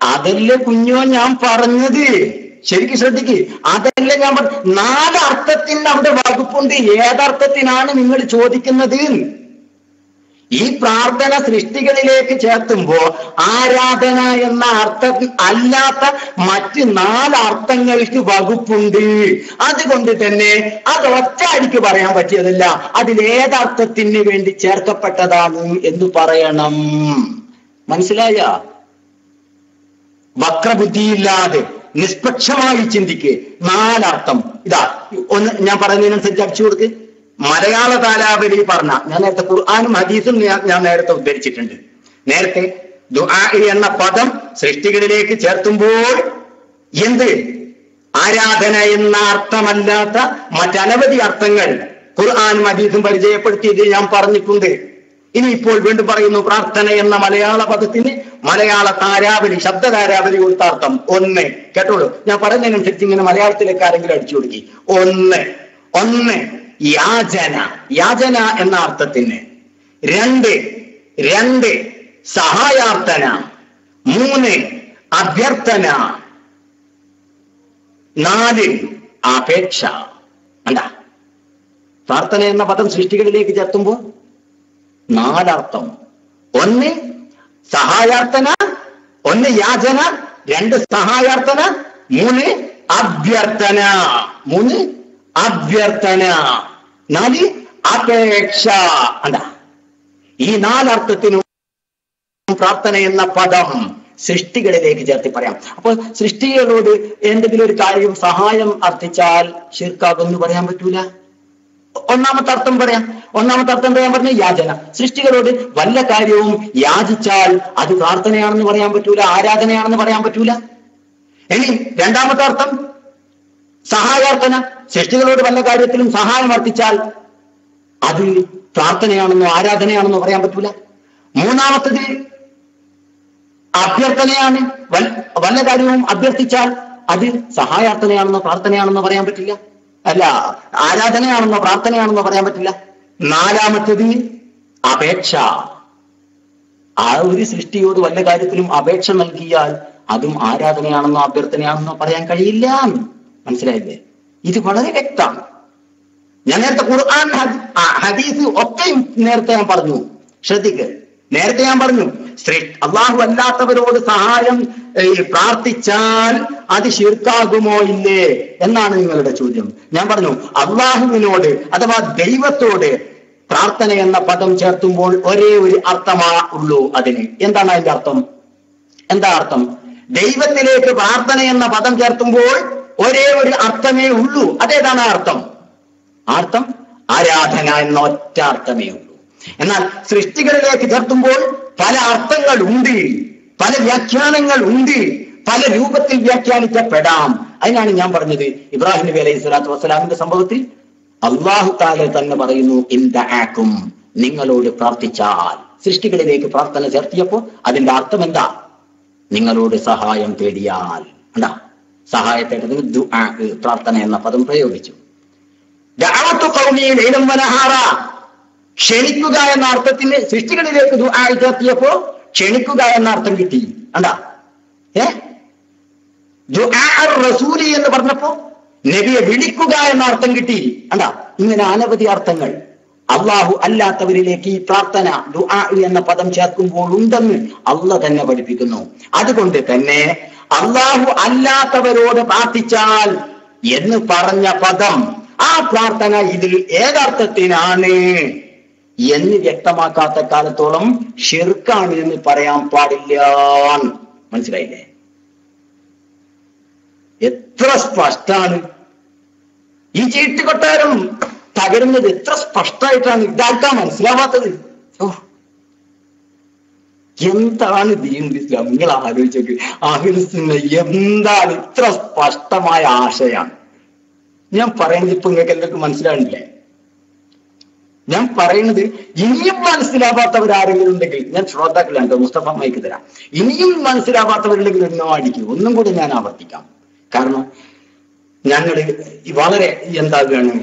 അതല്ലേ കുഞ്ഞോ ഞാൻ പറഞ്ഞത്, ശരിക്കും ശ്രദ്ധിക്ക്. അതല്ലേ ഞാൻ 4 അർത്ഥത്തിന് അവിടെ വകുപ്പുണ്ട്. ഏതർത്ഥത്തിനാണ് നിങ്ങൾ ചോദിക്കുന്നത്? ഈ പ്രാർത്ഥന സൃഷ്ടികളിലേക്ക് ചേർത്തുമ്പോ ആരാധന എന്ന അർത്ഥം അല്ലാത്ത മറ്റ് 4 അർത്ഥങ്ങൾക്ക് വകുപ്പുണ്ട്. അതുകൊണ്ട് തന്നെ അത് ഒറ്റയടിക്ക് പറയാൻ പറ്റിയതല്ല. അതിലേതർത്ഥത്തിന് വേണ്ടി ചേർക്കപ്പെട്ടതാണ് എന്ന് പറയണം. മനസ്സിലായ? വക്രബുദ്ധിയില്ലാതെ നിഷ്പക്ഷമായി ചിന്തിക്ക്. 4 അർത്ഥം ഇതാ. ഒന്ന് ഞാൻ പറയുന്നതിനനുസരിച്ച് അടിച്ചു കൊടുക്ക്. മലയാള താലാവലി പറഞ്ഞ, ഞാൻ നേരത്തെ ഖുർആനും ഹദീസും ഞാൻ നേരത്തെ ഉദ്ധരിച്ചിട്ടുണ്ട്. നേരത്തെ ദുആ എന്ന പദം സൃഷ്ടികളിലേക്ക് ചേർത്തുമ്പോൾ എന്ത് ആരാധന എന്ന അർത്ഥമല്ലാത്ത മറ്റനവധി അർത്ഥങ്ങൾ ഖുർആനും ഹദീസും പരിചയപ്പെടുത്തിയത് ഞാൻ പറഞ്ഞിട്ടുണ്ട്. ഇനി ഇപ്പോൾ വീണ്ടും പറയുന്നു, പ്രാർത്ഥന എന്ന മലയാള പദത്തിന് മലയാള താരാവലി ശബ്ദധാരാവലി കൊടുത്ത അർത്ഥം 1. കേട്ടോളൂ, ഞാൻ പറയുന്നതിനനുസരിച്ച് ഇങ്ങനെ മലയാളത്തിലേക്ക് ആരെങ്കിലും അടിച്ചു കൊടുക്കി. 1 യാചന എന്ന അർത്ഥത്തിന്. 2 സഹായാർത്ഥന. 3 അഭ്യർത്ഥന. 4 അപേക്ഷ. എന്താ പ്രാർത്ഥന എന്ന പദം സൃഷ്ടികളിലേക്ക് ചേർത്തുമ്പോൾ 4 അർത്ഥം. 1 സഹായാർത്ഥന, 1 യാചന, 2 സഹായാർത്ഥന, 3 അഭ്യർത്ഥന, 4 അപേക്ഷ. എന്താ ഈ 4 അർത്ഥത്തിനും പ്രാർത്ഥന എന്ന പദം സൃഷ്ടികളിലേക്ക് ചേർത്തി പറയാം. അപ്പൊ സൃഷ്ടികളോട് എന്തെങ്കിലും ഒരു കാര്യം സഹായം അർത്ഥിച്ചാൽ ശിർക്കാകുമെന്ന് പറയാൻ പറ്റൂല. ഒന്നാമത്തെ അർത്ഥം പറയാൻ പറഞ്ഞു യാചന. സൃഷ്ടികളോട് വല്ല കാര്യവും യാചിച്ചാൽ അത് പ്രാർത്ഥനയാണെന്ന് പറയാൻ പറ്റൂല, ആരാധനയാണെന്ന് പറയാൻ പറ്റൂല. ഇനി 2ാമത്തെ അർത്ഥം സഹായാർത്ഥന. സൃഷ്ടികളോട് വല്ല കാര്യത്തിലും സഹായം അർത്ഥിച്ചാൽ അത് പ്രാർത്ഥനയാണെന്നോ ആരാധനയാണെന്നോ പറയാൻ പറ്റൂല. 3ാമത്തത് അഭ്യർത്ഥനയാണ്. വല്ല കാര്യവും അഭ്യർത്ഥിച്ചാൽ അത് സഹായാർത്ഥനയാണെന്നോ പ്രാർത്ഥനയാണെന്നോ പറയാൻ പറ്റില്ല, അല്ല ആരാധനയാണെന്നോ പ്രാർത്ഥനയാണെന്നോ പറയാൻ പറ്റില്ല. 4ാമത്തത് അപേക്ഷ. ആ ഒരു സൃഷ്ടിയോട് വല്ല കാര്യത്തിലും അപേക്ഷ നൽകിയാൽ അതും ആരാധനയാണെന്നോ അഭ്യർത്ഥനയാണെന്നോ പറയാൻ കഴിയില്ല. മനസ്സിലായില്ലേ? ഇത് വളരെ വ്യക്തമാണ്. ഞാൻ നേരത്തെ ഖുർആൻ ഹദീസ് ഒക്കെയും നേരത്തെ ഞാൻ പറഞ്ഞു. ശ്രദ്ധിക്ക്, നേരത്തെ ഞാൻ പറഞ്ഞു അള്ളാഹു അല്ലാത്തവരോട് സഹായം പ്രാർത്ഥിച്ചാൽ അത് ശിർക്കാകുമോ ഇല്ലേ എന്നാണ് നിങ്ങളുടെ ചോദ്യം. ഞാൻ പറഞ്ഞു അള്ളാഹുവിനോട് അഥവാ ദൈവത്തോട് പ്രാർത്ഥന എന്ന പദം ചേർത്തുമ്പോൾ ഒരേ ഒരു അർത്ഥമാ ഉള്ളൂ അതിന്. എന്താണ് അതിന്റെ അർത്ഥം? എന്താ അർത്ഥം? ദൈവത്തിലേക്ക് പ്രാർത്ഥന എന്ന പദം ചേർത്തുമ്പോൾ ഒരേ ഒരു അർത്ഥമേ ഉള്ളൂ. അതേതാണ് അർത്ഥം? അർത്ഥം ആരാധന എന്ന ഒറ്റ അർത്ഥമേ ഉള്ളൂ. എന്നാൽ സൃഷ്ടികളിലേക്ക് ചേർത്തുമ്പോൾ പല അർത്ഥങ്ങൾ ഉണ്ട്, പല വ്യാഖ്യാനങ്ങൾ ഉണ്ട്, പല രൂപത്തിൽ വ്യാഖ്യാനിക്കപ്പെടാം. അതിനാണ് ഞാൻ പറഞ്ഞത് ഇബ്രാഹിം നബി അലൈഹി സ്വലാത്തു വസ്സലാമിന്റെ സംഭവത്തിൽ അള്ളാഹു തആല തന്നെ പറയുന്നു, ഇൻദഅക്കും, നിങ്ങളോട് പ്രാർത്ഥിച്ചാൽ. സൃഷ്ടികളിലേക്ക് പ്രാർത്ഥന ചേർത്തിയപ്പോ അതിന്റെ അർത്ഥം എന്താ? നിങ്ങളോട് സഹായം തേടിയാൽ. എന്താ സഹായത്തെ ദുആ, പ്രാർത്ഥന എന്ന പദം പ്രയോഗിച്ചു. ദഅവത്തു ഖൗമി ലൈലൻ വനഹാറ, ക്ഷണിക്കുക എന്ന അർത്ഥത്തിന് സൃഷ്ടികളിലേക്ക് ദുആ ചേർത്തിയപ്പോ ക്ഷണിക്കുക എന്ന അർത്ഥം കിട്ടി. എന്താ ദുആ റസൂലി എന്ന് പറഞ്ഞപ്പോ നബിയെ വിളിക്കുക എന്ന അർത്ഥം കിട്ടി. എന്താ ഇങ്ങനെ അനവധി അർത്ഥങ്ങൾ അള്ളാഹു അല്ലാത്തവരിലേക്ക് ഈ പ്രാർത്ഥന ദുആ എന്ന പദം ചേർക്കുമ്പോൾ ഉണ്ടെന്ന് അള്ളാഹ് തന്നെ പഠിപ്പിക്കുന്നു. അതുകൊണ്ട് തന്നെ അള്ളാഹു അല്ലാത്തവരോട് പ്രാർത്ഥിച്ചാൽ എന്ന് പറഞ്ഞ പദം, ആ പ്രാർത്ഥന ഇതിൽ ഏതർത്ഥത്തിനാണ് എന്ന് വ്യക്തമാക്കാത്ത കാലത്തോളം ഷിർക്കാണ് എന്ന് പറയാൻ പാടില്ല. മനസ്സിലായില്ലേ? എത്ര സ്പഷ്ടാണ് ഈ ചീട്ടുകൊട്ടാരം തകരുന്നത്! എത്ര സ്പഷ്ടമായിട്ടാണ് ഇതാക്കാൻ മനസ്സിലാവാത്തത്! എന്താണ് ദീനുൽ ഇസ്ലാം? നിങ്ങൾ ആലോചിച്ചോക്ക്. അഹ്ലുസ് സുന്ന എന്താണ് ഇത്ര സ്പഷ്ടമായ ആശയാണ്. ഞാൻ പറയുന്നത് ഇപ്പൊ നിങ്ങൾക്ക് എല്ലാവർക്കും മനസ്സിലാവുന്നില്ലേ? ഞാൻ പറയുന്നത് ഇനിയും മനസ്സിലാവാത്തവരാരെങ്കിലും ഉണ്ടെങ്കിൽ, ഞാൻ ശ്രോതാക്കളുണ്ട്, മുസ്തഫ മൈക്ക് തരാം. ഇനിയും മനസ്സിലാവാത്തവരുണ്ടെങ്കിൽ ഒന്നോ അടിക്കും. ഒന്നും കൂടി ഞാൻ ആവർത്തിക്കാം. കാരണം ഞങ്ങൾ വളരെ എന്താകുകയാണ്,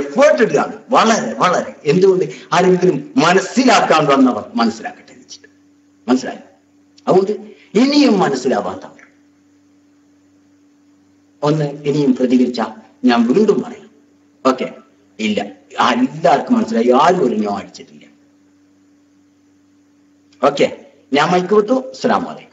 എഫേർട്ട് ഇടുകയാണ് വളരെ വളരെ. എന്തുകൊണ്ട്? ആരെങ്കിലും മനസ്സിലാക്കാൻ വന്നവർ മനസ്സിലാക്കട്ടെ വെച്ചിട്ട്. മനസ്സിലായി? അതുകൊണ്ട് ഇനിയും മനസ്സിലാവാത്തവർ ഒന്ന് ഇനിയും പ്രതികരിച്ച ഞാൻ വീണ്ടും പറയാം. ഓക്കെ? ഇല്ല, എല്ലാവർക്കും മനസ്സിലായി. ആരും ഒരു ഞോ അടിച്ചിട്ടില്ല. ഓക്കെ, ഞാൻ മൈക്ക് വിട്ടു. അസ്സലാമു അലൈക്കും.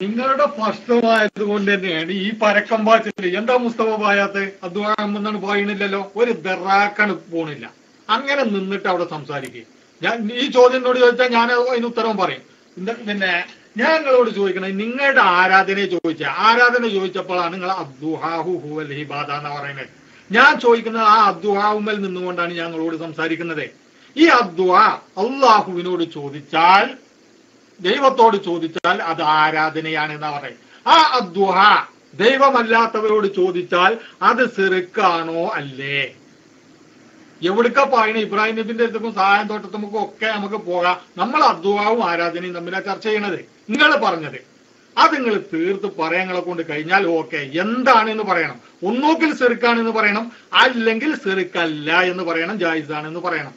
നിങ്ങളുടെ സ്പഷ്ടമായത് കൊണ്ട് തന്നെയാണ് ഈ പരക്കം പാച്ചില്. എന്താ മുസ്തഫ പായാത്ത്? അദ്വാമെന്നാണ് പറയുന്നില്ലല്ലോ, ഒരു ദറാക്കാണ് പോണില്ല. അങ്ങനെ നിന്നിട്ട് അവിടെ സംസാരിക്കുക. ഞാൻ ഈ ചോദ്യത്തോട് ചോദിച്ചാൽ ഞാൻ അതിന് ഉത്തരവും പറയും. പിന്നെ ഞാൻ നിങ്ങളോട് ചോദിക്കണേ, നിങ്ങളുടെ ആരാധനയെ ആരാധന ചോദിച്ചപ്പോഴാണ് നിങ്ങൾ അദ്ദുഹാഹു ഹുവൽ ഹിബാദ എന്ന് പറയുന്നത്. ഞാൻ ചോദിക്കുന്നത് ആ അദ്ദുഹാവുമൽ നിന്നുകൊണ്ടാണ് ഞങ്ങളോട് സംസാരിക്കുന്നത്. ഈ അദ്ദുഹാ അള്ളാഹുവിനോട് ചോദിച്ചാൽ, ദൈവത്തോട് ചോദിച്ചാൽ അത് ആരാധനയാണ് എന്നാ പറയും. ആ അദ്ദുഹാ ദൈവമല്ലാത്തവരോട് ചോദിച്ചാൽ അത് സിറുക്കാണോ അല്ലേ? എവിടുക്ക പറയുന്നത്? ഇബ്രാഹിം നബിന്റെ അടുത്തും സഹായം തോട്ടത്തുമൊക്കെ ഒക്കെ നമുക്ക് പോകാം. നമ്മൾ അദ്ദുഹാവും ആരാധനയും തമ്മിലാണ് ചർച്ച ചെയ്യണത്. നിങ്ങൾ പറഞ്ഞത് അത് നിങ്ങൾ തീർത്ത് പറയാങ്ങളെ കൊണ്ട് കഴിഞ്ഞാൽ ഓക്കെ. എന്താണെന്ന് പറയണം. ഒന്നോക്കിൽ സിറുക്കാണെന്ന് പറയണം, അല്ലെങ്കിൽ സിറുക്കല്ല എന്ന് പറയണം, ജായിസാണെന്ന് പറയണം.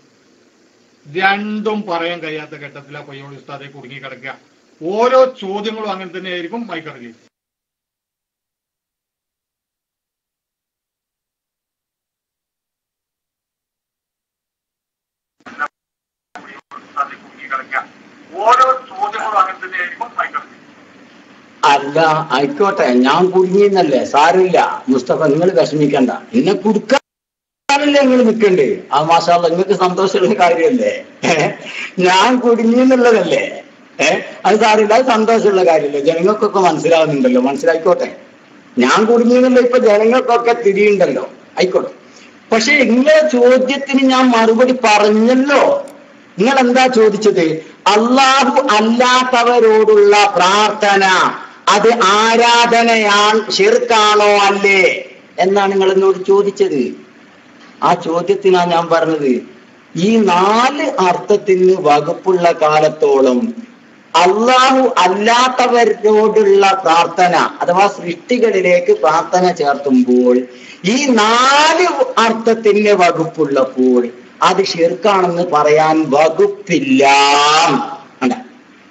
രണ്ടും പറയാൻ കഴിയാത്ത ഘട്ടത്തിലാ പയ്യോളി ഉസ്താദെ കുടുങ്ങി കിടക്കുക. ഓരോ ചോദ്യങ്ങളും അങ്ങനെ തന്നെ ആയിരിക്കും. മൈക്കറിഞ്ഞു ഓരോ ചോദ്യങ്ങളും അങ്ങനെ തന്നെ ആയിരിക്കും. മൈക്കറിഞ്ഞു അല്ല, ആയിക്കോട്ടെ, ഞാൻ കുടുങ്ങിയെന്നല്ലേ, സാരമില്ല മുസ്തഫ, നിങ്ങൾ വിഷമിക്കണ്ട. എന്നെ കുടുക്കാനല്ലേ നിങ്ങൾ നിൽക്കണ്ടേ? ആ മാഷാ അല്ലാഹ്, നിങ്ങൾക്ക് സന്തോഷമുള്ള കാര്യമല്ലേ? ഞാൻ കുടുങ്ങിയെന്നുള്ളതല്ലേ? അത് സാരമില്ല, അത് സന്തോഷമുള്ള കാര്യമല്ലേ? ജനങ്ങൾക്കൊക്കെ മനസ്സിലാവുന്നുണ്ടല്ലോ. മനസ്സിലായിക്കോട്ടെ, ഞാൻ കുടുങ്ങിയെന്നല്ലോ ഇപ്പൊ ജനങ്ങൾക്കൊക്കെ തിരിയുണ്ടല്ലോ. ആയിക്കോട്ടെ. പക്ഷെ നിങ്ങളെ ചോദ്യത്തിന് ഞാൻ മറുപടി പറഞ്ഞല്ലോ. നിങ്ങൾ എന്താ ചോദിച്ചത്? അള്ളാഹു അല്ലാത്തവരോടുള്ള പ്രാർത്ഥന അത് ആരാധനയാണ്, ഷിർക്കാണോ അല്ലേ എന്നാണ് നിങ്ങൾ എന്നോട് ചോദിച്ചത്. ആ ചോദ്യത്തിനാ ഞാൻ പറഞ്ഞത്, ഈ 4 അർത്ഥത്തിന് വകുപ്പുള്ള കാലത്തോളം അള്ളാഹു അല്ലാത്തവരോടുള്ള പ്രാർത്ഥന അഥവാ സൃഷ്ടികളിലേക്ക് പ്രാർത്ഥന ചേർത്തുമ്പോൾ ഈ 4 അർത്ഥത്തിന് വകുപ്പുള്ളപ്പോൾ അത് ഷിർക്കാണെന്ന് പറയാൻ വകുപ്പില്ല.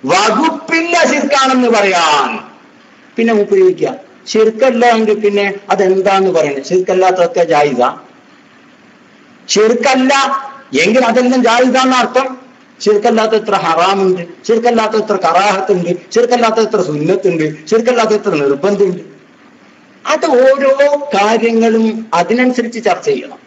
വകുപ്പില്ല ഷിർക്കാണെന്ന് പറയാൻ. പിന്നെ ഉപയോഗിക്കുക ഷിർക്കല്ല എങ്കിൽ പിന്നെ അതെന്താന്ന് പറയുന്നത്? ഷിർക്കല്ലാത്തൊക്കെ ജായിസ? ഷിർക്കല്ല എങ്കിൽ അതെല്ലാം ജായിസാന്ന് അർത്ഥം. ഷിർക്കല്ലാത്ത എത്ര ഹറാമുണ്ട്, ഷിർക്കല്ലാത്ത എത്ര കറാഹത്തുണ്ട്, ഷിർക്കല്ലാത്ത എത്ര സുന്നത്തുണ്ട്, ഷിർക്കല്ലാത്ത എത്ര നിർബന്ധമുണ്ട്. അത് ഓരോ കാര്യങ്ങളും അതിനനുസരിച്ച് ചർച്ച ചെയ്യണം.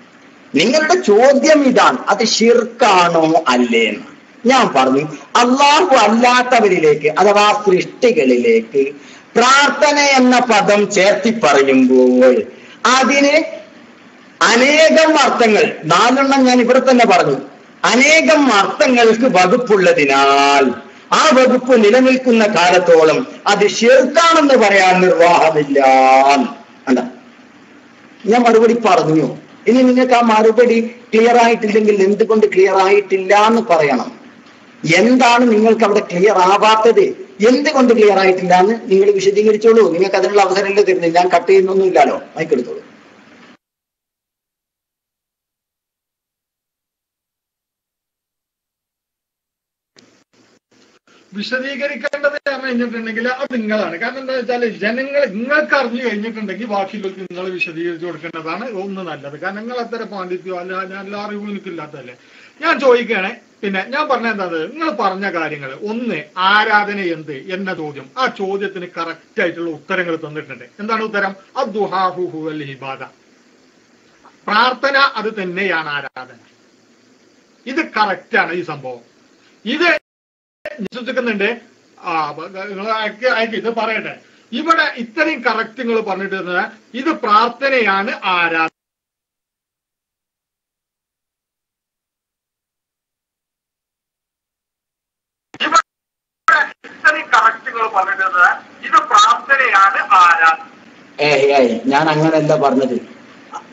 നിങ്ങളുടെ ചോദ്യം ഇതാണ്, അത് ശിർക്കാണോ അല്ലേന്ന്. ഞാൻ പറഞ്ഞു, അള്ളാഹു അല്ലാത്തവരിലേക്ക് അഥവാ സൃഷ്ടികളിലേക്ക് പ്രാർത്ഥന എന്ന പദം ചേർത്തി പറയുമ്പോൾ അതിന് അനേകം അർത്ഥങ്ങൾ, 4 ഞാൻ ഇവിടെ തന്നെ പറഞ്ഞു, അനേകം അർത്ഥങ്ങൾക്ക് വകുപ്പുള്ളതിനാൽ ആ വകുപ്പ് നിലനിൽക്കുന്ന കാലത്തോളം അത് ശിർക്കാണെന്ന് പറയാൻ നിർവാഹമില്ല. അല്ല, ഞാൻ മറുപടി പറഞ്ഞു. ഇനി നിങ്ങൾക്ക് ആ മറുപടി ക്ലിയർ ആയിട്ടില്ലെങ്കിൽ എന്തുകൊണ്ട് ക്ലിയർ ആയിട്ടില്ല എന്ന് പറയണം. എന്താണ് നിങ്ങൾക്ക് അവിടെ ക്ലിയർ ആവാത്തത്, എന്തുകൊണ്ട് ക്ലിയർ ആയിട്ടില്ല എന്ന് നിങ്ങൾ വിശദീകരിച്ചോളൂ. നിങ്ങൾക്ക് അതിനുള്ള അവസരമല്ലേ തരുന്നത്, ഞാൻ കട്ട് ചെയ്യുന്നൊന്നും ഇല്ലല്ലോ. മൈക്കെടുത്തോളൂ. വിശദീകരിക്കേണ്ടത് പറഞ്ഞു കഴിഞ്ഞിട്ടുണ്ടെങ്കിൽ അത് നിങ്ങളാണ്. കാരണം എന്താ വെച്ചാൽ നിങ്ങൾക്ക് അറിഞ്ഞു കഴിഞ്ഞിട്ടുണ്ടെങ്കിൽ ബാക്കിയുള്ളവർക്ക് നിങ്ങൾ വിശദീകരിച്ചു കൊടുക്കേണ്ടതാണ് ഒന്ന് നല്ലത്. കാരണം നിങ്ങൾ അത്ര പാണ്ഡിത്യം അല്ല, ഞാൻ എല്ലാ അറിവും എനിക്കില്ലാത്തതല്ലേ. ഞാൻ ചോദിക്കുകയാണെ, പിന്നെ ഞാൻ പറഞ്ഞ എന്താ, നിങ്ങൾ പറഞ്ഞ കാര്യങ്ങൾ ഒന്ന്, ആരാധന എന്ത് എന്ന ചോദ്യം, ആ ചോദ്യത്തിന് കറക്റ്റ് ആയിട്ടുള്ള ഉത്തരങ്ങൾ തന്നിട്ടുണ്ട്. എന്താണ് ഉത്തരം? അദ്ദുഹാഹു ഹുവൽ ഇബാദ, പ്രാർത്ഥന അത് തന്നെയാണ് ആരാധന. ഇത് കറക്റ്റാണ് ഈ സംഭവം. ഇത് വിശ്വസിക്കുന്നുണ്ട്. ഇത് പറയട്ടെ, ഇവിടെ ഇത്രയും കറക്റ്റ് നിങ്ങൾ പറഞ്ഞിട്ട് ഇത് പ്രാർത്ഥനയാണ് ആരാധന. ഇത് പ്രാർത്ഥനയാണ് ആരാധന. ഞാൻ അങ്ങനെയല്ല പറഞ്ഞത്.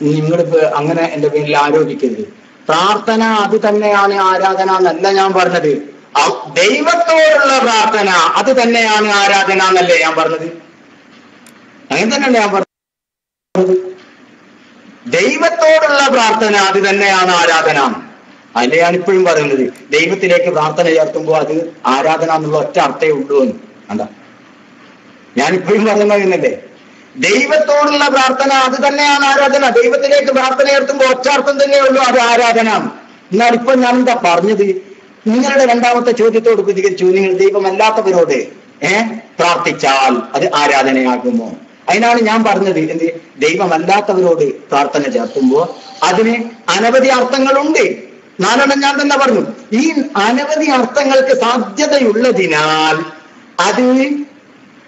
നിങ്ങളിപ്പോ അങ്ങനെ എന്റെ പേരിൽ ആരോപിക്കരുത്. പ്രാർത്ഥന അത് തന്നെയാണ് ആരാധന എന്നല്ല ഞാൻ പറഞ്ഞത്. ദൈവത്തോടുള്ള പ്രാർത്ഥന അത് തന്നെയാണ് ആരാധന എന്നല്ലേ ഞാൻ പറഞ്ഞത്. അങ്ങനെ തന്നെയല്ലേ ഞാൻ പറഞ്ഞത്. ദൈവത്തോടുള്ള പ്രാർത്ഥന അത് തന്നെയാണ് ആരാധന. അതിലെ ഞാൻ ഇപ്പോഴും പറയുന്നത്, ദൈവത്തിലേക്ക് പ്രാർത്ഥന ചേർത്തുമ്പോൾ അത് ആരാധന എന്നുള്ള ഒറ്റ അർത്ഥമേ ഉള്ളൂ എന്ന്. എന്താ ഞാനിപ്പോഴും പറയുന്നതല്ലേ, ദൈവത്തോടുള്ള പ്രാർത്ഥന അത് തന്നെയാണ് ആരാധന. ദൈവത്തിലേക്ക് പ്രാർത്ഥന ചേർത്തുമ്പോൾ ഒറ്റ അർത്ഥം തന്നെയേ ഉള്ളൂ, അത് ആരാധന. എന്നാൽ ഇപ്പൊ ഞാൻ എന്താ പറഞ്ഞത്, നിങ്ങളുടെ രണ്ടാമത്തെ ചോദ്യത്തോട് പ്രതികരിച്ചു, നിങ്ങൾ ദൈവമല്ലാത്തവരോട് പ്രാർത്ഥിച്ചാൽ അത് ആരാധനയാകുമോ? അതിനാണ് ഞാൻ പറഞ്ഞത്, എന്ത്, ദൈവമല്ലാത്തവരോട് പ്രാർത്ഥന ചേർത്തുമ്പോൾ അതിന് അനവധി അർത്ഥങ്ങളുണ്ട്. 4 ഞാൻ തന്നെ പറഞ്ഞു. ഈ അനവധി അർത്ഥങ്ങൾക്ക് സാധ്യതയുള്ളതിനാൽ അത്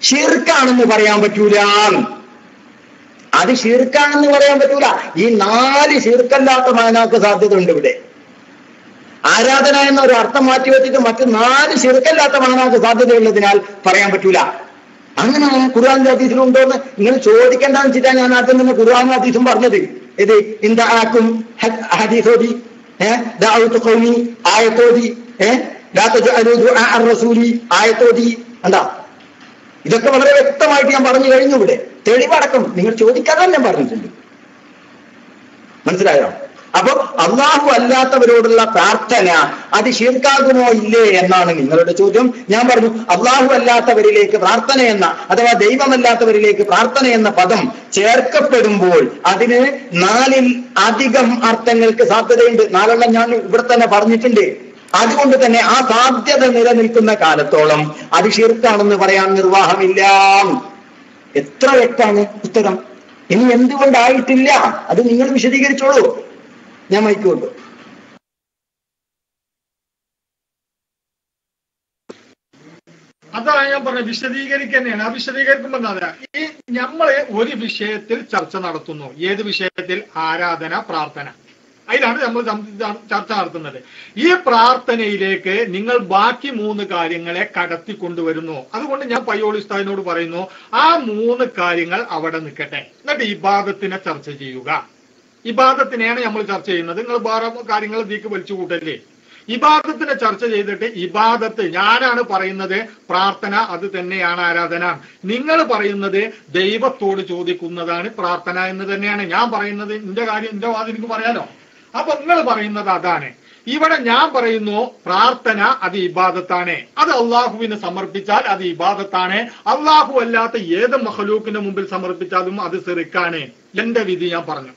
ശിർക്കാണെന്ന് പറയാൻ പറ്റൂല. അത് ശിർക്കാണെന്ന് പറയാൻ പറ്റൂല. ഈ 4 ശിർക്കല്ലാത്ത മാനാക്ക് സാധ്യത ഉണ്ട് ഇവിടെ. ആരാധന എന്ന ഒരു അർത്ഥം മാറ്റി വെച്ചിട്ട് മറ്റ് 4 ശിർക്കല്ലാത്ത മാനാക്ക് സാധ്യതയുള്ളതിനാൽ പറയാൻ പറ്റൂല. അങ്ങനെ ഖുർആൻ ഹദീസിലും ഉണ്ടോന്ന് നിങ്ങൾ ചോദിക്കേണ്ടെന്ന് വെച്ചിട്ടാണ് ഞാൻ ആദ്യം തന്നെ ഖുർആൻ ഹദീസും പറഞ്ഞത്. ഇത് ഇന്താക്കും ഹദീസോടി ദഅവത്തു ഖൗമി ആയത്തോടി ലാ തജഅലു ദുആ അർ-റസൂലി ആയത്തോടി. എന്താ, ഇതൊക്കെ വളരെ വ്യക്തമായിട്ട് ഞാൻ പറഞ്ഞു കഴിഞ്ഞു. ഇവിടെ തെളിവടക്കം നിങ്ങൾ ചോദിക്കാതെ ഞാൻ പറഞ്ഞിട്ടുണ്ട്. മനസ്സിലായോ? അപ്പൊ അള്ളാഹു അല്ലാത്തവരോടുള്ള പ്രാർത്ഥന അത് ശിർക്കാകുമോ ഇല്ലേ എന്നാണ് നിങ്ങളുടെ ചോദ്യം. ഞാൻ പറഞ്ഞു, അള്ളാഹു അല്ലാത്തവരിലേക്ക് പ്രാർത്ഥന എന്ന അഥവാ ദൈവമല്ലാത്തവരിലേക്ക് പ്രാർത്ഥന എന്ന പദം ചേർക്കപ്പെടുമ്പോൾ അതിന് 4 അധികം അർത്ഥങ്ങൾക്ക് സാധ്യതയുണ്ട്. 4 ഞാൻ ഇവിടെ തന്നെ പറഞ്ഞിട്ടുണ്ട്. അതുകൊണ്ട് തന്നെ ആ സാധ്യത നിലനിൽക്കുന്ന കാലത്തോളം അത് ശിർക്കാണെന്ന് പറയാൻ നിർവാഹമില്ല. എത്ര വ്യക്തമാണ് ഉത്തരം. ഇനി എന്തുകൊണ്ടായിട്ടില്ല അത് നിങ്ങൾ വിശദീകരിച്ചോളൂ. ഞാൻ മൈക്കോട്ടു. അതാണ് ഞാൻ പറഞ്ഞത്, വിശദീകരിക്കുന്നതാണ്. ആ വിശദീകരിക്കുമ്പോൾ എന്താ, ഈ നമ്മള് ഒരു വിഷയത്തിൽ ചർച്ച നടത്തുന്നു. ഏത് വിഷയത്തിൽ? ആരാധന, പ്രാർത്ഥന. അതിലാണ് നമ്മൾ ചർച്ച നടത്തുന്നത്. ഈ പ്രാർത്ഥനയിലേക്ക് നിങ്ങൾ ബാക്കി 3 കാര്യങ്ങളെ കടത്തിക്കൊണ്ടുവരുന്നു. അതുകൊണ്ട് ഞാൻ പയ്യോളി ഉസ്താദിനോട് പറയുന്നു, ആ 3 കാര്യങ്ങൾ അവിടെ നിൽക്കട്ടെ, എന്നിട്ട് ഇബാദത്തിനെ ചർച്ച ചെയ്യുക. ഇബാദത്തിനെയാണ് നമ്മൾ ചർച്ച ചെയ്യുന്നത്. നിങ്ങൾ വേറെ കാര്യങ്ങൾ ഇതിലേക്ക് വലിച്ചു കൂട്ടല്ലേ. ഇബാദത്തിനെ ചർച്ച ചെയ്തിട്ട് ഇബാദത്ത് ഞാനാണ് പറയുന്നത് പ്രാർത്ഥന അത് തന്നെയാണ് ആരാധന. നിങ്ങൾ പറയുന്നത് ദൈവത്തോട് ചോദിക്കുന്നതാണ് പ്രാർത്ഥന എന്ന് തന്നെയാണ്. ഞാൻ പറയുന്നത് എന്റെ കാര്യം, എന്റെ വാദം എനിക്ക് പറയാലോ. അപ്പൊ നിങ്ങൾ പറയുന്നത് അതാണ്. ഇവിടെ ഞാൻ പറയുന്നു പ്രാർത്ഥന അത് ഇബാദത്താണ്. അത് അള്ളാഹുവിന് സമർപ്പിച്ചാൽ അത് ഇബാദത്താണ്. അള്ളാഹു അല്ലാത്ത ഏത് മഖ്ലൂക്കിന്റെ മുമ്പിൽ സമർപ്പിച്ചാലും അത് സിറിക്കാണ്. എന്റെ വിധി ഞാൻ പറഞ്ഞു.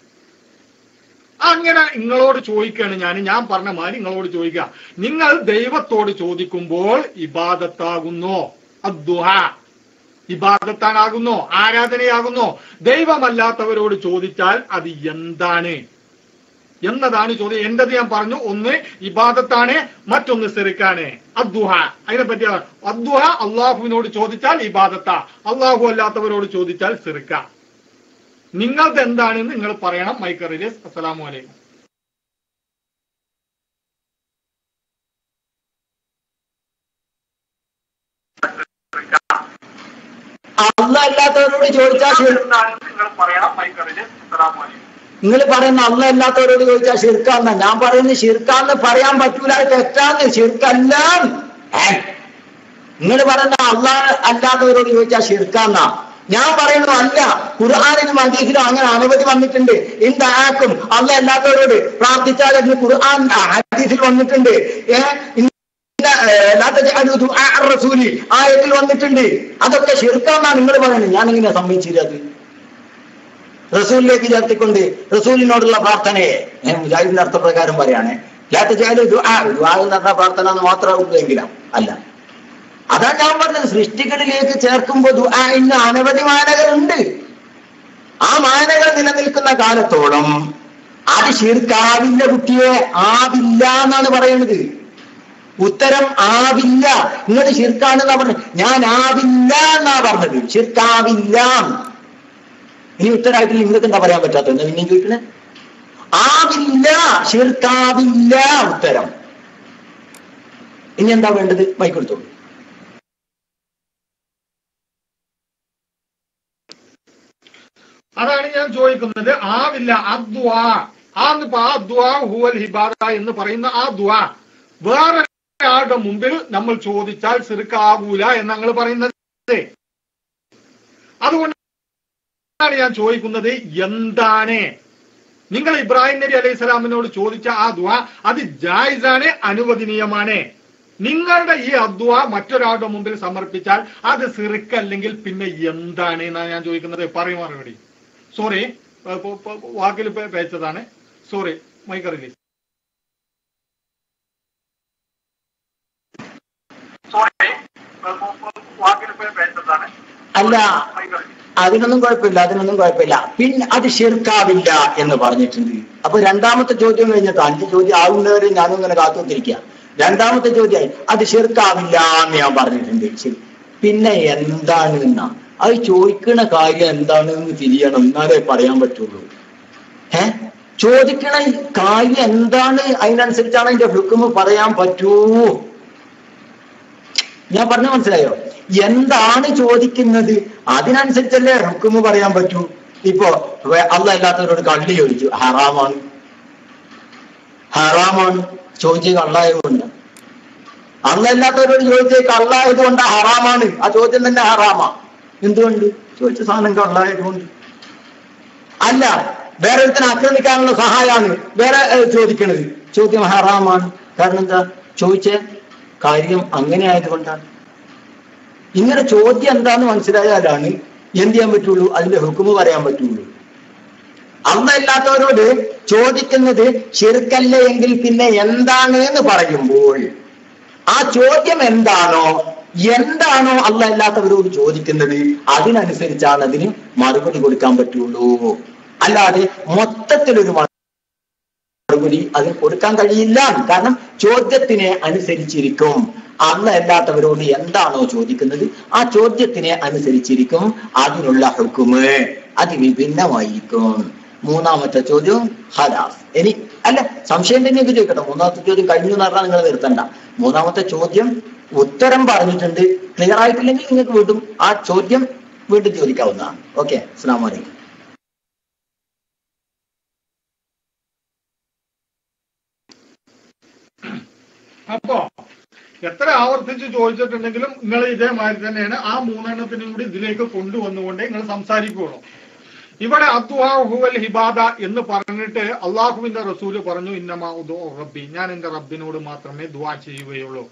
അങ്ങനെ നിങ്ങളോട് ചോദിക്കുകയാണ് ഞാൻ പറഞ്ഞ മാതിരി നിങ്ങളോട് ചോദിക്കുക, നിങ്ങൾ ദൈവത്തോട് ചോദിക്കുമ്പോൾ ഇബാദത്താകുന്നോ? അദ്ദുആ ഇബാദത്താനാകുന്നോ? ആരാധനയാകുന്നോ? ദൈവമല്ലാത്തവരോട് ചോദിച്ചാൽ അത് എന്താണ്? എന്നതാണ് ചോദ്യം. എന്റേത് ഞാൻ പറഞ്ഞു, ഒന്ന് ഇബാദത്താണ്, മറ്റൊന്ന് സിറിക്കാണ്. അദ്ദുഹ അതിനെപ്പറ്റി അദ്ദുഹ അള്ളാഹുവിനോട് ചോദിച്ചാൽ ഇബാദത്താ, അള്ളാഹു അല്ലാത്തവരോട് ചോദിച്ചാൽ സിറിക്ക. നിങ്ങൾക്ക് എന്താണെന്ന് നിങ്ങൾ പറയണം. Mic release. അസ്സലാമു അലൈക്കും. അള്ളാഹ് അല്ലാത്തവരോട് ചോദിച്ചാൽ നിങ്ങൾ പറയണം. Mic release. അസ്സലാമു അലൈക്കും. നിങ്ങൾ പറയുന്ന അള്ളാഹ് അല്ലാത്തവരോട് ചോദിച്ചാൽ ഷിർക്കാന്ന. ഞാൻ പറയുന്നത് ഷിർക്കാന്ന് പറയാൻ പറ്റൂല, തെറ്റാന്ന്, ഷിർക്കല്ല. നിങ്ങൾ പറയുന്ന അള്ളാഹ് അല്ലാത്തവരോട് ചോദിച്ചാൽ ഷിർക്കാന്ന. ഞാൻ പറയുന്നത് അല്ല. ഖുർആനിലും ഹദീസിലും അങ്ങനെ അനവധി വന്നിട്ടുണ്ട്. എന്താക്കും അള്ളാഹ് അല്ലാത്തവരോട് പ്രാർത്ഥിച്ചാൽ എന്ന് ഖുർആൻ ഹദീസിൽ വന്നിട്ടുണ്ട്. ആയത്തിൽ വന്നിട്ടുണ്ട്. അതൊക്കെ ഷിർക്കാന്നാണ് നിങ്ങൾ പറയുന്നത്. ഞാൻ എങ്ങനെയാ സമ്മതിച്ചിരുന്നത്? റസൂലിലേക്ക് ചേർത്തിക്കൊണ്ട് റസൂലിനോടുള്ള പ്രാർത്ഥനയെ മുജാഹിദിന്റെ അർത്ഥപ്രകാരം പറയാണ്. പ്രാർത്ഥന എന്ന് മാത്രമെങ്കിലും അല്ല. അതാ ഞാൻ പറഞ്ഞത്. സൃഷ്ടികളിലേക്ക് ചേർക്കുമ്പോൾ ദുആഇന് അനവധി മാനകളുണ്ട്. ആ മാനകൾ നിലനിൽക്കുന്ന കാലത്തോളം അത് ഷിർക്കാവില്ല. കുട്ടിയെ ആവില്ല എന്നാണ് പറയുന്നത്. ഉത്തരം ആവില്ല. നിങ്ങൾ ഷിർക്കാണെന്നാ പറഞ്ഞത്, ഞാൻ ആവില്ല എന്നാ പറഞ്ഞത്, ഷിർക്കാവില്ല. ഇനി ഉത്തരമായിട്ട് നിങ്ങൾക്ക് എന്താ പറയാൻ പറ്റാത്ത? എന്താ പിന്നെ ചോദിക്കണേ? ആവില്ല, ഷിർക്കാവില്ല ഉത്തരം. ഇനി എന്താ വേണ്ടത്? മൈക്കെടുത്തോളൂ. അതാണ് ഞാൻ ചോദിക്കുന്നത്. ആവില്ല അദ്ദുആ ഹുവൽ ഹിബാദ എന്ന് പറയുന്ന ആ ദുആ വേറെ ആളുടെ മുമ്പിൽ നമ്മൾ ചോദിച്ചാൽ സിർക്കാവൂല എന്ന് ഞങ്ങൾ പറയുന്നത്. അതുകൊണ്ടാണ് ഞാൻ ചോദിക്കുന്നത്, എന്താണ് നിങ്ങൾ ഇബ്രാഹിം നബി അലൈഹി സ്വലാമിനോട് ചോദിച്ച ആ ദുആ? അത് ജായിസാണ്, അനുവദനീയമാണ്. നിങ്ങളുടെ ഈ അദ്ദുആ മറ്റൊരാളുടെ മുമ്പിൽ സമർപ്പിച്ചാൽ അത് സിർക്കല്ലെങ്കിൽ പിന്നെ എന്താണ് എന്നാണ് ഞാൻ ചോദിക്കുന്നത്. പറയും മറുപടി. സോറി, വാക്കിൽ പേച്ചതാണ്. Sorry, mic release. അല്ല, അതിനൊന്നും കുഴപ്പമില്ല. പിന്നെ അത് ഷിർക്കാവില്ല എന്ന് പറഞ്ഞിട്ടുണ്ട്. അപ്പൊ രണ്ടാമത്തെ ചോദ്യം കഴിഞ്ഞിട്ട് 5 ചോദ്യം ആവുന്നവരെ ഞാനും ഇങ്ങനെ കാത്തുകൊണ്ടിരിക്കുക. രണ്ടാമത്തെ ചോദ്യമായി അത് ഷിർക്കാവില്ല എന്ന് ഞാൻ പറഞ്ഞിട്ടുണ്ട്. ശരി, പിന്നെ എന്താണ് എന്നാ അത് ചോദിക്കണ കാര്യം എന്താണെന്ന് തിരിയണം, എന്നാലേ പറയാൻ പറ്റുള്ളൂ. ചോദിക്കണ കാര്യം എന്താണ്, അതിനനുസരിച്ചാണ് അതിന്റെ ഹുക്മ് പറയാൻ പറ്റൂ. ഞാൻ പറഞ്ഞു മനസ്സിലായോ? എന്താണ് ചോദിക്കുന്നത് അതിനനുസരിച്ചല്ലേ ഹുക്മ് പറയാൻ പറ്റൂ. ഇപ്പോ അള്ളാഹ് അല്ലാത്തവരോട് കള്ളി ചോദിച്ചു, ഹറാമാണ്. ചോദിച്ച കള്ളായതുകൊണ്ട്. അള്ളാഹ് അല്ലാത്തവരോട് ചോദിച്ച കള്ളായതുകൊണ്ട് ഹറാമാണ്. ആ ചോദ്യം തന്നെ ഹറാമാ. എന്തുകൊണ്ട്? ചോദിച്ച സാധനം കള്ളായതുകൊണ്ട്. അല്ല, വേറെ ഒരുത്തിനെ ആക്രമിക്കാനുള്ള സഹായമാണ് വേറെ ചോദിക്കണത്, ചോദ്യം ഹറാമാണ്. കാരണം എന്താ? ചോദിച്ച കാര്യം അങ്ങനെ ആയതുകൊണ്ടാണ്. ഇങ്ങനെ ചോദ്യം എന്താന്ന് മനസ്സിലായാലാണ് എന്ത് ചെയ്യാൻ പറ്റുള്ളൂ, അതിന്റെ ഹുക്മ് പറയാൻ പറ്റുള്ളൂ. അള്ളാഹ് അല്ലാത്തവരോട് ചോദിക്കുന്നത് ശിർക്കല്ല എങ്കിൽ പിന്നെ എന്താണ് എന്ന് പറയുമ്പോൾ ആ ചോദ്യം എന്താണോ അള്ളാഹ് അല്ലാത്തവരോട് ചോദിക്കുന്നത് അതിനനുസരിച്ചാണ് അതിന് മറുപടി കൊടുക്കാൻ പറ്റുള്ളൂ. അല്ലാതെ മൊത്തത്തിലൊരു മറുപടി അതിന് കൊടുക്കാൻ കഴിയില്ല. കാരണം ചോദ്യത്തിനെ അനുസരിച്ചിരിക്കും. അള്ളാഹ് അല്ലാത്തവരോട് എന്താണോ ചോദിക്കുന്നത് ആ ചോദ്യത്തിനെ അനുസരിച്ചിരിക്കും അതിനുള്ള ഹുക്മ്. അത് വിഭിന്നമായിരിക്കും. മൂന്നാമത്തെ ചോദ്യം ഹലാസ്. ഇനി അല്ല, സംശയം തന്നെയൊക്കെ ചോദിക്കട്ടെ. മൂന്നാമത്തെ ചോദ്യം കഴിഞ്ഞു എന്ന് പറഞ്ഞാൽ നിങ്ങൾ നിർത്തണ്ട. മൂന്നാമത്തെ ചോദ്യം ഉത്തരം പറഞ്ഞിട്ടുണ്ട്. ക്ലിയർ ആയിട്ടില്ലെങ്കിൽ നിങ്ങൾക്ക് വീണ്ടും ആ ചോദ്യം വീണ്ടും ചോദിക്കാവുന്നതാണ്. ഓക്കെ, അസ്സലാമു അലൈക്കും. അപ്പോ എത്ര ആവർത്തിച്ച് ചോദിച്ചിട്ടുണ്ടെങ്കിലും നിങ്ങൾ ഇതേമാതിരി തന്നെയാണ് ആ 3 എണ്ണത്തിനും കൂടി ഇതിലേക്ക് കൊണ്ടുവന്നുകൊണ്ടേ നിങ്ങൾ സംസാരിക്കുകയുള്ളൂ. ഇവിടെ അദ്ദുആ ഹുവൽ ഹിബാദ എന്ന് പറഞ്ഞിട്ട് അള്ളാഹുവിന്റെ റസൂല് പറഞ്ഞു, ഇന്നമാ ഉദൂ റബ്ബി, ഞാൻ എന്റെ റബ്ബിനോട് മാത്രമേ ദുആ ചെയ്യുകയുള്ളൂ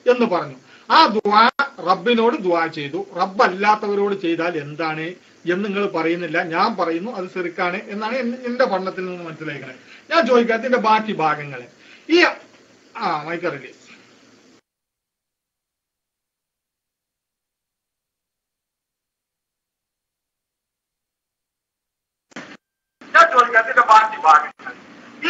എന്ന് പറഞ്ഞു. ആ ദുആ റബ്ബിനോട് ദുആ ചെയ്തു. റബ്ബ് അല്ലാത്തവരോട് ചെയ്താൽ എന്താണ് എന്ന് നിങ്ങൾ പറയുന്നില്ല. ഞാൻ പറയുന്നു അത് സിർക്കാണ് എന്നാണ് എന്റെ പഠനത്തിൽ നിന്ന് മനസ്സിലാക്കുന്നത്. ഞാൻ ചോദിക്കാത്തതിന്റെ ബാക്കി ഭാഗങ്ങള് ഈ മൈക്ക് റിലീസ്. ഞാൻ ചോദിക്കാത്തതിന്റെ ബാക്കി ഭാഗങ്ങൾ ഈ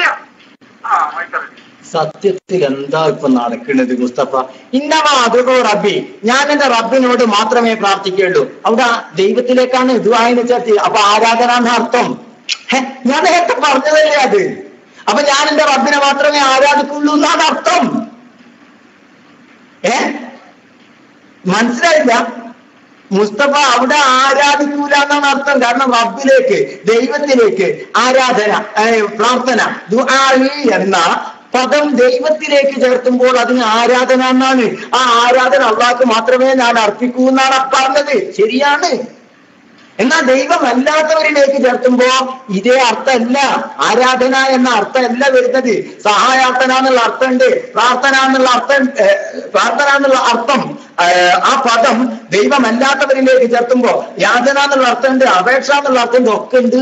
സത്യത്തിൽ എന്താ ഇപ്പൊ നടക്കുന്നത് മുസ്തഫ? ഇന്നമാ അതുകോ റബ്ബി, ഞാൻ എന്റെ റബ്ബിനോട് മാത്രമേ പ്രാർത്ഥിക്കുള്ളൂ. അവിടെ ദൈവത്തിലേക്കാണ് ദുആഇനെ ചേർത്തി. അപ്പൊ ആരാധന എന്ന അർത്ഥം ഞാൻ നേരത്തെ പറഞ്ഞതല്ലേ അത്. അപ്പൊ ഞാൻ എന്റെ റബ്ബിനെ മാത്രമേ ആരാധിക്കുള്ളൂ എന്നാണ് അർത്ഥം. മനസ്സിലായില്ല മുസ്തഫ? അവിടെ ആരാധിക്കൂല എന്നാണ് അർത്ഥം. കാരണം റബ്ബിലേക്ക്, ദൈവത്തിലേക്ക് ആരാധന, പ്രാർത്ഥന, ദുആ എന്ന പദം ദൈവത്തിലേക്ക് ചേർത്തുമ്പോൾ അതിന് ആരാധന എന്നാണ്. ആ ആരാധന അള്ളാഹ്ക്ക് മാത്രമേ ഞാൻ അർപ്പിക്കൂ എന്നാണ് പറഞ്ഞത്. ശരിയാണ്. എന്നാൽ ദൈവമല്ലാത്തവരിലേക്ക് ചേർത്തുമ്പോ ഇതേ അർത്ഥമല്ല, ആരാധന എന്ന അർത്ഥമല്ല വരുന്നത്. സഹായാർത്ഥന എന്നുള്ള അർത്ഥമുണ്ട്, പ്രാർത്ഥന എന്നുള്ള അർത്ഥം. ആ പദം ദൈവമല്ലാത്തവരിലേക്ക് ചേർത്തുമ്പോ യാചന എന്നുള്ള അർത്ഥമുണ്ട്, അപേക്ഷ എന്നുള്ള അർത്ഥമുണ്ട്, ഒക്കെ ഉണ്ട്.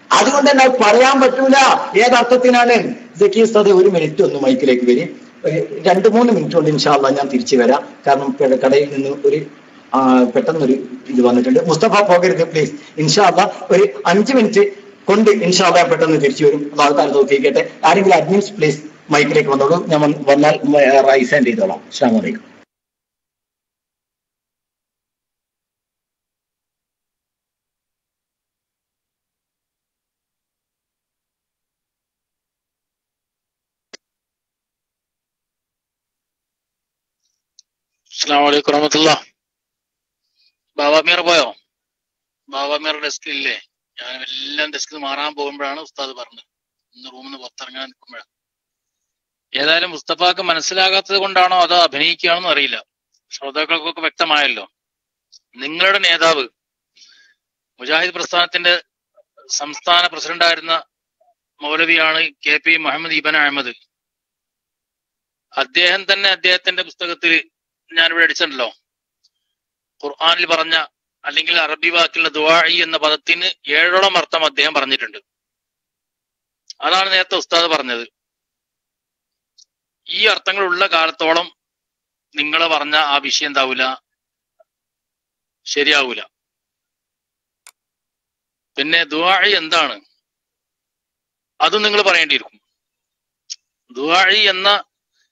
അതുകൊണ്ട് തന്നെ പറയാൻ പറ്റൂല ഏതർത്ഥത്തിനാണ്. സദ് ഒരു മിനിറ്റ് ഒന്ന് മൈക്കിലേക്ക് വരും. 2-3 മിനിറ്റ് കൊണ്ട് ഇൻഷാ അല്ലാഹ് ഞാൻ തിരിച്ചു വരാം. കാരണം കടയിൽ നിന്ന് ഒരു പെട്ടെന്നൊരു ഇത് വന്നിട്ടുണ്ട്. മുസ്തഫ പോകരുത് പ്ലീസ്. ഇൻഷാ അല്ലാഹ് ഒരു 5 മിനിറ്റ് കൊണ്ട് ഇൻഷാ അല്ലാഹ് പെട്ടെന്ന് തിരിച്ചു വരും. ആൾക്കാർ നോക്കിക്കട്ടെ. ആരെങ്കിലും അഡ്മിൻസ് പ്ലീസ് മൈക്കിലേക്ക് വന്നോളൂ. ഞാൻ വന്നാൽ റൈസ് ഹാൻഡ് ചെയ്തോളാം. അസ്സലാമു അലൈക്കും. അസ്സലാമു അലൈക്കും വറഹ്മത്തുള്ളാഹി. ബാവാമീർ പോയോ? ബാവാമീർ ഡെസ്കിൽ ഇല്ലേ? ഞാൻ എല്ലാം ഡെസ്കിൽ മാറാൻ പോകുമ്പോഴാണ് ഉസ്താദ് പറഞ്ഞത്. ഇന്ന് റൂമിൽ നിന്ന് പുറത്തിറങ്ങാൻ നിൽക്കുമ്പോഴാണ്. ഏതായാലും മുസ്തഫാക്ക് മനസ്സിലാകാത്തത് കൊണ്ടാണോ അതോ അഭിനയിക്കുകയാണെന്ന് അറിയില്ല. ശ്രോതാക്കൾക്കൊക്കെ വ്യക്തമായല്ലോ. നിങ്ങളുടെ നേതാവ് മുജാഹിദ് പ്രസ്ഥാനത്തിന്റെ സംസ്ഥാന പ്രസിഡന്റായിരുന്ന മൗലവിയാണ് KP മുഹമ്മദ് ഇബ്ൻ അഹമ്മദ്. അദ്ദേഹം തന്നെ അദ്ദേഹത്തിന്റെ പുസ്തകത്തിൽ ഞാനിവിടെ അടിച്ചിട്ടുണ്ടല്ലോ, ഖുർആനിൽ പറഞ്ഞ അല്ലെങ്കിൽ അറബി വാക്കിലുള്ള ദുആഇ എന്ന പദത്തിന് 7ഓളം അർത്ഥം അദ്ദേഹം പറഞ്ഞിട്ടുണ്ട്. അതാണ് നേരത്തെ ഉസ്താദ് പറഞ്ഞത്. ഈ അർത്ഥങ്ങളുള്ള കാലത്തോളം നിങ്ങൾ പറഞ്ഞ ആ വിഷയം എന്താവൂല, ശരിയാവൂല. പിന്നെ ദുആഇ എന്താണ് അതും നിങ്ങൾ പറയേണ്ടിയിരിക്കും. ദുആഇ എന്ന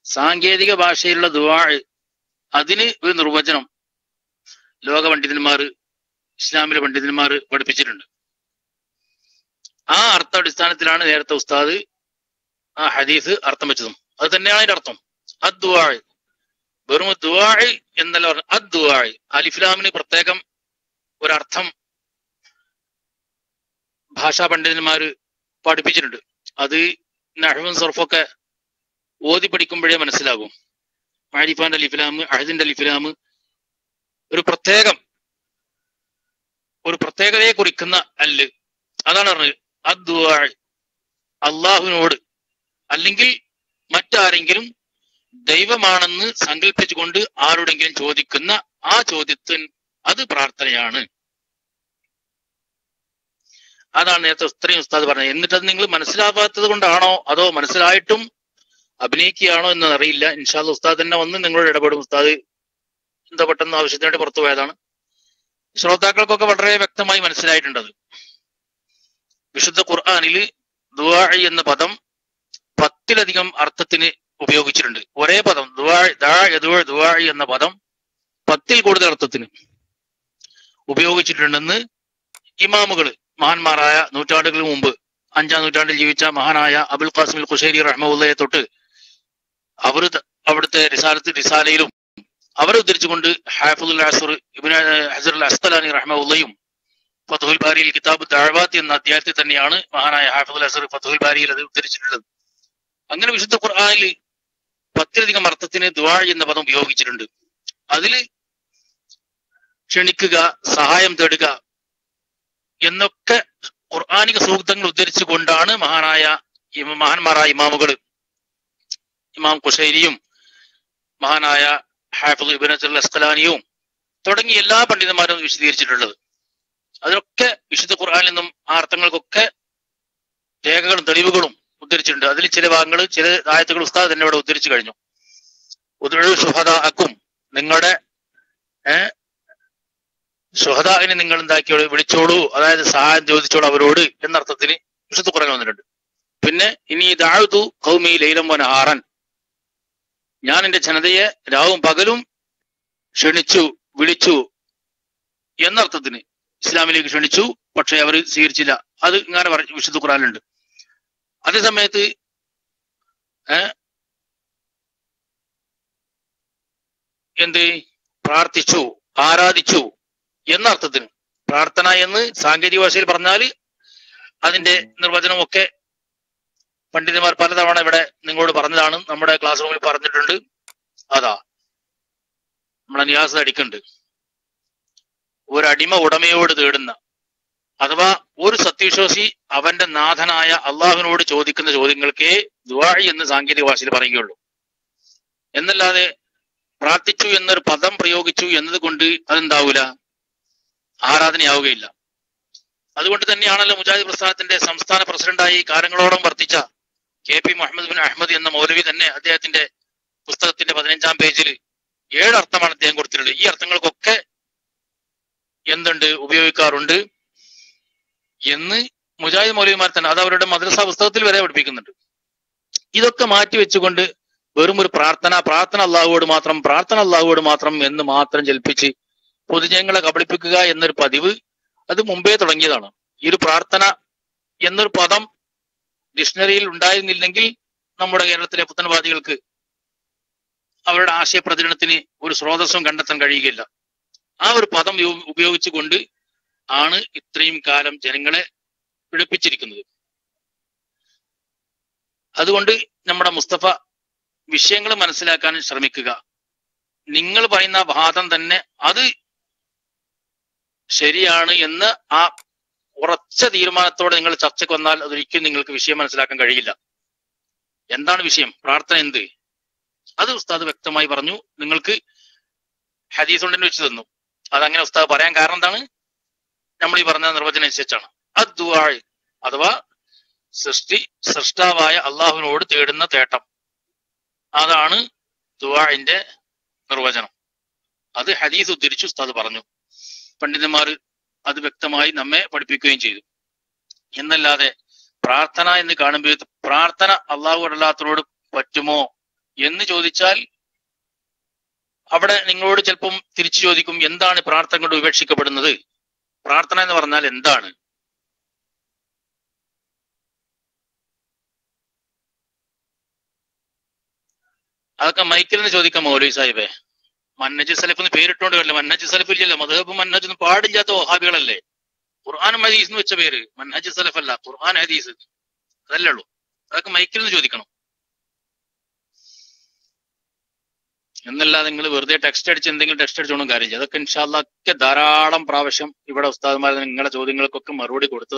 സാങ്കേതിക ഭാഷയിലുള്ള ദുആഇ, അതിന് ഒരു നിർവചനം ലോക പണ്ഡിതന്മാർ, ഇസ്ലാമിലെ പണ്ഡിതന്മാർ പഠിപ്പിച്ചിട്ടുണ്ട്. ആ അർത്ഥടിസ്ഥാനത്തിലാണ് നേരത്തെ ഉസ്താദ് ആ ഹദീസ് അർത്ഥം വെച്ചതും. അത് തന്നെയാണ് അതിന്റെ അർത്ഥം. അദ്ദുആഇ, വെറും ദുആഇ എന്നല്ല പറഞ്ഞു. അദ്ദുആഇ, അലിഫ്ലാമിന് പ്രത്യേകം ഒരർത്ഥം ഭാഷാ പണ്ഡിതന്മാര് പഠിപ്പിച്ചിട്ടുണ്ട്. അത് നഹ്വും സർഫൊക്കെ ഓതി പഠിക്കുമ്പോഴേ മനസ്സിലാകും. മാരിഫാന്റെ അലിഫ്ലാം, അഹദിന്റെ അലിഫ്ലാം ഒരു പ്രത്യേകതയെ കുറിക്കുന്ന അല്ല്. അതാണ് പറഞ്ഞത് അദ്ദുആഇ. അള്ളാഹുവിനോട് അല്ലെങ്കിൽ മറ്റാരെങ്കിലും ദൈവമാണെന്ന് സങ്കല്പിച്ചുകൊണ്ട് ആരോടെങ്കിലും ചോദിക്കുന്ന ആ ചോദ്യത്തിന് അത് പ്രാർത്ഥനയാണ്. അതാണ് നേരത്തെ ഇത്രയും ഉസ്താദ് പറഞ്ഞത്. എന്നിട്ടത് നിങ്ങൾ മനസ്സിലാവാത്തത് കൊണ്ടാണോ അതോ മനസ്സിലായിട്ടും അഭിനയിക്കുകയാണോ എന്ന് അറിയില്ല. ഇൻഷാ അല്ലാഹ് ഉസ്താദ് തന്നെ വന്ന് നിങ്ങളോട് ഇടപെടും. ഉസ്താദ് എന്താ പെട്ടെന്ന് ആവശ്യത്തിന് വേണ്ടി പുറത്തു പോയതാണ്. ശ്രോതാക്കൾക്കൊക്കെ വളരെ വ്യക്തമായി മനസ്സിലായിട്ടുണ്ടത്. വിശുദ്ധ ഖുർആനിൽ ദുആഇ എന്ന പദം 10ലധികം അർത്ഥത്തിന് ഉപയോഗിച്ചിട്ടുണ്ട്. ഒരേ പദം ദുആഇ എന്ന പദം 10ൽ കൂടുതൽ അർത്ഥത്തിന് ഉപയോഗിച്ചിട്ടുണ്ടെന്ന് ഇമാമുകള്, മഹാന്മാരായ നൂറ്റാണ്ടുകൾക്ക് മുമ്പ് 5ാം നൂറ്റാണ്ടിൽ ജീവിച്ച മഹാനായ അബുൽ ഖാസിം അൽ ഖുശൈരി റഹ്മത്തുള്ളാഹിയെ തൊട്ട് അവിടുത്തെ റിസാലയിലും അവർ ഉദ്ധരിച്ചുകൊണ്ട് ഹാഫിദുൽ അസ്ർ ഇബ്നു ഹജർ അൽ അസ്ഖലാനി റഹ്മത്തുള്ളാഹിയും ഫത്ഹുൽ ബാരിയിൽ കിതാബ് ദഅവാത്ത് എന്ന അധ്യായത്തിൽ തന്നെയാണ് മഹാനായ ഹാഫിദുൽ അസ്ർ ഫത്ഹുൽ ബാരിയിൽ അത് ഉദ്ധരിച്ചിട്ടുള്ളത്. അങ്ങനെ വിശുദ്ധ ഖുർആനിൽ 10ലധികം അർത്ഥത്തിന് ദുആഇ എന്ന പദം ഉപയോഗിച്ചിട്ടുണ്ട്. അതില് ക്ഷണിക്കുക, സഹായം തേടുക എന്നൊക്കെ ഖുർആനിക സൂക്തങ്ങൾ ഉദ്ധരിച്ചു കൊണ്ടാണ് മഹാന്മാരായ ഇമാമുകൾ, ഇമാം ഖുശൈരിയും മഹാനായ ഹാഫിദ് ഇബ്നു ഹജർ അൽ അസ്ഖലാനിയും തുടങ്ങി എല്ലാ പണ്ഡിതന്മാരും വിശദീകരിച്ചിട്ടുള്ളത്. അതിലൊക്കെ വിശുദ്ധ ഖുർആനിൽ നിന്നും ആ അർത്ഥങ്ങൾക്കൊക്കെ രേഖകളും തെളിവുകളും ഉദ്ധരിച്ചിട്ടുണ്ട്. അതിൽ ചില ഭാഗങ്ങൾ, ചില ആയത്തുകൾ ഉസ്താദ് തന്നെ ഇവിടെ ഉദ്ധരിച്ചു കഴിഞ്ഞു. ഉദ്ഉ ശുഹദാഅക്കും, നിങ്ങളുടെ ശുഹദാഇനെ നിങ്ങൾ എന്താക്കിയോളൂ, വിളിച്ചോളൂ, അതായത് സഹായം ചോദിച്ചോളൂ അവരോട് എന്നർത്ഥത്തിന് വിശുദ്ധ ഖുർആൻ വന്നിട്ടുണ്ട്. പിന്നെ ഇനി ദഅഉതു ഖൗമി ലൈലൻ വനഹാറൻ, ഞാൻ എന്റെ ജനതയെ രാവും പകലും ക്ഷണിച്ചു വിളിച്ചു എന്നർത്ഥത്തിന് ഇസ്ലാമിലേക്ക് ക്ഷണിച്ചു, പക്ഷെ അവർ സ്വീകരിച്ചില്ല. അത് ഇങ്ങനെ പറഞ്ഞു വിശുദ്ധ ഖുർആനിലുണ്ട്. അതേ സമയത്ത് എന്ത് പ്രാർത്ഥിച്ചു ആരാധിച്ചു എന്നർത്ഥത്തിന്. പ്രാർത്ഥന എന്ന് സാങ്കേതിക ഭാഷയിൽ പറഞ്ഞാൽ അതിന്റെ നിർവചനമൊക്കെ പണ്ഡിതന്മാർ പലതവണ ഇവിടെ നിങ്ങളോട് പറഞ്ഞതാണ്, നമ്മുടെ ക്ലാസ് റൂമിൽ പറഞ്ഞിട്ടുണ്ട്. അതാ നമ്മളെ നിയാസ് അടിക്കുന്നുണ്ട്. ഒരടിമ ഉടമയോട് തേടുന്ന, അഥവാ ഒരു സത്യവിശ്വാസി അവന്റെ നാഥനായ അള്ളാഹുവിനോട് ചോദിക്കുന്ന ചോദ്യങ്ങൾക്കേ ദുആ എന്ന് സാങ്കേതിക ഭാഷയിൽ പറയുകയുള്ളൂ. എന്നല്ലാതെ പ്രാർത്ഥിച്ചു എന്നൊരു പദം പ്രയോഗിച്ചു എന്നതുകൊണ്ട് അതെന്താവൂല, ആരാധനയാവുകയില്ല. അതുകൊണ്ട് തന്നെയാണല്ലോ മുജാഹിദ് പ്രസ്ഥാനത്തിന്റെ സംസ്ഥാന പ്രസിഡന്റായി കാലങ്ങളോളം വർത്തിച്ച KP മുഹമ്മദ് ബിൻ അഹമ്മദ് എന്ന മൗലവി തന്നെ അദ്ദേഹത്തിന്റെ പുസ്തകത്തിന്റെ 15-ാം പേജിൽ 7 അർത്ഥമാണ് അദ്ദേഹം കൊടുത്തിട്ടുള്ളത്. ഈ അർത്ഥങ്ങൾക്കൊക്കെ എന്തുണ്ട് ഉപയോഗിക്കാറുണ്ട് എന്ന് മുജാഹിദ് മൗലവിമാർ തന്നെ അത് അവരുടെ മദ്രസ പുസ്തകത്തിൽ വരെ പഠിപ്പിക്കുന്നുണ്ട്. ഇതൊക്കെ മാറ്റി വെച്ചുകൊണ്ട് വെറും ഒരു പ്രാർത്ഥന അള്ളാഹുവോട് മാത്രം എന്ന് മാത്രം ജൽപ്പിച്ച് പൊതുജനങ്ങളെ കബളിപ്പിക്കുക എന്നൊരു പതിവ് അത് മുമ്പേ തുടങ്ങിയതാണ്. ഈ ഒരു പ്രാർത്ഥന എന്നൊരു പദം ഡിക്ഷണറിയിൽ ഉണ്ടായിരുന്നില്ലെങ്കിൽ നമ്മുടെ കേരളത്തിലെ പുത്തൻവാദികൾക്ക് അവരുടെ ആശയപ്രചരണത്തിന് ഒരു സ്രോതസ്സും കണ്ടെത്താൻ കഴിയുകയില്ല. ആ ഒരു പദം ഉപയോഗിച്ചുകൊണ്ട് ആണ് ഇത്രയും കാലം ജനങ്ങളെ പിഴപ്പിച്ചിരിക്കുന്നത്. അതുകൊണ്ട് നമ്മുടെ മുസ്തഫ വിഷയങ്ങൾ മനസ്സിലാക്കാൻ ശ്രമിക്കുക. നിങ്ങൾ പറയുന്ന വാദം തന്നെ അത് ശരിയാണ് എന്ന് ആ ഉറച്ച തീരുമാനത്തോടെ നിങ്ങൾ ചർച്ചയ്ക്ക് വന്നാൽ അതൊരിക്കലും നിങ്ങൾക്ക് വിഷയം മനസ്സിലാക്കാൻ കഴിയില്ല. എന്താണ് വിഷയം, പ്രാർത്ഥന എന്ത്, അത് ഉസ്താദ് വ്യക്തമായി പറഞ്ഞു. നിങ്ങൾക്ക് ഹദീസ് കൊണ്ടു വെച്ച് തന്നു. അതങ്ങനെ ഉസ്താദ് പറയാൻ കാരണം എന്താണ്, നമ്മൾ ഈ പറഞ്ഞ നിർവചനം അനുസരിച്ചാണ്. അദ്ദുആ അഥവാ സൃഷ്ടാവായ അള്ളാഹുവിനോട് തേടുന്ന തേട്ടം, അതാണ് ദുആഇന്റെ നിർവചനം. അത് ഹദീസ് ഉദ്ധരിച്ചു ഉസ്താദ് പറഞ്ഞു. പണ്ഡിതന്മാർ അത് വ്യക്തമായി നമ്മെ പഠിപ്പിക്കുകയും ചെയ്തു. എന്നല്ലാതെ പ്രാർത്ഥന എന്ന് കാണുമ്പോൾ പ്രാർത്ഥന അല്ലാഹുവോടല്ലാത്തവരോട് പറ്റുമോ എന്ന് ചോദിച്ചാൽ അവിടെ നിങ്ങളോട് ചിലപ്പം തിരിച്ചു ചോദിക്കും, എന്താണ് പ്രാർത്ഥന കൊണ്ട് ഉപേക്ഷിക്കപ്പെടുന്നത്, പ്രാർത്ഥന എന്ന് പറഞ്ഞാൽ എന്താണ്? അതൊക്കെ മൈക്കിൽ നിന്ന് ചോദിക്കാം മൗലവി സാഹിബേ. മന്നജ് സലഫ് എന്ന് പേരിട്ടോണ്ട് വരില്ല, മന്നജ് സലഫ് ഇല്ലല്ലോ. മദ്ഹബ് മന്നജ് ഒന്നും പാടില്ലാത്ത വഹാബികളല്ലേ. ഖുർആൻ ഹദീസ് എന്ന് വെച്ച പേര് മന്നജ് സലഫ് അല്ല, ഖുർആൻ ഹദീസ് അതല്ലേ ഉള്ളൂ. അതൊക്കെ മൈക്കിൽ നിന്ന് ചോദിക്കണം. എന്നല്ലാതെ നിങ്ങൾ വെറുതെ ടെക്സ്റ്റ് അടിച്ച് എന്തെങ്കിലും ടെക്സ്റ്റ് അടിച്ചോണ്ടും കാര്യം. അതൊക്കെ ഇൻഷാ അല്ലാഹ് ഒക്കെ ധാരാളം പ്രാവശ്യം ഇവിടെ ഉസ്താദ്മാർ നിങ്ങളുടെ ചോദ്യങ്ങൾക്കൊക്കെ മറുപടി കൊടുത്തതാണ്.